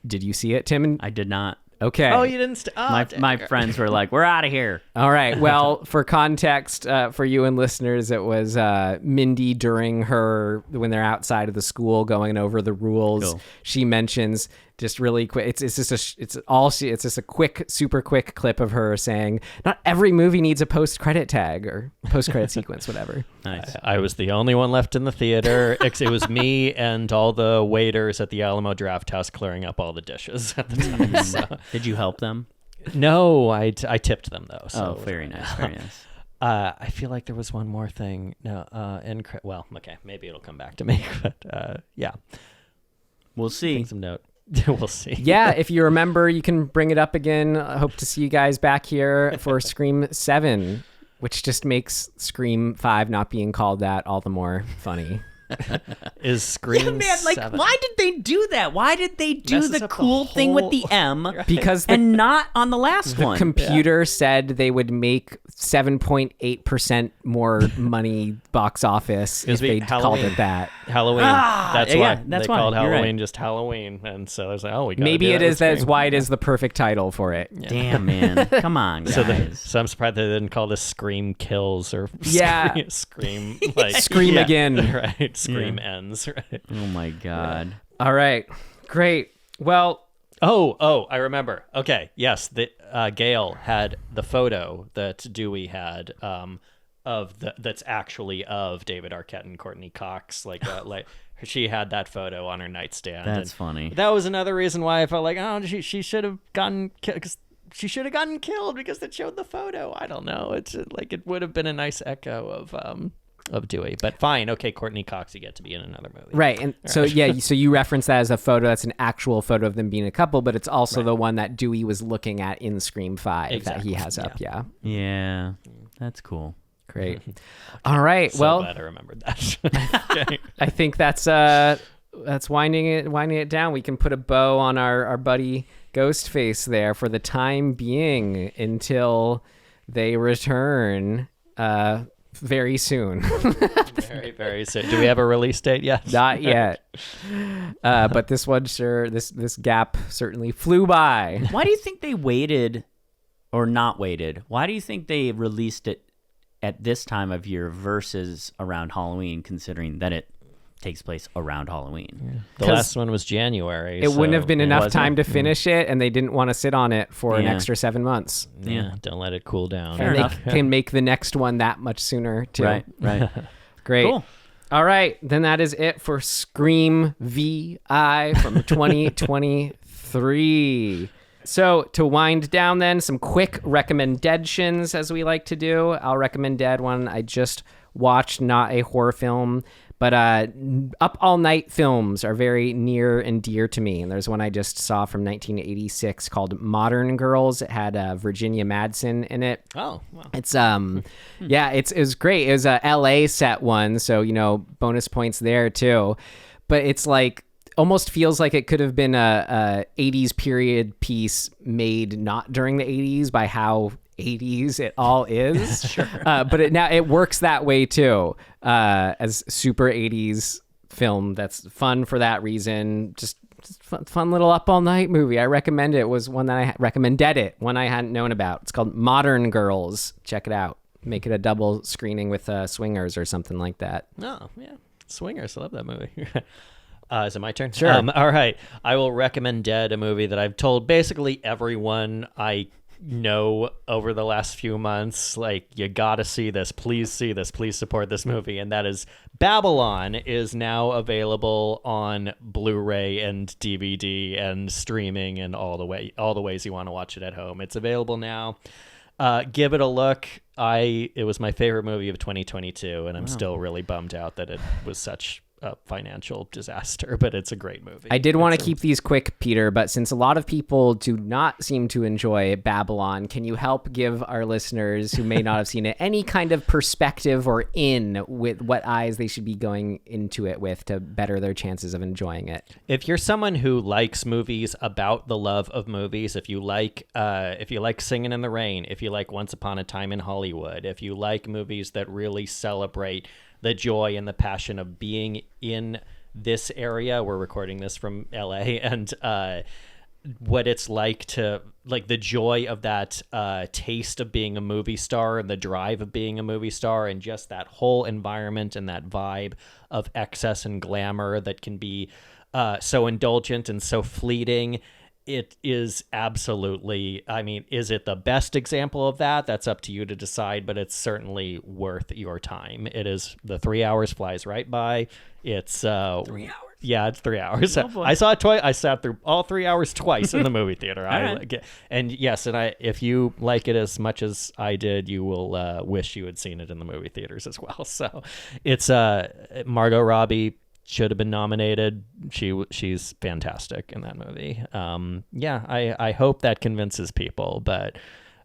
Did you see it, Tim? I did not. Okay. Oh, you didn't. My friends were like, "We're out of here." All right. Well, for context, for you and listeners, it was Mindy during when they're outside of the school going over the rules. Cool. She mentions just really quick. It's just a quick, super quick clip of her saying, "Not every movie needs a post-credit tag or post-credit sequence, whatever." Nice. I was the only one left in the theater. It was me and all the waiters at the Alamo Draft House clearing up all the dishes at the time. So. Did you help them? No, I tipped them though. So very nice, very nice. I feel like there was one more thing. No, well, okay, maybe it'll come back to me, but yeah, we'll see. Take some note. We'll see. Yeah, if you remember, you can bring it up again. I hope to see you guys back here for Scream 7, which just makes Scream 5 not being called that all the more funny. Is Scream 7. Why did they do that? Why did they do the cool thing with the M because and not on the last one? The computer said they would make 7.8% more money box office if they called it that. Halloween. That's why they called Halloween right. just Halloween, and so I was like, oh, we got maybe it is. That's why it is the perfect title for it. Yeah. Damn, man, come on, guys. So I'm surprised they didn't call this Scream Kills or Scream like Scream again, right? Scream ends, right? Oh my god! Yeah. All right, great. Well. Oh, I remember. Okay, yes, Gail had the photo that Dewey had that's actually of David Arquette and Courtney Cox. Like she had that photo on her nightstand. That's funny. That was another reason why I felt like, oh, she should have gotten she should have gotten killed because it showed the photo. I don't know. It's like it would have been a nice echo of Dewey, but fine. Okay, Courtney Cox, you get to be in another movie. Right. And so, so you reference that as a photo. That's an actual photo of them being a couple, but it's also the one that Dewey was looking at in Scream 5 that he has up. Yeah. Yeah. That's cool. Great. All right. So well, glad I remembered that. I think that's winding it down. We can put a bow on our buddy Ghostface there for the time being until they return very soon. Very, very soon. Do we have a release date yet? Not yet. But this one, this gap certainly flew by. Why do you think they waited or not waited? Why do you think they released it at this time of year versus around Halloween, considering that it takes place around Halloween? Yeah. The last one was January. It wouldn't have been enough time to finish it, and they didn't want to sit on it for an extra 7 months. Yeah, don't let it cool down. Fair enough. They can make the next one that much sooner, too. Right. Great. Cool. All right, then that is it for Scream VI from 2023. So to wind down then, some quick RecommenDEADtions, as we like to do. I'll recommend Dead one I just watched, not a horror film, but Up All Night films are very near and dear to me. And there's one I just saw from 1986 called Modern Girls. It had Virginia Madsen in it. Oh, wow. It's it was great. It was a LA set one, so bonus points there too. But it's like almost feels like it could have been a 80s period piece made not during the 80s by how 80s it all is. Sure. But it works that way too, as super 80s film that's fun for that reason. Just just fun little up all night movie. I recommend it. It was one that I recommended it, one I hadn't known about. It's called Modern Girls. Check it out. Make it a double screening with Swingers or something like that. Oh, yeah. Swingers. I love that movie. Is it my turn? Sure. All right. I will recommend Dead, a movie that I've told basically everyone I know over the last few months. Like, you gotta see this. Please see this. Please support this movie. And that is Babylon is now available on Blu-ray and DVD and streaming and all the ways you want to watch it at home. It's available now. Give it a look. It was my favorite movie of 2022, and I'm still really bummed out that it was such a financial disaster, but it's a great movie. I did want to keep these quick, Peter, but since a lot of people do not seem to enjoy Babylon, can you help give our listeners who may not have seen it any kind of perspective or with what eyes they should be going into it with to better their chances of enjoying it? If you're someone who likes movies about the love of movies, if you like Singing in the Rain, if you like Once Upon a Time in Hollywood, if you like movies that really celebrate the joy and the passion of being in this area. We're recording this from LA, and what it's like to, like, the joy of that taste of being a movie star and the drive of being a movie star, and just that whole environment and that vibe of excess and glamour that can be so indulgent and so fleeting. It is absolutely, I mean, is it the best example of that? That's up to you to decide, but it's certainly worth your time. It is. The 3 hours flies right by. It's 3 hours. Yeah, it's 3 hours. Oh, I saw it twice. I sat through all 3 hours twice in the movie theater. Right. And yes, if you like it as much as I did, you will wish you had seen it in the movie theaters as well. So it's Margot Robbie should have been nominated. She's fantastic in that movie. I hope that convinces people. But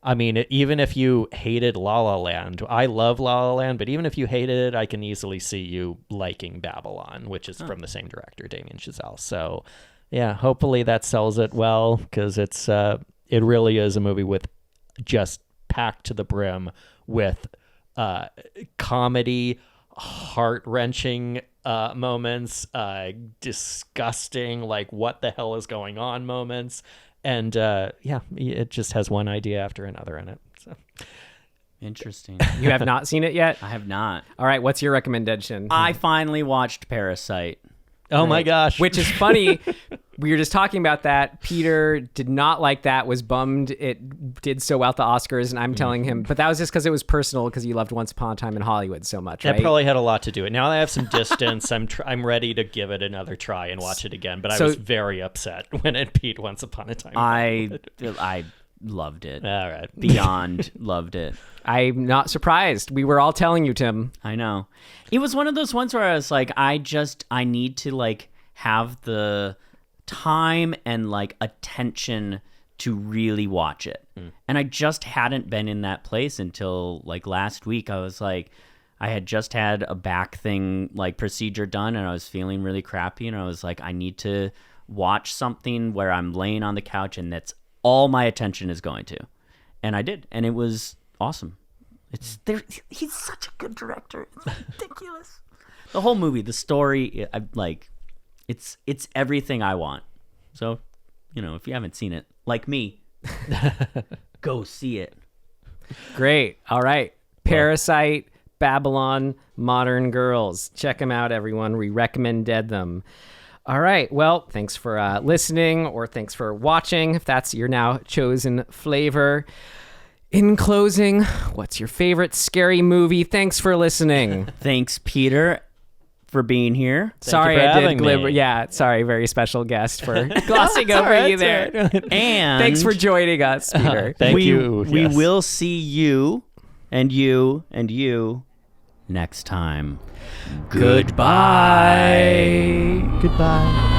I mean, even if you hated La La Land, I love La La Land, but even if you hated it, I can easily see you liking Babylon, which is from the same director, Damien Chazelle. So yeah, hopefully that sells it well, because it really is a movie with just packed to the brim with comedy, heart-wrenching moments, disgusting, like, what the hell is going on moments, and it just has one idea after another in it. So interesting. You have not seen it yet? I have not. All right, what's your recommendation? I finally watched Parasite. Oh my gosh. Which is funny. We were just talking about that. Peter did not like that, was bummed it did so well at the Oscars, and I'm telling him, but that was just because it was personal, because you loved Once Upon a Time in Hollywood so much, right? That probably had a lot to do with it. Now that I have some distance, I'm ready to give it another try and watch it again, but I was very upset when it beat Once Upon a Time in Hollywood. I loved it. All right. Beyond loved it. I'm not surprised. We were all telling you, Tim. I know. It was one of those ones where I was like, I need to, like, have the time and, like, attention to really watch it. And I just hadn't been in that place until, like, last week. I was like, I had just had a back thing, like, procedure done, and I was feeling really crappy, and I was like, I need to watch something where I'm laying on the couch and that's all my attention is going to. And I did, and it was awesome. He's such a good director. It's ridiculous. The whole movie, the story, it's everything I want. So, if you haven't seen it, like me, go see it. Great. All right. Parasite, Babylon, Modern Girls. Check them out, everyone. We recommend them. All right. Well, thanks for listening, or thanks for watching, if that's your now chosen flavor. In closing, what's your favorite scary movie? Thanks for listening. Thanks, Peter, for being here. Sorry, I did. Yeah, sorry, very special guest for glossing over you there. And thanks for joining us, Peter. Thank you. We will see you and you and you next time. Goodbye. Goodbye.